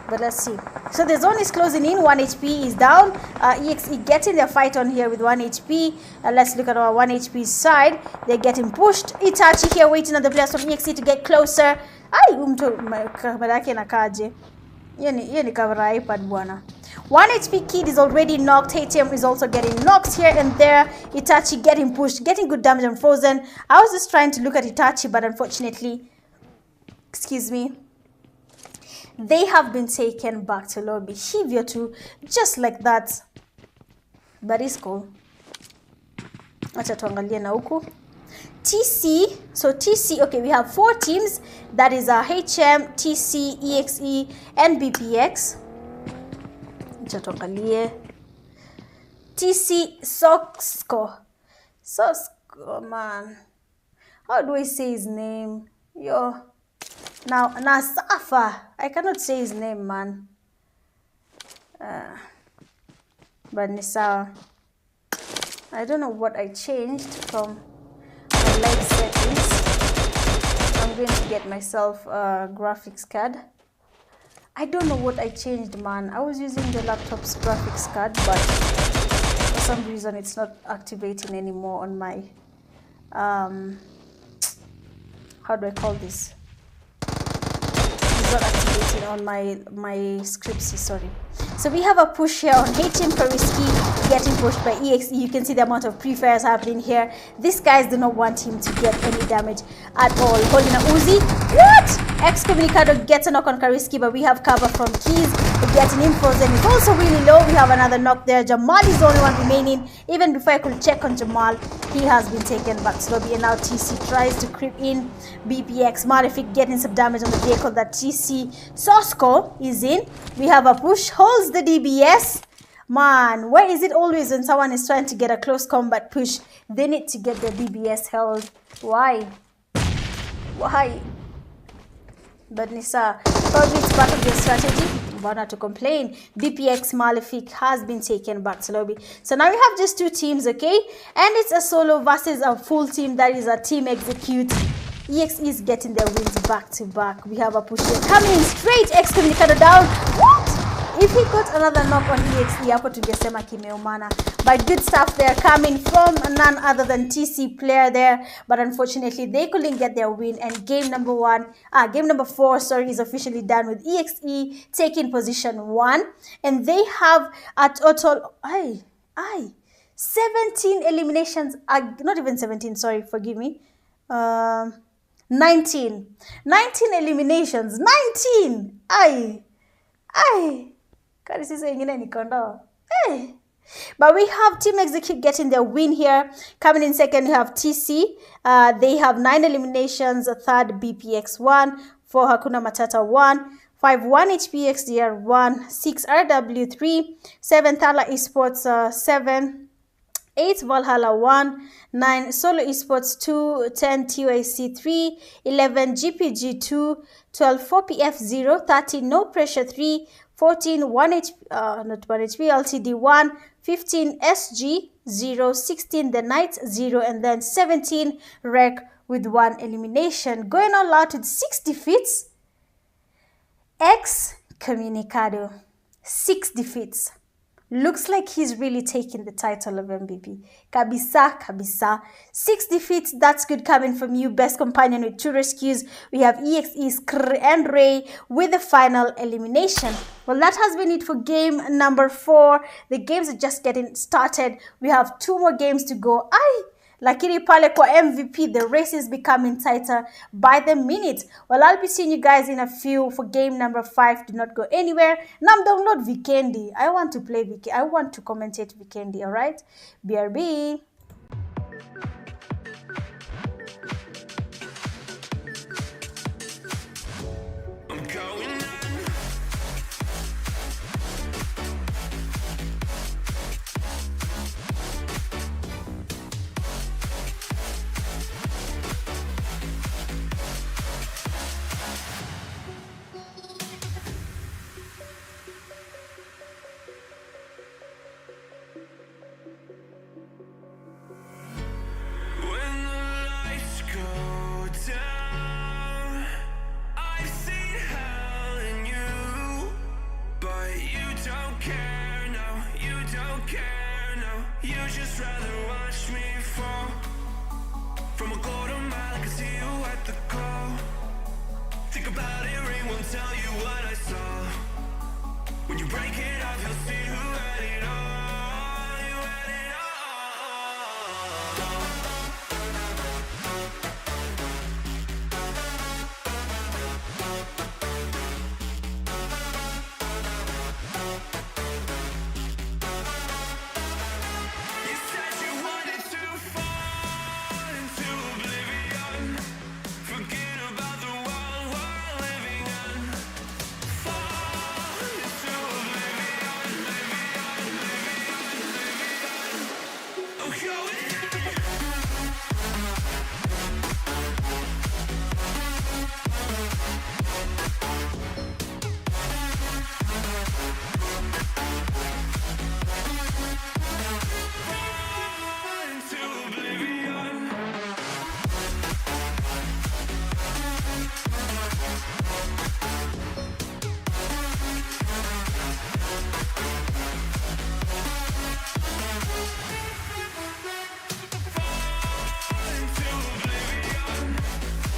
But let's see. So the zone is closing in. 1 HP is down. EXE getting their fight on here with 1 HP. Let's look at our 1 HP side. They're getting pushed. Itachi here waiting on the players from EXE to get closer. Ai, kamera yake inakaaje? Hiyo ni kamera ya iPad bwana. 1 HP Kid is already knocked. HM is also getting knocked here and there. Itachi getting pushed, getting good damage on Frozen. I was just trying to look at Itachi, but unfortunately, excuse me, they have been taken back to lobby. Hivyo too, just like that. But it's cool. Acha tuangalie na huku. TC, so TC, okay, we have 4 teams. That is HM, TC, EXE, and BPX. Acha tuangalie. TC Soxco, man. How do I say his name? Yo. Now, Nasafa. I cannot say his name, man. But Nisa, I don't know what I changed from my live settings. I'm going to get myself a graphics card. I don't know what I changed, man. I was using the laptop's graphics card, but for some reason it's not activating anymore on my how do I call this? Not activating on my scripts, sorry. So we have a push here on HM Kariski getting pushed by EXE. You can see the amount of pre-fires happening here. These guys do not want him to get any damage at all. Holding a Uzi. What? Excommunicado gets a knock on Kariski, but we have cover from Keys. Getting in Frozen is also really low. We have another knock there. Jamal is the only one remaining. Even before I could check on Jamal, he has been taken back to lobby. And now TC tries to creep in. BPX Malefic getting some damage on the vehicle that TC Sosco is in. We have a push. Holds the DBS. Man, where is it always when someone is trying to get a close combat push? They need to get their DBS held. Why? Why? But Nisa, probably it's part of their strategy. But not to complain. BPX Malefic has been taken back to lobby. So now we have just 2 teams, okay? And it's a solo versus a full team. That is a Team Execute. EXE is getting their wins back to back. We have a push here coming in straight. Excommunicado down. What? If he got another knock on EXE, hapo tungesema kimeumana. But good stuff there coming from none other than TC player there. But unfortunately, they couldn't get their win. And game number 4, sorry, is officially done with EXE taking position 1. And they have a total, 17 eliminations. Not even 17, sorry, forgive me. 19 eliminations. 19. Karisisa ingine ni kondo. But we have Team Execute getting their win here. Coming in second, we have TC. They have 9 eliminations. Third, BPX 1. 4, Hakuna Matata 1. 5, 1 HP XDR 1. 6, RW 3. 7, Thala Esports 7. 8, Valhalla 1. 9, Solo Esports 2. 10, TYC 3. 11, GPG 2. 12, 4PF 0. 13, No Pressure 3. 14, 1 HP, not 1 HP, LTD 1. 15, SG 0. 16, The Knights 0. And then 17, Rec with 1 elimination. Going all out with 6 defeats. Excommunicado, 6 defeats. looks like he's really taking the title of MVP. Kabisa, kabisa. 6 defeats, that's good coming from you. Best companion with 2 rescues. We have EXE, Skr, and Ray with the final elimination. Well, that has been it for game number 4. The games are just getting started. We have 2 more games to go. Lakini pale kwa MVP, the race is becoming tighter by the minute. Well, I'll be seeing you guys in a few for game number 5. Do not go anywhere. Nam download Vikendi. I want to play Vikendi. I want to commentate Vikendi, all right? BRB. I'm going you just rather watch me fall from a quarter mile. I can see you at the call. Think about it, ring won't tell you what I saw. When you break it off, you'll see who had it all. You had it all. You said you wanted to fall into oblivion. Forget about the world we're living in. Fall into oblivion, I'm going into oblivion. Into oblivion.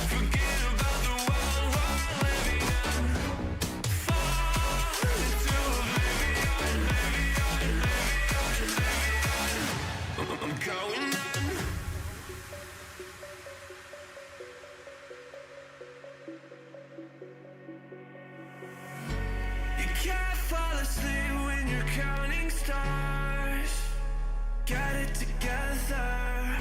Forget about the world we're living in. Fall into oblivion, I'm going on. You can't fall asleep when you're counting stars. Get it together.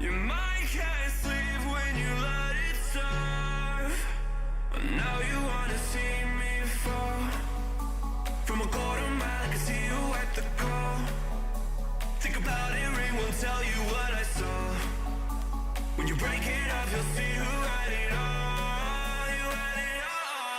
Your mind can't sleep when you let it serve. But now you wanna see me fall from a quarter mile. I can see you at the call. Think about it, ring won't tell you what I saw. When you break it off, you'll see who had it all. You had it all.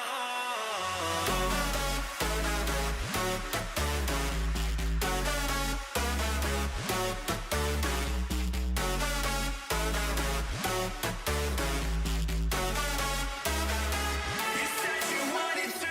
You said you wanted to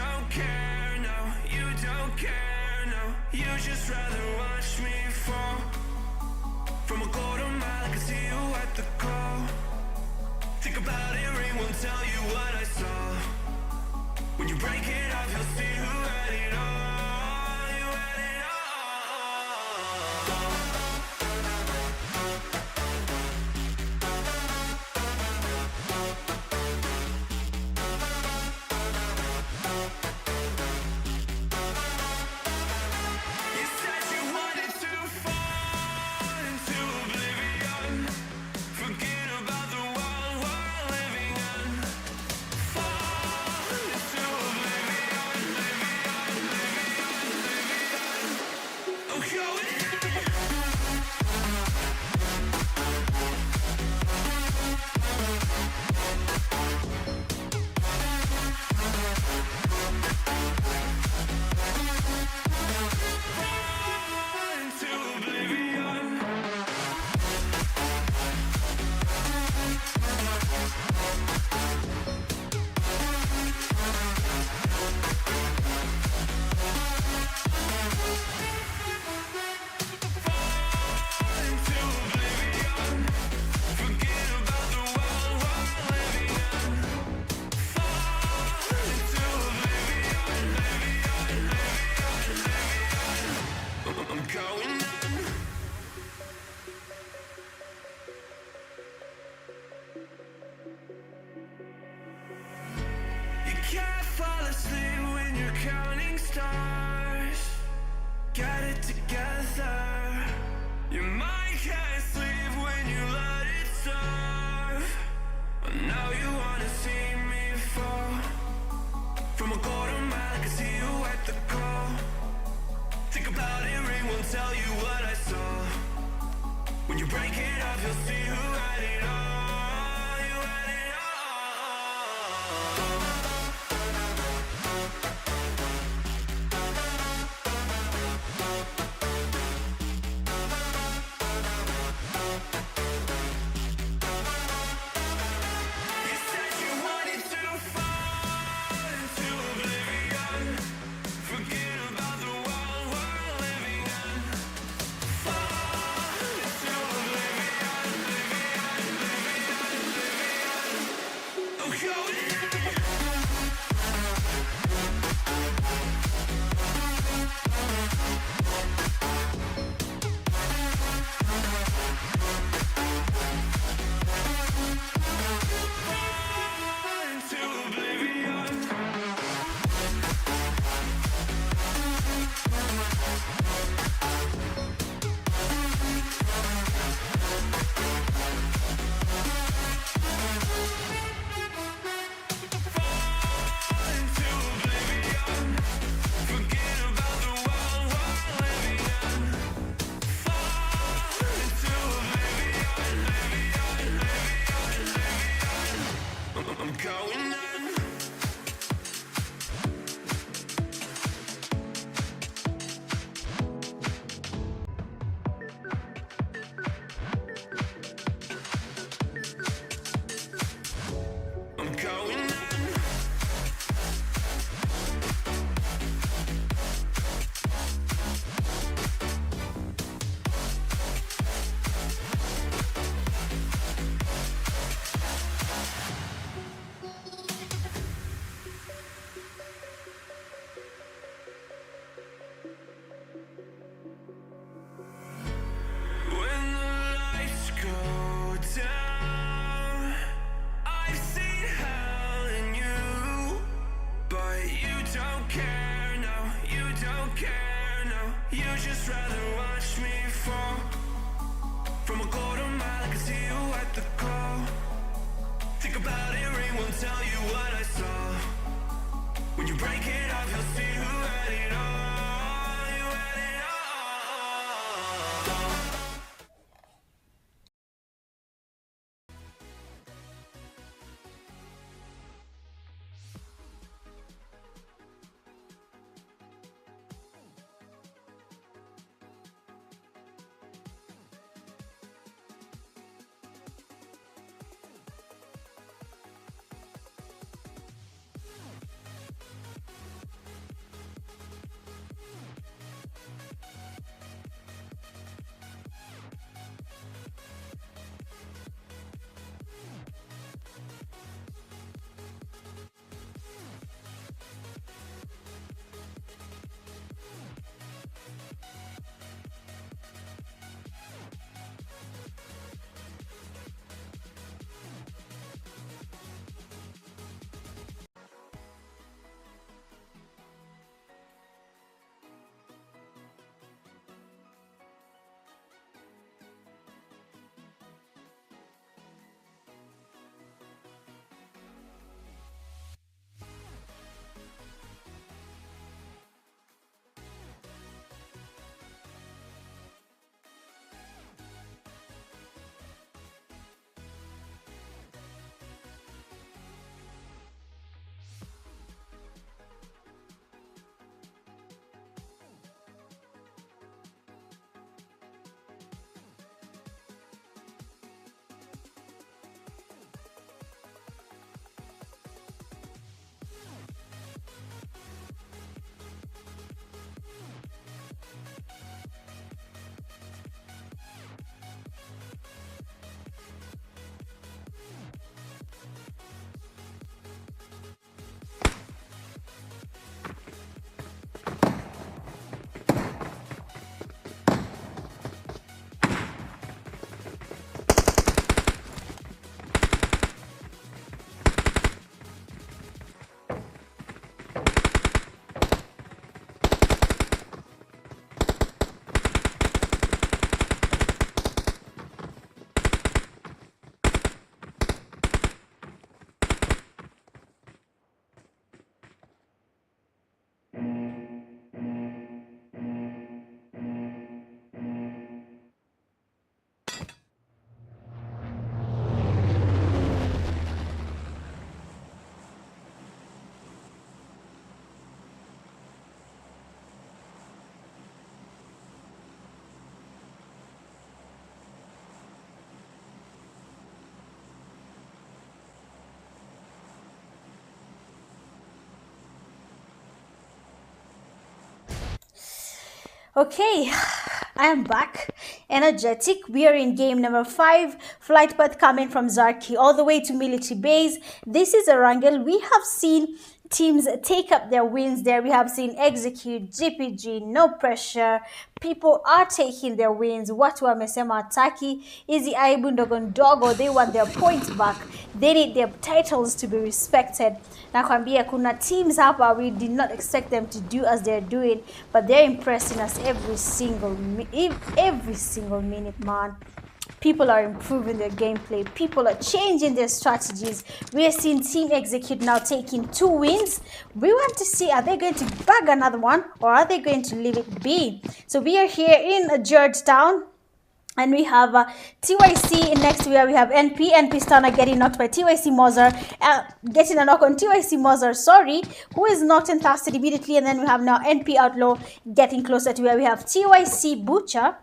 don't care, no, you don't care, no. You just rather watch me fall. From a quarter mile, I can see you at the call. Think about it, ring won't tell you what I saw. When you break it off, you'll see who had it all. You had it all. You said you wanted to fall into oblivion. Forget about the world we're living in. Fall into oblivion, oh, going into oblivion. Into oblivion. Forget about the world we're living in. Fall into oblivion, I'm going on. You can't fall asleep when you're counting stars. Get it together. Your mind can't sleep when you let it serve. But now you wanna see me fall. From a quarter mile, I can see you at the call. Think about it, ring won't tell you what I saw. When you break it off, you'll see who had it all. You had it all. You said you wanted to fall Okay, I am back, energetic. We are in game number 5. Flight path coming from Zarki all the way to military base. This is a wrangle. We have seen teams take up their wins there. We have seen Execute, GPG, no pressure. People are taking their wins. Watu wamesema ataki hizi aibu ndogo ndogo. They want their points back. They need their titles to be respected. Nakwambia kuna teams hapa we did not expect them to do as they're doing, but they're impressing us every single minute, man. People are improving their gameplay. People are changing their strategies. We are seeing Team Execute now taking 2 wins. We want to see, are they going to bag another one or are they going to leave it be? So we are here in Georgetown. And we have TYC next where we have NP. NP Stunner getting knocked by TYC Mozer. Getting a knock on TYC Mozer, sorry. Who is knocked and casted immediately. And then we have now NP Outlaw getting closer to where we have TYC Butcher.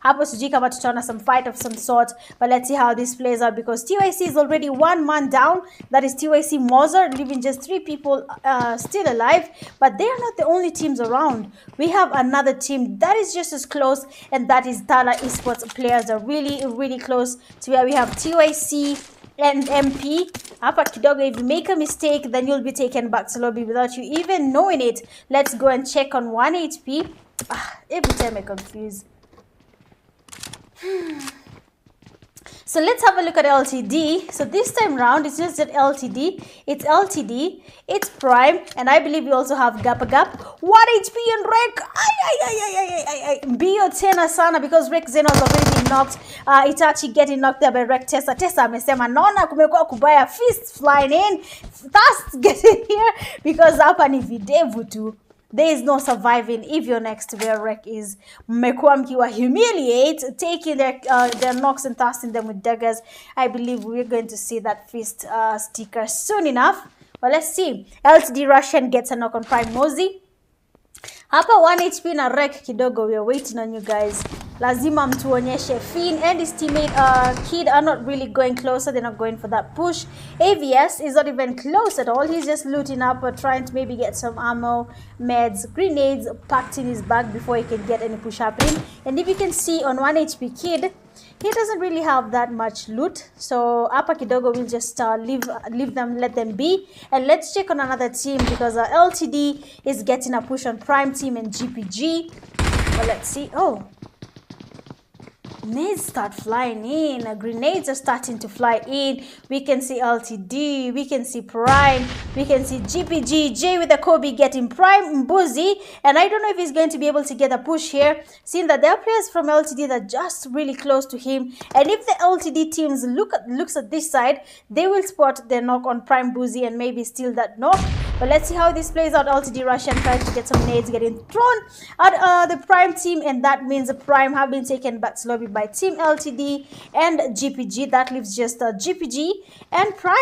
Hapo sijui kama tutaona some fight of some sort, but let's see how this plays out because TYC is already 1 man down. That is TYC Mozer, leaving just 3 people still alive, but they are not the only teams around. We have another team that is just as close, and that is Tala Esports. Players are really close to where we have TYC and MP. Hapa kidogo, if you make a mistake, then you'll be taken back to lobby without you even knowing it. Let's go and check on 1 HP. Every time I confuse. So let's have a look at LTD. So this time round, it's just at LTD. It's LTD, it's Prime, and I believe we also have Gap. 1 HP and Rek. Bio tena sana because Rek Zeno has already been knocked. Itachi getting knocked there by Rek Tessa. Tessa amesema naona kumekuwa kubaya, fist flying in, fast getting here because hapa ni videvu tu. There is no surviving if you're next to where Rek is. Mmekuwa mkiwa humiliate, taking their knocks and tossing them with daggers. I believe we're going to see that fist sticker soon enough. But let's see. LTD Russian gets a knock on Prime Mozi. Hapa 1 HP na Rek kidogo. We are waiting on you guys. Lazima mtuonyeshe. Finn and his teammate Kid are not really going closer. They're not going for that push. AVS is not even close at all. He's just looting up or trying to maybe get some ammo, meds, grenades packed in his bag before he can get any push happening. And if you can see on 1 HP Kid, he doesn't really have that much loot. So Apa Kidogo will just leave them, let them be. And let's check on another team because LTD is getting a push on Prime Team and GPG. But let's see. Oh, nades start flying in. Grenades are starting to fly in. We can see LTD, we can see Prime, we can see GPG, J with the Kobe getting Prime Mbuzi, and I don't know if he's going to be able to get a push here, seeing that there are players from LTD that are just really close to him. And if the LTD teams looks at this side, they will spot their knock on Prime Mbuzi and maybe steal that knock. But let's see how this plays out. LTD Russian trying to get some nades getting thrown at the Prime team, and that means the Prime have been taken back to lobby by Team LTD and GPG. That leaves just GPG and Prime.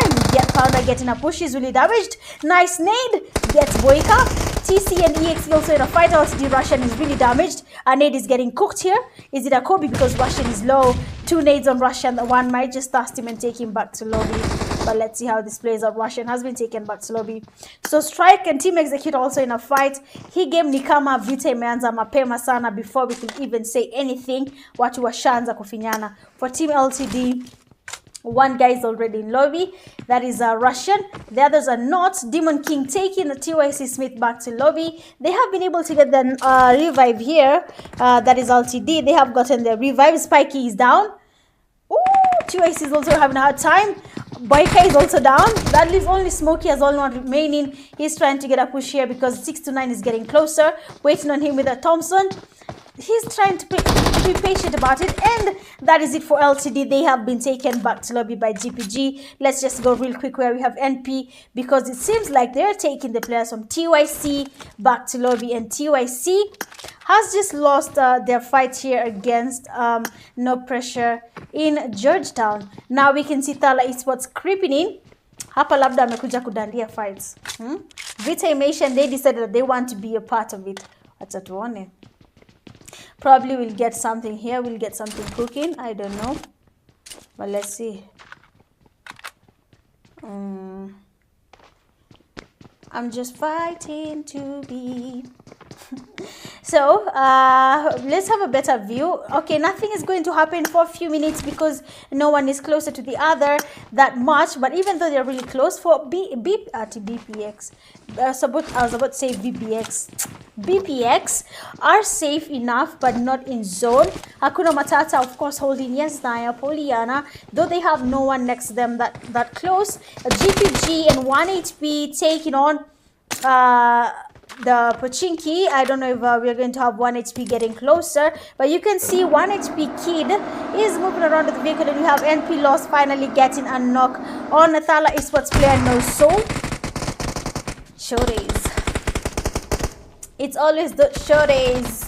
Pounder getting a push. He's really damaged. Nice nade. Gets Boyka. TC and EXE also in a fight. LTD Russian is really damaged. A nade is getting cooked here. Is it a Kobe because Russian is low? 2 nades on Russian. The one might just dust him and take him back to lobby. But let's see how this plays out. Russian has been taken back to lobby. So Strike and Team Execute also in a fight. Hii game ni kama vita imeanza mapema sana before we could even say anything. Watu washaanza kufinyana. For Team LTD, 1 guy is already in lobby. That is Russian. The others are not. Demon King taking the TYC Smith back to lobby. They have been able to get the revive here. That is LTD. They have gotten their revive. Spikey is down. Ooh, TYC is also having a hard time. Boyka is also down. That leaves only Smokey as only one remaining. He's trying to get a push here because 6 to 9 is getting closer. Waiting on him with a Thompson. He's trying to be patient about it. And that is it for LTD. They have been taken back to lobby by GPG. Let's just go real quick where we have NP, because it seems like they're taking the players from TYC back to lobby. And TYC has just lost their fight here against No Pressure in Georgetown. Now we can see Tala Esports creeping in. Hapa labda amekuja kudandia fights. Vita Imation, they decided that they want to be a part of it. Acha tuone. Probably we'll get something here. We'll get something cooking. I don't know. But let's see. I'm just fighting to be So let's have a better view. Okay, nothing is going to happen for a few minutes because no one is closer to the other that much. But even though they're really close, for BPX, I was about to say BPX are safe enough but not in zone. Hakuna Matata, of course, holding yes, Naya, Poliana, though they have no one next to them that close. GPG and 1 HP taking on the Pochinki. I don't know if we're going to have 1 HP getting closer, but you can see 1 HP Kid is moving around with the vehicle, and we have NP Loss finally getting a knock on a Thala Esports player. No soul. Show days. It's always the show days.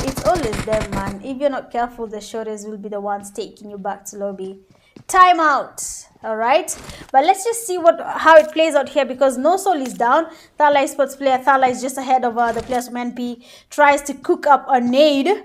It's always them, man. If you're not careful, the show days will be the ones taking you back to lobby. Timeout. All right, but let's just see how it plays out here, because no soul is down. Thala Esports player Thala is just ahead of the players from NP. Tries to cook up a nade.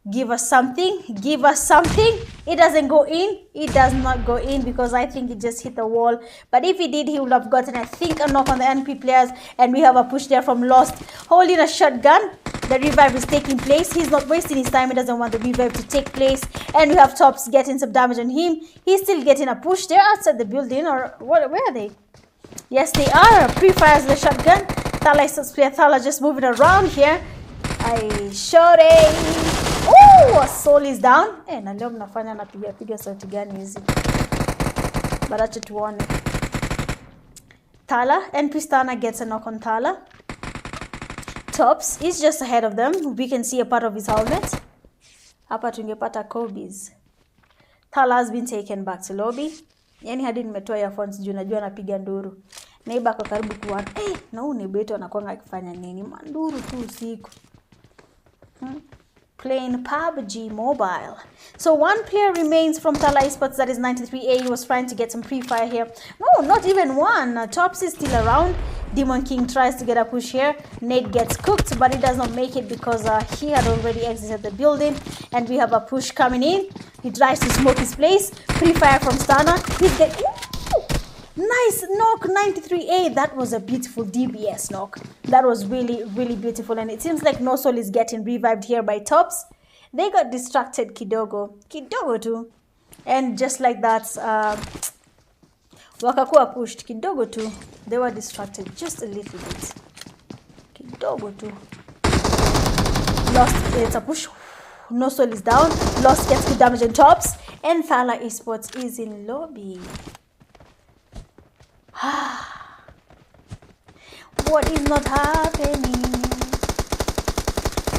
Give us something. Give us something. It doesn't go in. It does not go in because I think it just hit the wall. But if he did, he would have gotten, I think, a knock on the NP players. And we have a push there from Lost, holding a shotgun. The revive is taking place. He's not wasting his time. He doesn't want the revive to take place. And we have Tops getting some damage on him. He's still getting a push there outside the building. Or where are they? Yes, they are. Pre-fires the shotgun. Thala Esports player Thala just moving around here. I shot it. Oh, a soul is down. Eh, na leo mnafanya napiga sauti gani hizi? Baracha tuone. Thala, NP Stana gets a knock on Thala. Tops is just ahead of them. We can see a part of his helmet. Hapa tungepata Kobe's. Thala has been taken back to lobby. Yani hadi nimetoa earphones juu najua napiga nduru. Neighbor kwa karibu kuona. Na huyu neighbor wetu anakuanga akifanya nini? Manduru tu usiku. Playing PUBG Mobile. So 1 player remains from Thala Esports, that is 93A. He was trying to get some pre-fire here. No, not even one. Tops is still around. Demon King tries to get a push here. Nate gets cooked, but he does not make it because he had already exited the building. And we have a push coming in. He tries to smoke his place. Pre-fire from Stana. He's getting... Nice knock, 93A. That was a beautiful DBS knock. That was really, really beautiful. And it seems like No Soul is getting revived here by Tops. They got distracted kidogo tu. And just like that, wakakuwa pushed kidogo tu. They were distracted just a little bit. Kidogo tu. Lost, it's a push. No Soul is down. Lost gets good damage on Tops. And Thala Esports is in lobby. What is not happening?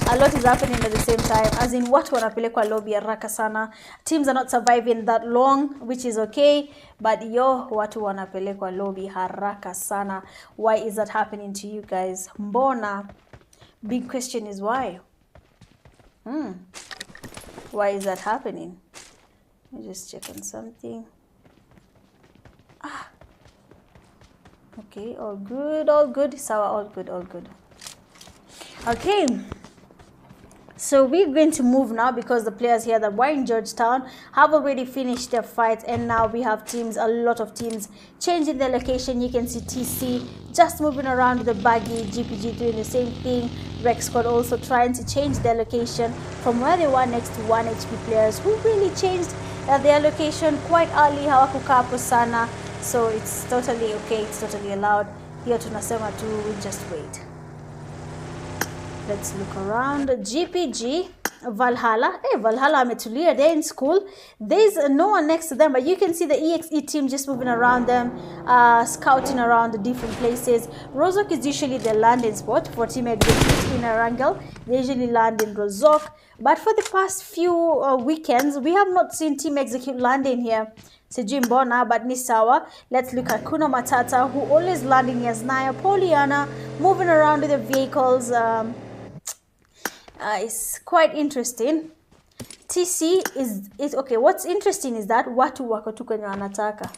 A lot is happening at the same time, as in watu wanapelekwa lobby haraka sana. Teams are not surviving that long, which is okay, but watu wanapelekwa lobby haraka sana. Why is that happening to you guys? Mbona? Big question is why? Why is that happening? Let me just check on something. Okay, all good. Sawa, all good. Okay. So we're going to move now because the players here that were in Georgetown have already finished their fights, and now we have teams, a lot of teams changing their location. You can see TC just moving around with the baggy, GPG doing the same thing. Rex Squad also trying to change their location from where they were next to 1 HP players who really changed their location quite early. Hawakukaa hapo sana. So it's totally okay, it's totally allowed. Here tunasema to just wait. Let's look around. GPG, Valhalla. Hey, Valhalla ametulia. They're in school. There's no one next to them, but you can see the EXE team just moving around them, scouting around the different places. Rozok is usually the landing spot for Team Execute in Erangel. They usually land in Rozok. But for the past few weekends, we have not seen Team Execute landing here. Sijui mbona, but ni sawa. Let's look at Kuno Matata, who always landing as Naya Poliana, moving around with the vehicles. It's quite interesting. TC is okay. What's interesting is that watu wako tu kwenye wanataka.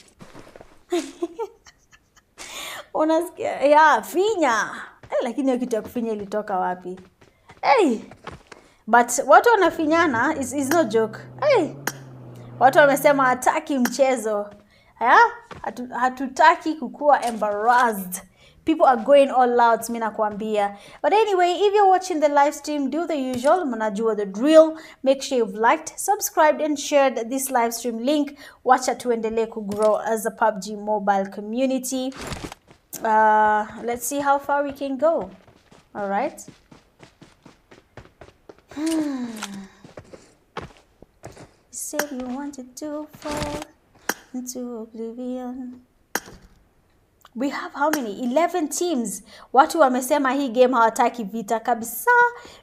Unasikia? Yeah, finya. Lakini hiyo kitu ya kufinya ilitoka wapi? Hey. But watu wanafinyana is no joke. Hey. Watu wamesema hataki mchezo. Hatutaki kukua embarrassed. People are going all out, mina nakwambia. But anyway, if you're watching the live stream, do the usual, mnajua the drill. Make sure you've liked, subscribed, and shared this live stream link. Wacha tuendelee grow as a PUBG mobile community. Let's see how far we can go. All right. You said you wanted to fall into oblivion. We have how many? 11 teams. Watu wamesema hii game hawataki vita kabisa.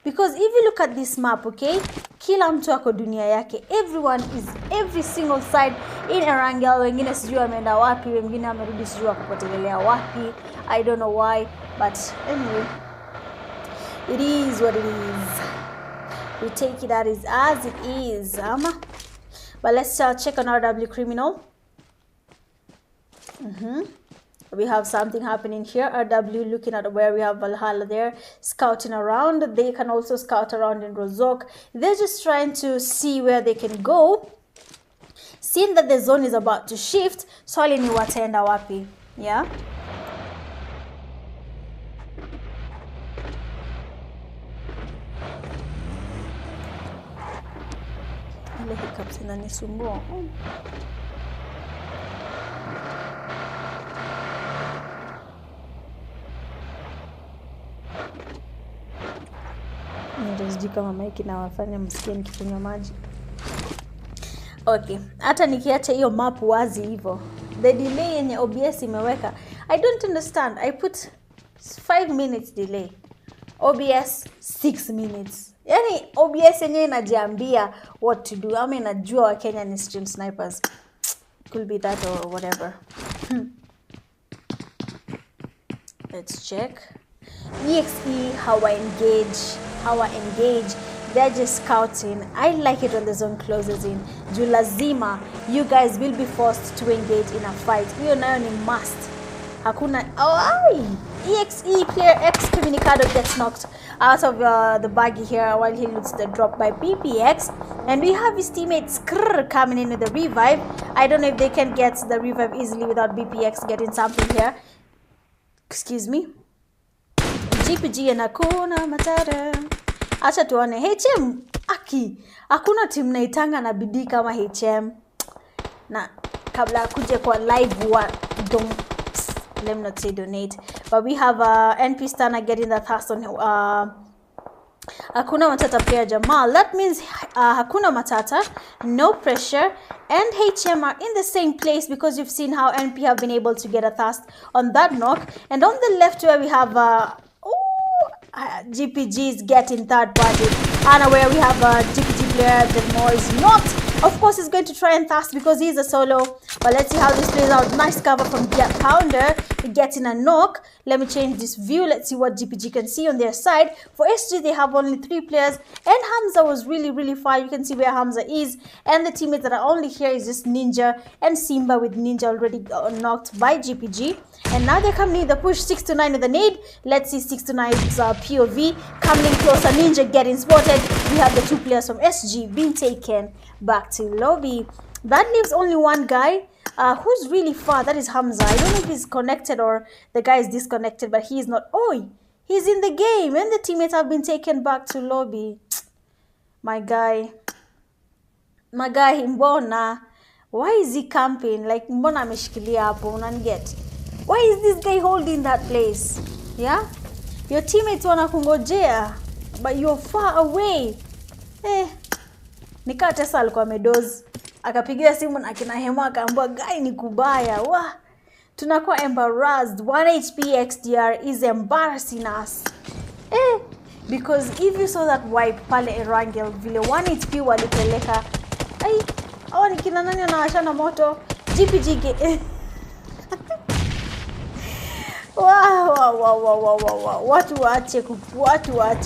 Because if you look at this map, okay? Kila mtu ako dunia yake. Everyone is every single side in Erangel. Wengine sijui wameenda wapi, wengine wamerudi sijui wakupotelelea wapi. I don't know why, but anyway. It is what it is. We take it as it is. But let's check on RW Criminal. We have something happening here. RW looking at where we have Valhalla there, scouting around. They can also scout around in Rozok. They're just trying to see where they can go. Seeing that the zone is about to shift, swali ni wataenda wapi. Yeah. Ile hiccups inanisumbua. Ndio kama maiki na wafanya msikie nikikunywa maji. Okay, hata nikiacha hiyo map wazi hivyo. The delay yenye OBS imeweka, I don't understand. I put 5 minutes delay. OBS 6 minutes. Yani OBS yenyewe inajiambia what to do. Ama inajua wa Kenya ni stream snipers. Could be that or whatever. Let's check. EXE, how I engage. They're just scouting. I like it when the zone closes in. Juu lazima, you guys will be forced to engage in a fight. Hiyo nayo ni must. Hakuna. EXE player X Comunicado gets knocked out of the buggy here while he loots the drop by BPX. And we have his teammate Skrr coming in with the revive. I don't know if they can get the revive easily without BPX getting something here. Excuse me. GPG and hakuna matata. Acha tuone HM aki. Hakuna team naitanga na bidii kama HM. Na kabla kuje kwa live wa let me not say donate. But we have NP Stana getting the thrust on Hakuna Matata player Jamal. That means Hakuna Matata, no pressure, and HM are in the same place because you've seen how NP have been able to get a thrust on that knock. And on the left where we have GPG is getting third party. And where we have a GPG player, Delmore is not. Of course, he's going to try and thrust because he's a solo. But let's see how this plays out. Nice cover from Get Pounder. He gets in a knock. Let me change this view. Let's see what GPG can see on their side. For SG, they have only 3 players. And Hamza was really far. You can see where Hamza is. And the teammates that are only here is just Ninja and Simba, with Ninja already knocked by GPG. And now they're coming in the push 6 to 9 with the nade. Let's see 6 to 9's POV coming in closer. Ninja getting spotted. We have the 2 players from SG being taken back to lobby. That leaves only one guy who's really far. That is Hamza. I don't know if he's connected or the guy is disconnected, but he is not. Oh, he's in the game and the teammates have been taken back to lobby. My guy, mbona, why is he camping? Like, mbona ameshikilia hapo, unaniget? Why is this guy holding that place? Yeah, your teammates wanakungojea but you're far away. Nikaa Tessa alikuwa amedoze. Akapigia simu na kina Hema akaambia guy ni kubaya. Wah. Tunakuwa embarrassed. 1 HP XDR is embarrassing us. Because if you saw that wipe pale Erangel vile 1 HP walipeleka. Hao ni kina nani wanawashana moto? GPG Wow. Watu waache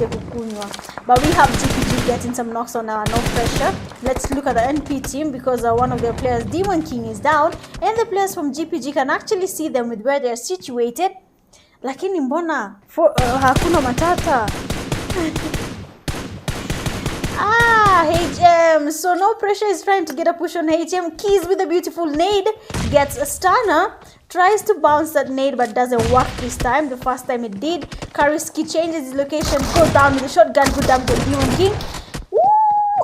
kukunywa. But we have GPG getting some knocks on no pressure. Let's look at the NP team because one of their players, Demon King, is down. And the players from GPG can actually see them with where they're situated. Lakini mbona hakuna matata. HM. So no pressure is trying to get a push on HM. Keys with a beautiful nade. Gets a stunner. Tries to bounce that nade but doesn't work this time. The first time it did. Kariski changes his location, goes down with a shotgun, good damage on Demon King.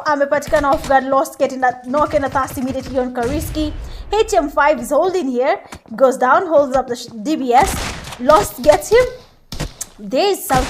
Amepatikana off guard, Lost getting that knock and a thirst immediately on Kariski. HM5 is holding here, goes down, holds up the DBS. Lost gets him. There's some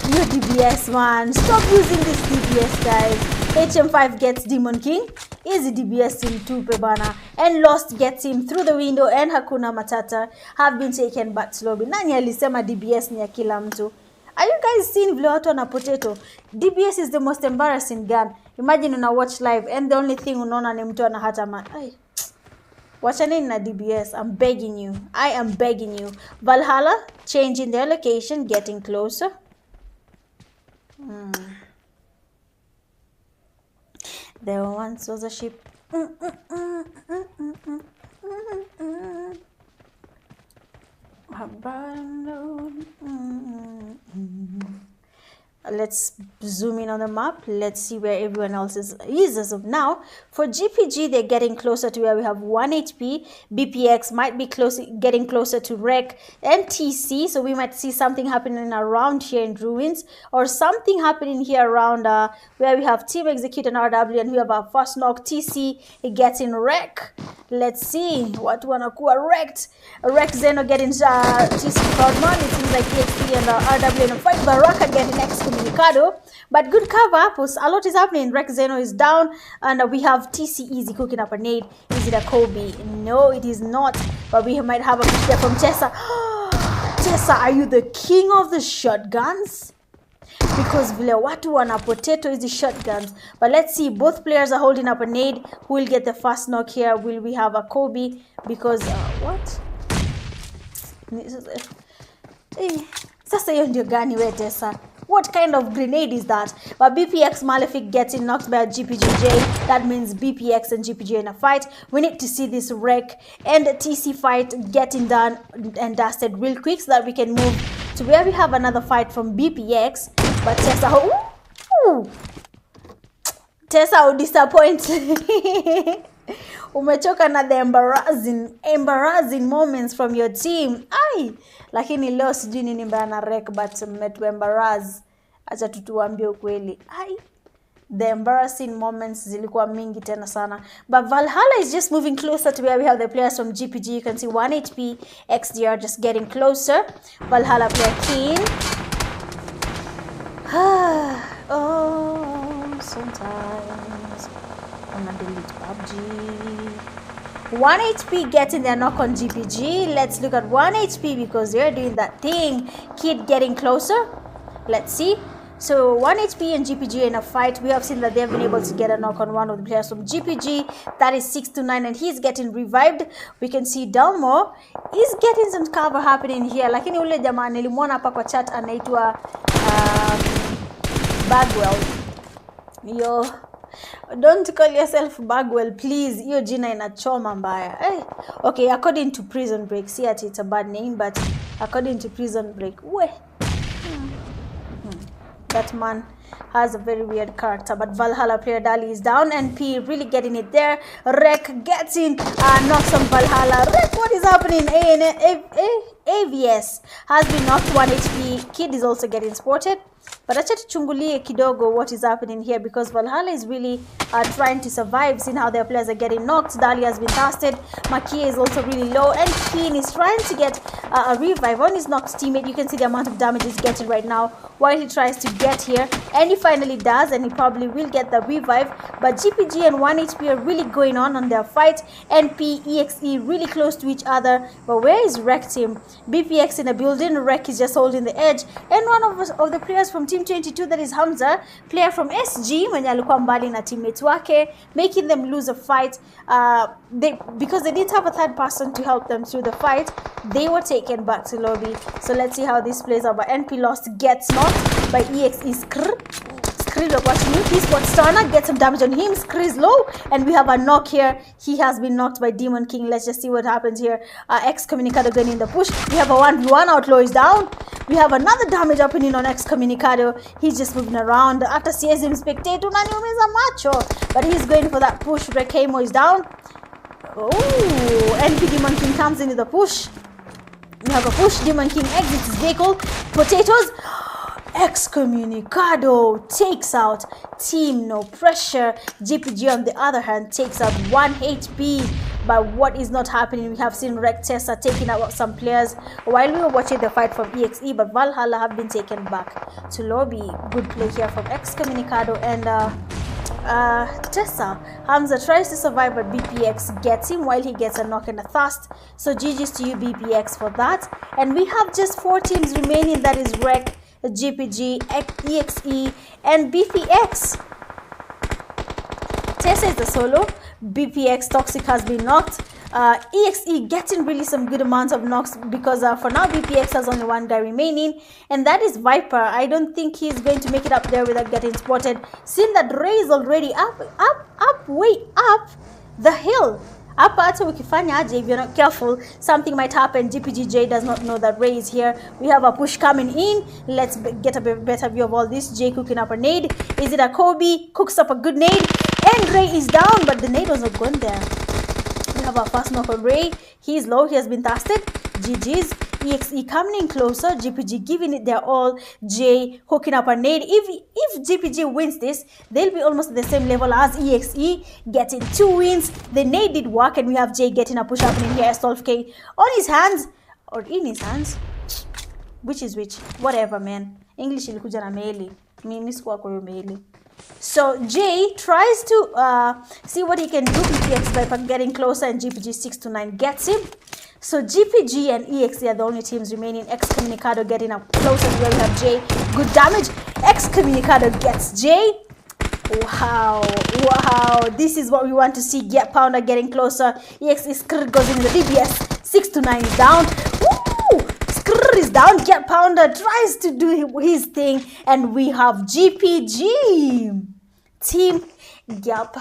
new DBS, man. Stop using this DBS, guys. HM5 gets Demon King. Easy DBS in tupe bana. And Lost gets him through the window, and Hakuna Matata have been taken back to lobby. Nani alisema DBS ni ya kila mtu? Are you guys seeing vile watu wana potato? DBS is the most embarrassing gun. Imagine una watch live and the only thing unaona ni mtu ana hata man. Wachaneni na DBS. I'm begging you. I am begging you. Valhalla changing their location, getting closer. There once was a ship. Let's zoom in on the map. Let's see where everyone else is as of now. For GPG, they're getting closer to where we have 1 HP. BPX might be getting closer to Rec and TC. So we might see something happening around here in Ruins, or something happening here around where we have Team Execute and RW, and we have our first knock. TC getting Rec. Let's see what wanakuwa wrecked. Rec Zeno getting TC Cloudman. It seems like EXP and RW in a fight. Baraka getting excommunicado. But good cover. A lot is happening. Rec Zeno is down. And we have TC Easy cooking up a nade. Is it a Kobe? No, it is not. But we might have a pick there from Tessa. Tessa, are you the king of the shotguns? Because vile watu wana potato is the shotguns. But let's see, both players are holding up a nade. Who will get the first knock here? Will we have a Kobe? Because what? Sasa hiyo ndio gani we Tessa? What kind of grenade is that? But BPX Malefic getting knocked by a GPGJ. That means BPX and GPJ in a fight. We need to see this Rec and TC fight getting done and dusted real quick so that we can move to where we have another fight from BPX. But Tessa, Tessa will disappoint. Umechoka na the embarrassing moments from your team. Lakini leo sijui nini mbaya na Rec, but mmetu embarrass. Acha tutuambie ukweli. The embarrassing moments zilikuwa mingi tena sana. But Valhalla is just moving closer to where we have the players from GPG. You can see 1 HP. XDR just getting closer. Valhalla player keen. Sometimes I'm gonna delete PUBG. 1 HP getting their knock on GPG. Let's look at 1 HP because they're doing that thing. Kid getting closer. Let's see. So 1 HP and GPG in a fight. We have seen that they've been able to get a knock on one of the players from GPG. That is 6-9, and he's getting revived. We can see Delmo is getting some cover happening here. Lakini ule jamaa nilimwona hapa kwa chat anaitwa Bagwell. Yo, don't call yourself Bagwell, please. Iyo jina inachoma mbaya. Okay, according to Prison Break. See, it's a bad name, but according to Prison Break, that man has a very weird character. But Valhalla player Dali is down, and P really getting it there. Rec gets in, knocks on Valhalla. Rec, what is happening? AVS has been knocked 1 HP. Kid is also getting spotted. But acha tuchungulie kidogo what is happening here, because Valhalla is really trying to survive, seeing how their players are getting knocked. Dali has been casted. Makia is also really low, and Keen is trying to get a revive on his knocked teammate. You can see the amount of damage he's getting right now while he tries to get here, and he finally does, and he probably will get the revive. But GPG and 1 HP are really going on their fight. NP, EXE really close to each other. But where is Rec team? BPX in a building. Rec is just holding the edge, and one of the players from Team 22, that is Hamza, player from SG, mwenye alikuwa mbali na teammates wake, making them lose a fight. Because they didn't have a third person to help them through the fight, they were taken back to lobby. So let's see how this plays out. But NP Lost gets knocked by EXE. Skri watching him. He's got Starna, get some damage on him. Skri is low, and we have a knock here. He has been knocked by Demon King. Let's just see what happens here. Excommunicado going in the push. We have a 1v1. Outlaw is down. We have another damage happening on Excommunicado. He's just moving around. After CSM Spectator, unaniumiza macho. But he's going for that push. Rekamo is down. Oh, NP Demon King comes in with a push. We have a push. Demon King exits his vehicle. Potatoes. Excommunicado takes out Team No Pressure. GPG on the other hand takes out 1 HP. But what is not happening, we have seen Rec Tessa taking out some players while we were watching the fight from EXE, but Valhalla have been taken back to lobby. Good play here from Excommunicado and Tessa. Hamza tries to survive, but BPX gets him while he gets a knock and a thrust. So GG's to you, BPX, for that. And we have just 4 teams remaining, that is Rec, GPG, EXE, and BPX. Tessa is the solo. BPX Toxic has been knocked. EXE getting really some good amounts of knocks because for now BPX has only 1 guy remaining, and that is Viper. I don't think he's going to make it up there without getting spotted. Seeing that Ray is already way up the hill. Hata ukifanya aje, if you're not careful, something might happen. GPGJ does not know that Ray is here. We have a push coming in. Let's get a better view of all this. Jay cooking up a nade. Is it a Kobe? Cooks up a good nade. And Ray is down, but the nade was not going there. We have our first knock on Ray. He is low. He has been tested. GG's. EXE coming in closer. GPG giving it their all. Jay hooking up a nade. If GPG wins this, they'll be almost at the same level as EXE, getting 2 wins. The nade did work, and we have Jay getting a push up in here. Stolfk on his hands, or in his hands. Which is which? Whatever, man. English ilikuja na meli. Mimi sikuwa kwa hiyo meli. So Jay tries to see what he can do. BPX by getting closer, and GPG 6 to 9 gets him. So GPG and EXE are the only teams remaining. Excommunicado getting up closer to where we have Jay. Good damage. Excommunicado gets Jay. Wow. This is what we want to see. Get Pounder getting closer. EXE goes in the DBS. 6 to 9 is down. Woo! Is down. Get Pounder tries to do his thing, and we have GPG team Gap.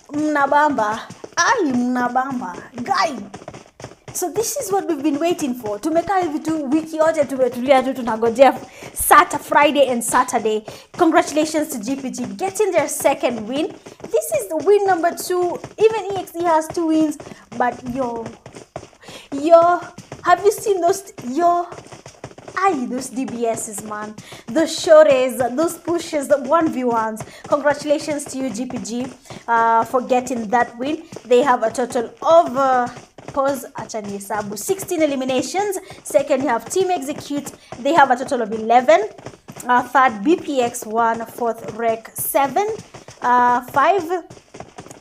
Mnabamba. Mnabamba. Guy. So this is what we've been waiting for. Tumeka hivi tu wiki yote tumetulia tu tunangojea Friday and Saturday. Congratulations to GPG getting their 2nd win. This is the win number 2. Even EXE has 2 wins, but yo, have you seen those those DBSs, man, those shores, those pushes, the 1v1s. Congratulations to you, GPG, for getting that win. They have a total of 16 eliminations. 2nd, you have Team Execute. They have a total of 11. 3rd, BPX 1. 4th, Rec 7. 5,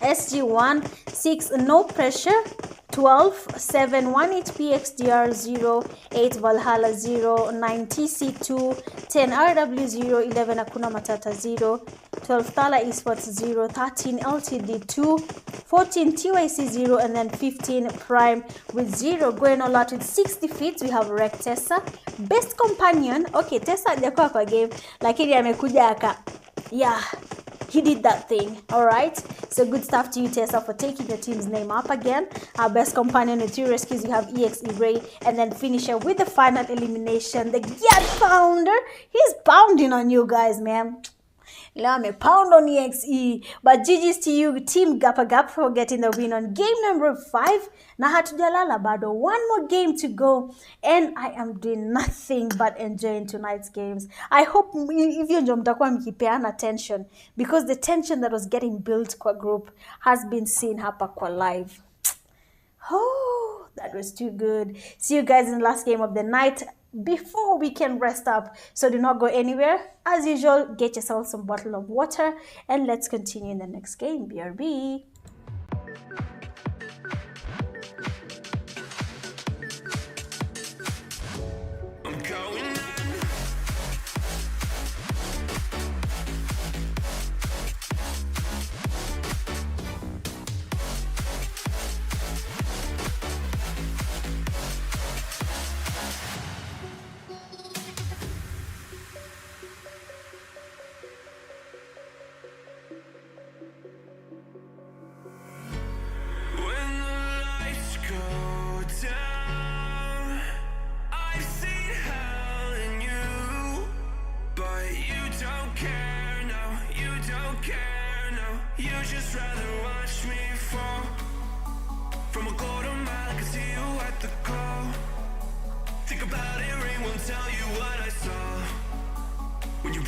SG1. 6, No Pressure. 12, 7, 1 HP XDR 0, 8 Valhalla 0, 9 TC2, 10 RW0, 11 Akuna Matata 0, 12 Thala Esports 0, 13 LTD 2, 14 TYC 0, and then 15 Prime with 0. Going all out with 6 defeats, we have Rec Tessa. Best Companion, okay, Tessa hajakuwa kwa game, lakini amekuja aka, yeah, he did that thing. All right, so good stuff to you, Tessa, for taking your team's name up again. Our best companion with 3 rescues, you have EXE Ray, and then finisher with the final elimination, the Get Pounder. He's pounding on you guys, man. Lame pound on EXE. But GG's to you, Team Gap for getting the win on game number 5. Na hatujalala bado. 1 more game to go, and I am doing nothing but enjoying tonight's games. I hope if you mtakuwa mkipeana tension, because the tension that was getting built kwa group has been seen hapa kwa live. Oh, that was too good. See you guys in the last game of the night before we can rest up. So do not go anywhere. As usual, get yourself some bottle of water, and let's continue in the next game. BRB. I'm going in.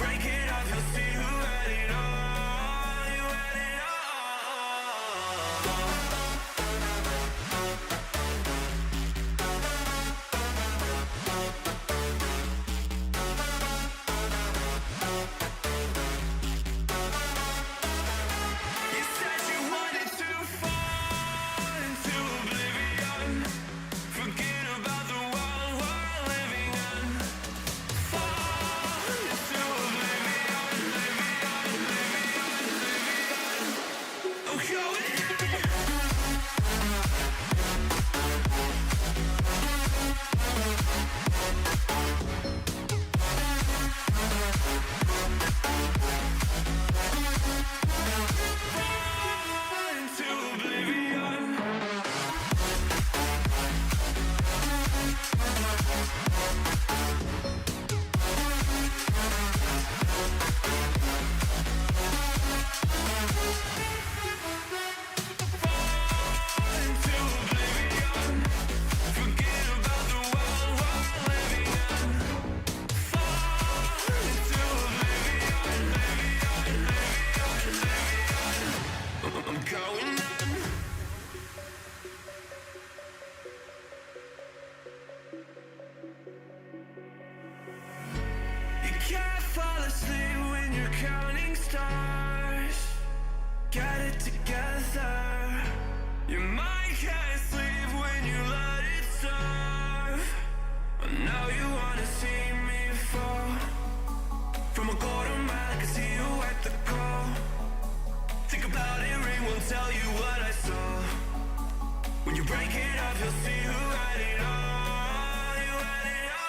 break it off, you'll see who had it all. You had it all. You said you wanted to fall into oblivion, forget about the world we're living in. Fall into oblivion, oh, going into oblivion. Into oblivion, forget about the world we're living in. Fall into oblivion, I'm going on. You can't fall asleep when you're counting stars. Get it together. Your mind can't sleep when you let it serve. And now you wanna see me fall. From a quarter mile, I can see you at the call. Think about it, ring won't tell you what I saw. When you break it off, you'll see who had it all. You had it all.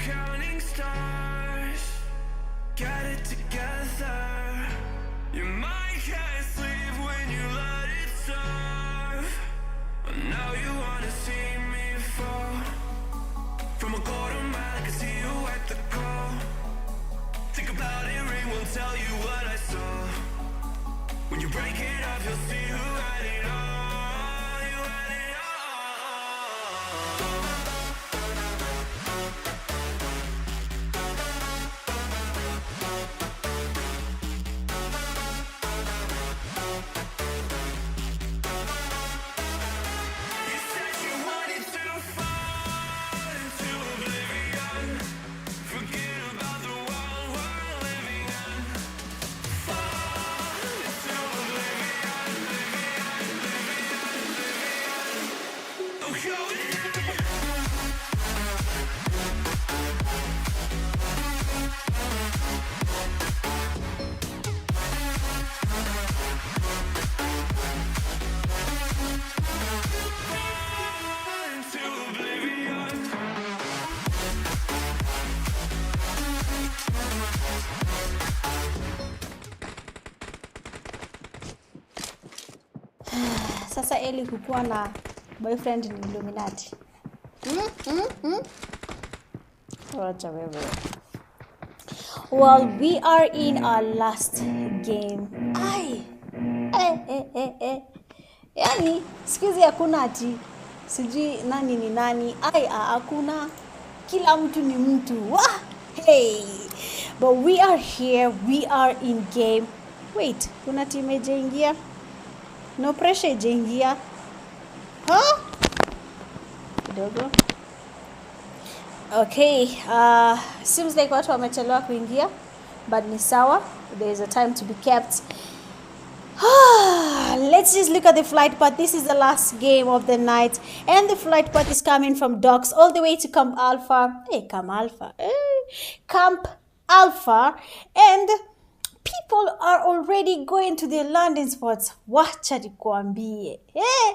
counting stars. Get it together. Your mind can't sleep when you let it serve. And now you wanna see me fall. From a quarter mile, I can see you at the call. Think about it, ring won't tell you what I saw. When you break it up, you'll see who had it all. You had it all. You said you wanted to fall into oblivion. Forget about the world we're living in. Fall into oblivion, oblivion. Oh, go in. Fall into oblivion. Sasa Eli kukuwa na boyfriend ni Illuminati. Wacha wewe. Well, we are in our last game. Ai. Yani, siku hizi hakuna ati sijui nani ni nani. Ai, hakuna. Kila mtu ni mtu. Wah! Hey. But we are here. We are in game. Wait, kuna team ijaingia? No pressure ijaingia. Huh? Kidogo. Okay, seems like watu wamechelewa kuingia, but ni sawa. There is a time to be kept. Let's just look at the flight path. This is the last game of the night, and the flight path is coming from Docks all the way to Camp Alpha. Hey, Camp Alpha. Hey. Camp Alpha, and people are already going to the landing spots. Wacha nikuambie. Hey.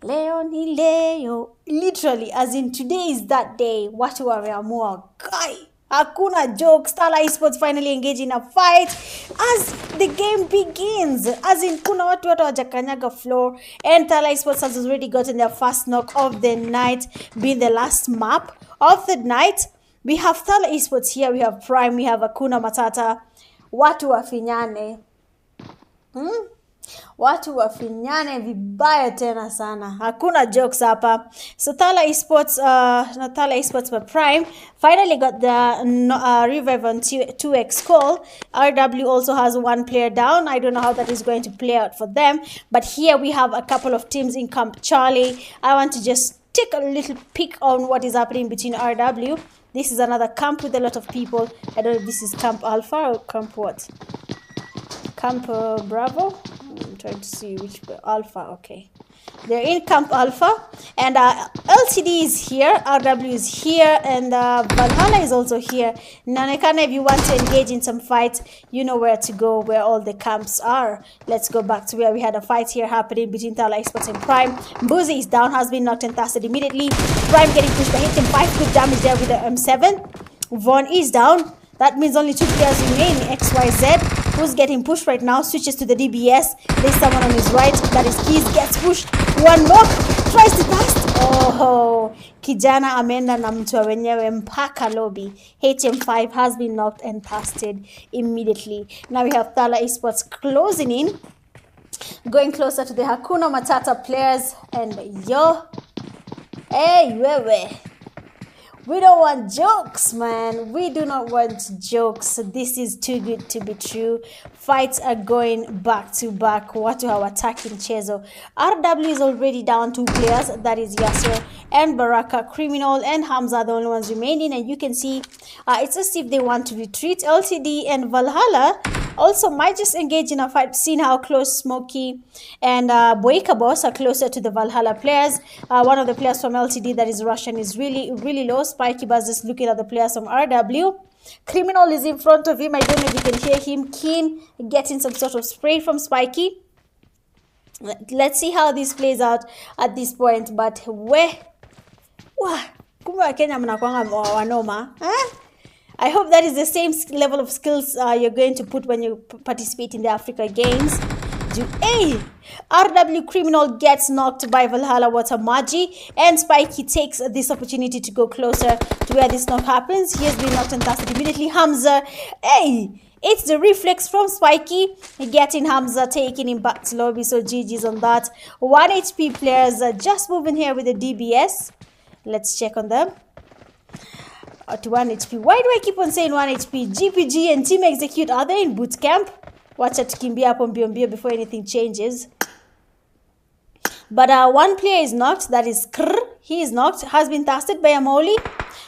Leo ni leo. Literally, as in today is that day. Watu wameamua. Kai. Hakuna jokes. Tala Esports finally engage in a fight as the game begins. As in, kuna watu wajakanyaga floor. And Tala Esports has already gotten their first knock of the night, being the last map of the night. We have Tala Esports here. We have Prime. We have Hakuna Matata. Watu wafinyane. Watu wafinyane vibaya tena sana. Hakuna jokes hapa. So Tala Esports, not Tala Esports but Prime finally got the revive on 2x call. RW also has one player down. I don't know how that is going to play out for them. But here we have a couple of teams in Camp Charlie. I want to just take a little peek on what is happening between RW. This is another camp with a lot of people. I don't know if this is Camp Alpha or Camp what? Camp Bravo? I'm trying to see which Alpha. Okay, they're in Camp Alpha, and LCD is here, RW is here, and Valhalla is also here. Nanekana, if you want to engage in some fights, you know where to go, where all the camps are. Let's go back to where we had a fight here happening between Tala Esports and Prime. Mbuzi is down, has been knocked and casted immediately. Prime getting pushed by hit him 5 good damage there with the M7. Vaughn is down. That means only 2 players remain. XYZ, who's getting pushed right now, switches to the DBS. There's someone on his right. That is Keys, gets pushed. One knock, tries to pass. Oh, kijana ameenda na mtu wenyewe mpaka lobby. HM5 has been knocked and pasted immediately. Now we have Tala Esports closing in, going closer to the Hakuna Matata players. And yo, hey, wewe. We don't want jokes, man. We do not want jokes. This is too good to be true. Fights are going back to back. Watu hawataki mchezo. RW is already down 2 players. That is Yasser and Baraka. Criminal and Hamza are the only ones remaining. And you can see it's as if they want to retreat. LTD and Valhalla also might just engage in a fight, seeing how close Smokey and Boyka Boss are closer to the Valhalla players. One of the players from LTD that is Russian is really, really low. Spiky Buzz is looking at the players from RW. Criminal is in front of him. I don't know if you can hear him. Keen getting some sort of spray from Spiky. Let's see how this plays out at this point. But Kumbe wa Kenya mnakuanga wanoma. I hope that is the same level of skills you're going to put when you participate in the Africa Games. RW Criminal gets knocked by Valhalla Watamaji, and Spikey takes this opportunity to go closer to where this knock happens. He has been knocked and casted immediately. Hamza, it's the reflex from Spikey, getting Hamza, taking him back to lobby, so GG's on that. 1 HP players just moving here with the DBS. Let's check on them. To 1 HP. Why do I keep on saying 1 HP? GPG and Team Execute, are they in boot camp? Watch it tukimbia hapo mbio mbio before anything changes. But one player is knocked, that is Krr. He is knocked, has been tasted by Amoli.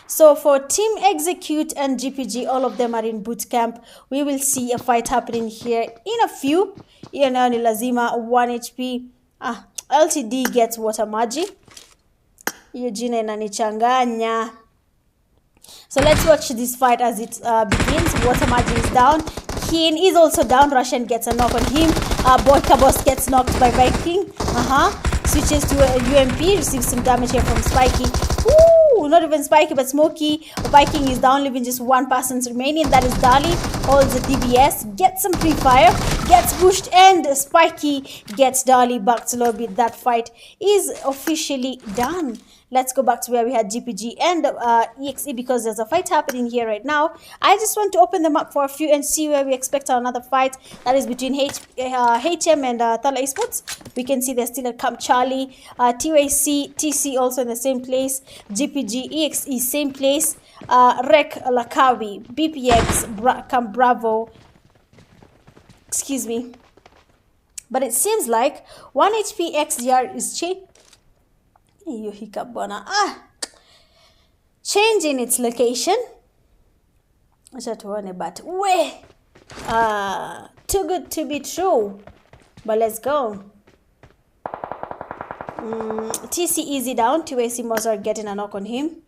So for Team Execute and GPG, all of them are in boot camp. We will see a fight happening here in a few. Hiyo nayo ni lazima. 1 HP. LTD gets Watamaji. Hiyo jina inanichanganya. So let's watch this fight as it begins. Watamaji is down. Keen is also down. Russian gets a knock on him. Boyka Boss gets knocked by Viking. Switches to a UMP. Receives some damage here from Spikey. Ooh, not even Spikey, but Smokey. Viking is down, leaving just one person remaining. That is Dali. Holds the DBS. Gets some pre-fire. Gets pushed, and Spikey gets Dali back to lobby. That fight is officially done. Let's go back to where we had GPG and EXE, because there's a fight happening here right now. I just want to open them up for a few and see where we expect another fight. That is between HM and Thala Esports. We can see there's still a Camp Charlie. TYC, TC also in the same place. GPG, EXE, same place. Rek Lakawi, BPX, Camp Bravo. Excuse me. But it seems like 1 HP XDR is changing its location. But too good to be true. But let's go. TC easy down. TYC Mozart getting a knock on him.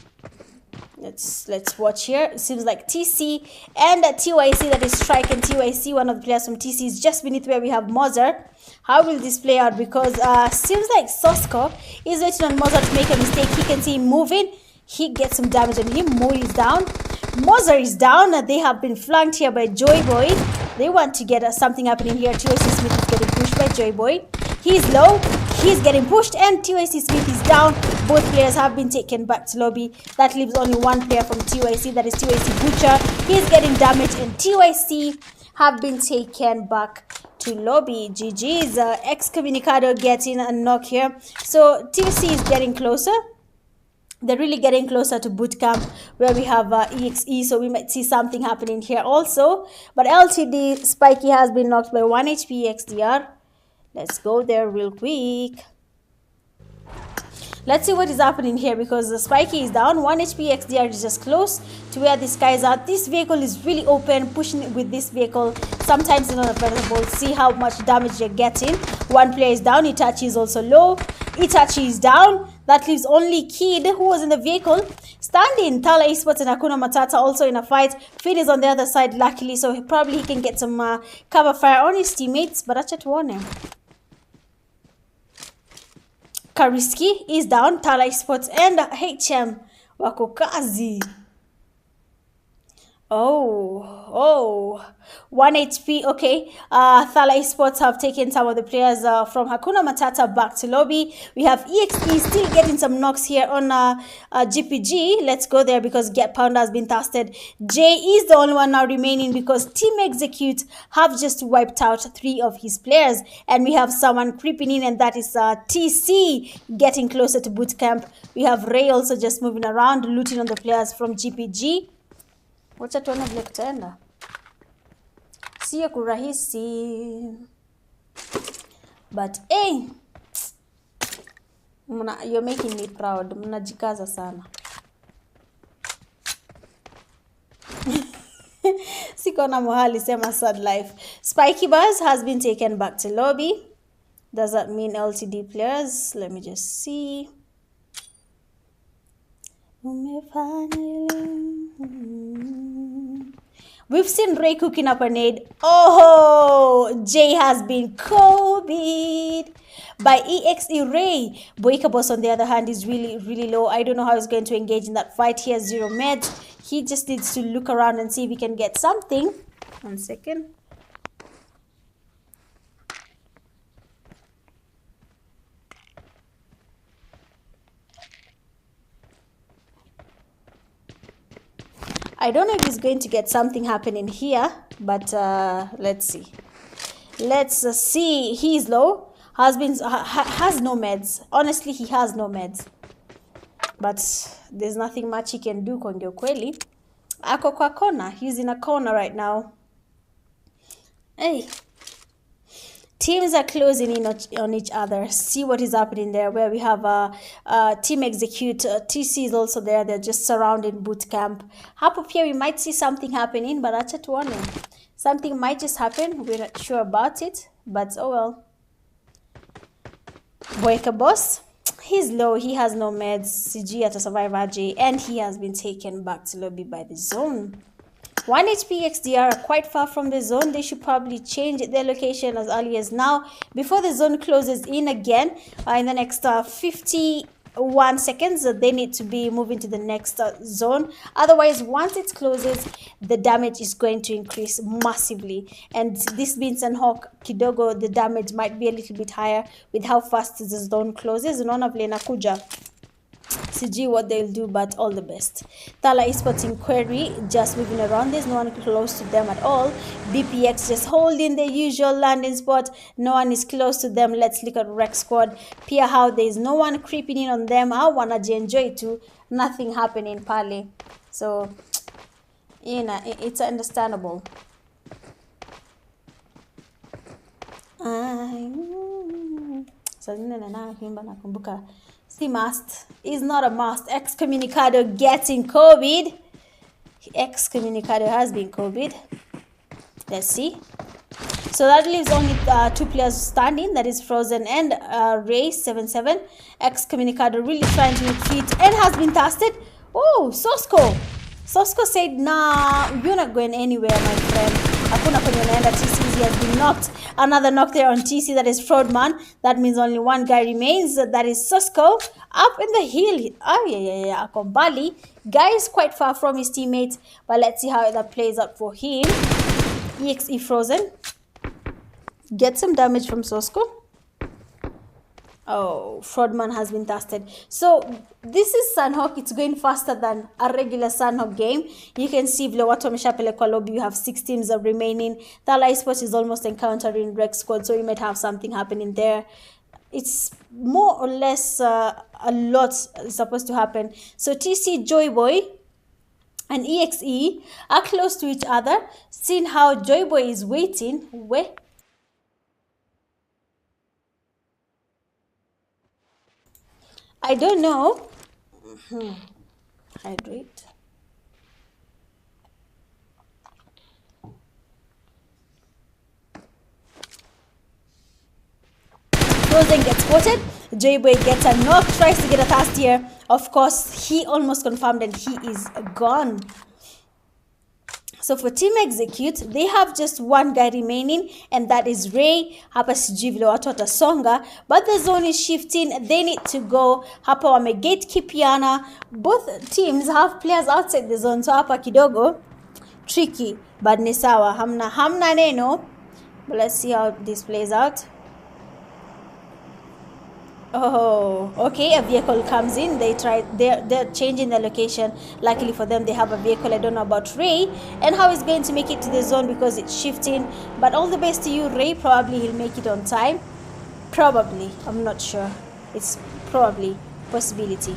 Let's watch here. It seems like TC and TYC, that is Strike and TYC, one of the players from TC, is just beneath where we have Mozart. How will this play out? Because seems like Sosko is waiting on Mozart to make a mistake. He can see him moving. He gets some damage on him. Mo is down. Mozart is down. They have been flanked here by Joy Boy. They want to get something happening here. TYC Smith is getting pushed by Joy Boy. He's low. He's getting pushed, and TYC Smith is down. Both players have been taken back to lobby. That leaves only one player from TYC. That is TYC Butcher. He's getting damaged, and TYC have been taken back to lobby. GG's. Excommunicado getting a knock here. So TYC is getting closer. They're really getting closer to boot camp where we have EXE, so we might see something happening here also. But LTD, Spikey has been knocked by 1 HP XDR. Let's go there real quick. Let's see what is happening here, because the Spikey is down. 1 HP XDR is just close to where this guy is at. This vehicle is really open. Pushing with this vehicle sometimes is not available. See how much damage you're getting. One player is down. Itachi is also low. Itachi is down. That leaves only Kid, who was in the vehicle, standing. Thala Esports and Hakuna Matata also in a fight. Finn is on the other side, luckily, so he can get some cover fire on his teammates. But acha tuone. Kariski is down. Thala Esports and HM wako kazi. Oh, 1 HP. Okay, Thala Esports have taken some of the players from Hakuna Matata back to lobby. We have EXE still getting some knocks here on GPG. Let's go there, because Get Pounder has been tasted. Jay is the only one now remaining, because Team Execute have just wiped out 3 of his players, and we have someone creeping in, and that is TC getting closer to boot camp. We have Ray also just moving around, looting on the players from GPG. Wacha tuone vile kutaenda. Sio kurahisi. But you're making me proud. Mnajikaza sana. Siko na mohali sema sad life. Spiky Buzz has been taken back to lobby. Does that mean LTD players? Let me just see. We've seen Ray cooking up a nade. Oh, Jay has been Kobe'd by EXE Ray. Boyka Boss, on the other hand, is really low. I don't know how he's going to engage in that fight. He has 0 meds. He just needs to look around and see if he can get something. 1 second. I don't know if he's going to get something happening here, but let's see. Let's see. He's low. Has no meds. Honestly, he has no meds. But there's nothing much he can do, Kongyo Kweli. Ako kwa corner. He's in a corner right now. Hey. Teams are closing in on each other. See what is happening there, where we have Team Execute. TC is also there. They're just surrounding boot camp. Hapo pia we might see something happening, but acha tuone. Something might just happen. We're not sure about it, but oh well. Boyka Boss, he's low. He has no meds. CG at a survivor RJ, and he has been taken back to lobby by the zone. 1 HP XDR are quite far from the zone. They should probably change their location as early as now before the zone closes in again. In the next 51 seconds, they need to be moving to the next zone. Otherwise, once it closes, the damage is going to increase massively. And this being Sanhok kidogo, the damage might be a little bit higher with how fast the zone closes. Unaona vile inakuja. CG what they'll do, but all the best. Thala Esports inquiry just moving around. There's no one close to them at all. BPX just holding the usual landing spot. No one is close to them. Let's look at Rec Squad. Pia how there's no one creeping in on them. I wanna enjoy too. Nothing happening pale. So you know, it's understandable. Nakumbuka. Must is not a must. Excommunicado getting COVID. Excommunicado has been COVID. Let's see. So that leaves only 2 players standing. That is Frozen and Ray 7-7. Excommunicado really trying to retreat and has been tested. Oh, Sosko. Sosko said, nah, you're not going anywhere, my friend. Hakuna kwenye unaenda. TC has been knocked. Another knock there on TC. That is Fraudman. That means only one guy remains. That is Sosko. Up in the hill. Oh, yeah. Akombali. Guy is quite far from his teammates. But let's see how that plays out for him. EXE Frozen. Get some damage from Sosko. Oh, Fraudman has been tested. So this is Sanhok. It's going faster than a regular Sanhok game. You can see vile watu wameshapelekwa lobby. You have 6 teams remaining. Thala Esports is almost encountering Rec Squad, so you might have something happening there. It's more or less a lot is supposed to happen. So TC, Joyboy and EXE are close to each other. Seeing how Joyboy is waiting. Where? I don't know. Hydrate. Frozen gets spotted. Joyboy gets a knock, tries to get a thrust here. Of course, he almost confirmed and he is gone. So for Team Execute, they have just one guy remaining, and that is Ray. Hapa sijui vile watu watasonga, but the zone is shifting. They need to go. Hapa wame gatekeepiana. Both teams have players outside the zone, so hapa kidogo tricky, but ni sawa. Hamna neno. But let's see how this plays out. Oh, okay, a vehicle comes in. They're changing the location. Luckily for them, they have a vehicle. I don't know about Ray and how he's going to make it to the zone because it's shifting, but all the best to you, Ray. Probably he'll make it on time. Probably, I'm not sure. It's probably possibility.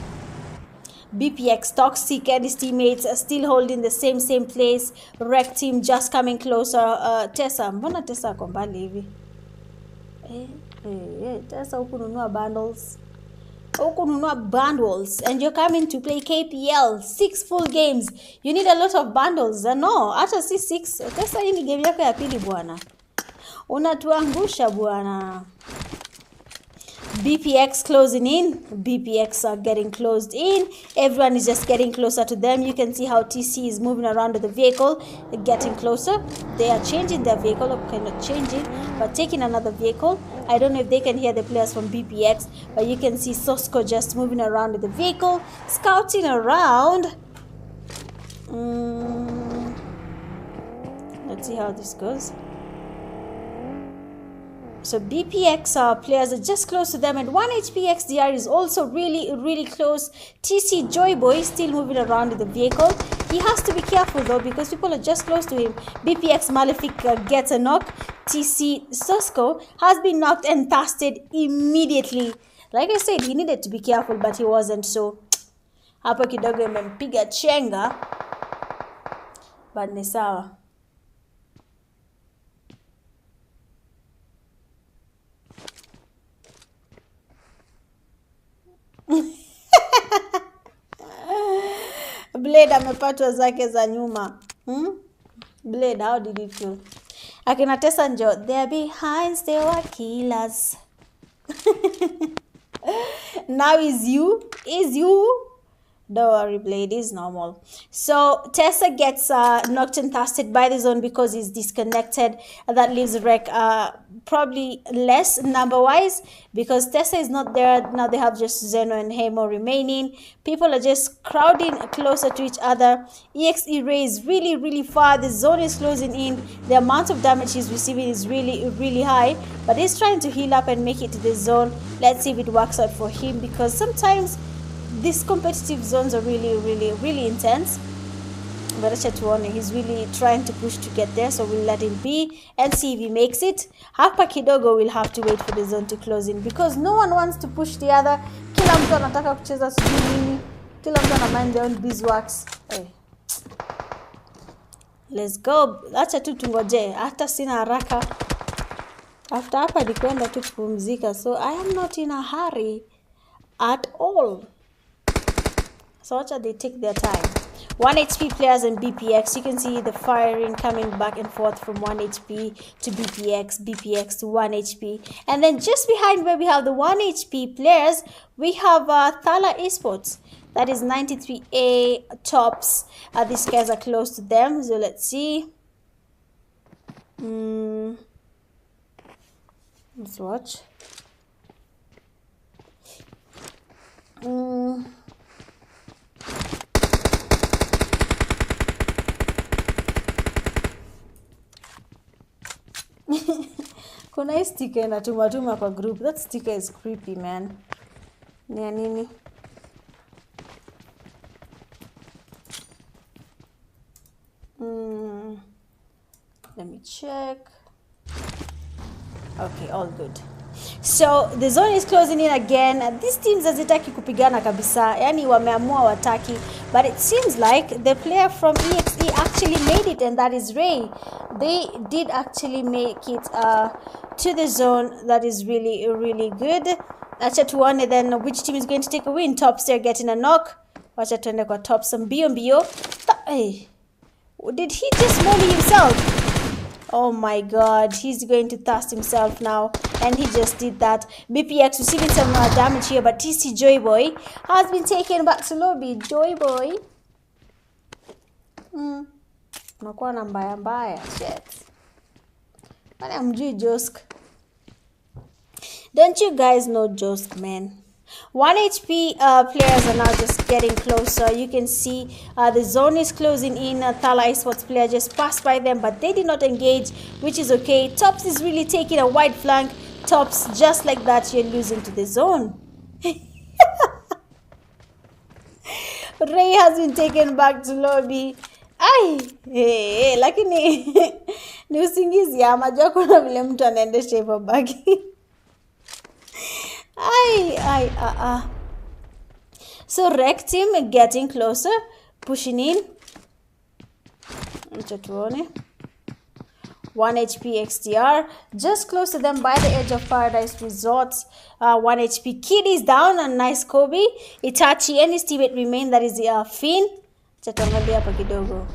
BPX Toxic and his teammates are still holding the same place. Rec team just coming closer. Tessa, mbona Tessa kombali hivi? Tessa ukununua bundles. And you're coming to play KPL 6 full games. You need a lot of bundles. No, hata si 6. Tessa, hii ni game yako ya pili bwana. Unatuangusha bwana. BPX closing in. BPX are getting closed in. Everyone is just getting closer to them. You can see how TC is moving around with the vehicle, getting closer. They are changing their vehicle. Okay, not changing, but taking another vehicle. I don't know if they can hear the players from BPX, but you can see Sosco just moving around with the vehicle, scouting around. Let's see how this goes. So BPX players are just close to them, and 1 HP XDR is also really close. TC Joyboy still moving around with the vehicle. He has to be careful though, because people are just close to him. BPX Malefic gets a knock. TC Sosco has been knocked and tasted immediately. Like I said, he needed to be careful, but he wasn't. So hapo kidogo imempiga chenga, but ni sawa. Blade amepatwa zake za nyuma. Blade, how did it feel? Akina Tessa njo, they're behind, they were killers. Now is you. Don't worry, Blade is normal. So Tessa gets knocked and tasted by the zone because he's disconnected. That leaves Rek probably less number-wise, because Tessa is not there. Now they have just Zeno and Hemo remaining. People are just crowding closer to each other. EXE Ray is really far. The zone is closing in. The amount of damage he's receiving is really high, but he's trying to heal up and make it to the zone. Let's see if it works out for him, because sometimes these competitive zones are really intense. But he's really trying to push to get there, so we'll let him be and see if he makes it. Hapa kidogo will have to wait for the zone to close in, because no one wants to push the other. Kila mtu anataka kucheza sijui nini. Kila mtu ana mind their own beeswax. Hey. Let's go. Acha tu tungoje. Hata sina haraka. After hapa ni kwenda tu kupumzika, so I am not in a hurry at all. So watch they take their time. 1 HP players and BPX. You can see the firing coming back and forth from 1 HP to BPX, BPX to 1 HP. And then just behind where we have the 1 HP players, we have Thala Esports. That is 93A tops. These guys are close to them. So let's see. Let's watch. Kuna hii sticker inatumatuma kwa group. That sticker is creepy, man. Ni nini? Let me check. Okay, all good. So the zone is closing in again. These teams hazitaki kupigana kabisa. Yani wameamua wataki. But it seems like the player from EXE actually made it, and that is Ray. They did actually make it to the zone. That is really good. Acha tuone then which team is going to take a win. Tops, they're getting a knock. Wacha tuende kwa Tops. Mbio. Hey. Did he just molly himself? Oh my god, he's going to thirst himself now, and he just did that. BPX receiving some damage here, but TC Joyboy has been taken back to lobby. Joyboy. Nakuwa na mbaya. Shit. Wale amjui Josk. Don't you guys know Josk, man? 1 HP players are now just getting closer. You can see the zone is closing in. Thala Esports player just passed by them, but they did not engage, which is okay. Tops is really taking a wide flank. Tops, just like that, you're losing to the zone. Ray has been taken back to lobby. Hey, lakini ni usingizi ama jua kuna vile mtu anaendesha hivyo bagi. So Rek team getting closer, pushing in. Acha tuone. 1 HP XTR just close to them by the edge of Paradise Resorts. 1 HP Kid is down, a nice Kobe. Itachi and his teammate remain, that is Finn. Acha tuangalia hapa kidogo.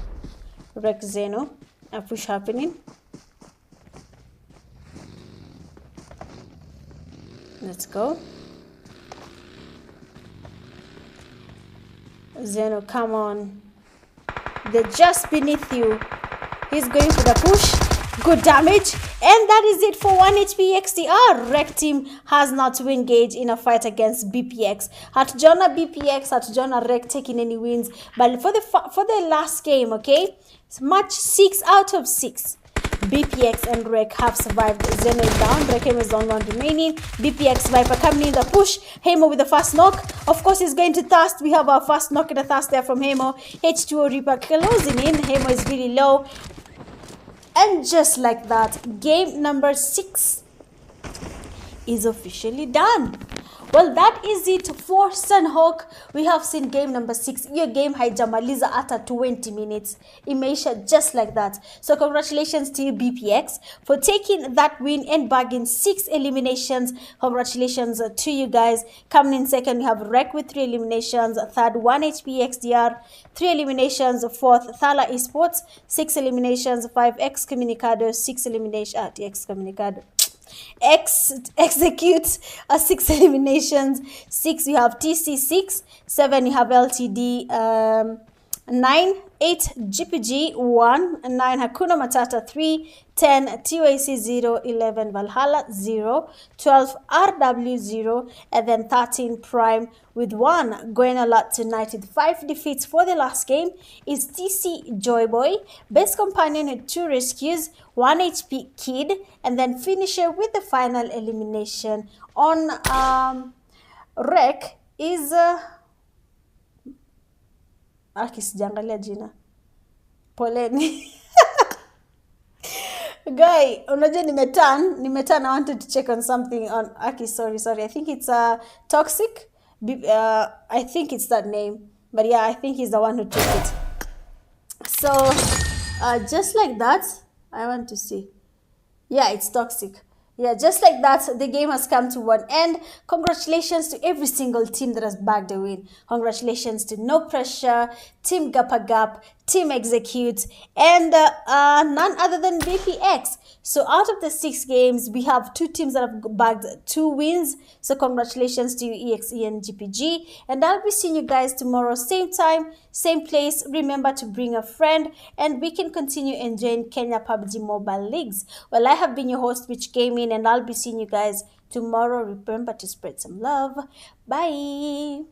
Rek Zeno, a push happening. Let's go. Zeno, come on. They're just beneath you. He's going for the push. Good damage. And that is it for 1 HP XDR. Rec team has not to engage in a fight against BPX. Hatujona BPX, Hatujona Rec taking any wins. But for the last game, okay? It's match 6 out of 6. BPX and Rec have survived. Zeno is down. Rekem is the only one remaining. BPX Viper coming in the push. Hemo with the first knock. Of course, he's going to Thirst. We have our first knock and a Thirst there from Hemo. H2O Reaper closing in. Hemo is really low. And just like that, game number 6 is officially done. Well, that is it for Sunhawk. We have seen game number 6. Your game haijamaliza after 20 minutes. Imeisha just like that. So congratulations to you, BPX, for taking that win and bagging 6 eliminations. Congratulations to you guys. Coming in second, we have Rec with 3 eliminations. Third, 1 HP XDR, 3 eliminations. Fourth, Thala Esports, 6 eliminations. 5, Excommunicado, 6 eliminations. Excommunicado. Execute 6 eliminations. 6 you have TC6, 7 you have LTD, 9, 8 GPG, 1, 9 Hakuna Matata, 3, 10 TOAC 0, 11 Valhalla 0, 12 RW 0, and then 13 Prime with 1. Going a lot tonight with 5 defeats for the last game is TC Joyboy, best companion with 2 rescues, 1 HP Kid, and then finisher with the final elimination on Rec is sijaangalia jina. Poleni. Guy, unajua nimeturn. I wanted to check on something on Aki. Sorry. I think it's Toxic. I think it's that name. But yeah, I think he's the one who took it. So, just like that, I want to see. Yeah, it's Toxic. Yeah, just like that, the game has come to one end. Congratulations to every single team that has bagged a win. Congratulations to No Pressure, Team Gap, Team Execute, and none other than BPX. So out of the 6 games, we have 2 teams that have bagged 2 wins. So congratulations to you, EXE and GPG. And I'll be seeing you guys tomorrow, same time, same place. Remember to bring a friend, and we can continue enjoying Kenya PUBG Mobile Leagues. Well, I have been your host, Witch Gaming, and I'll be seeing you guys tomorrow. Remember to spread some love. Bye.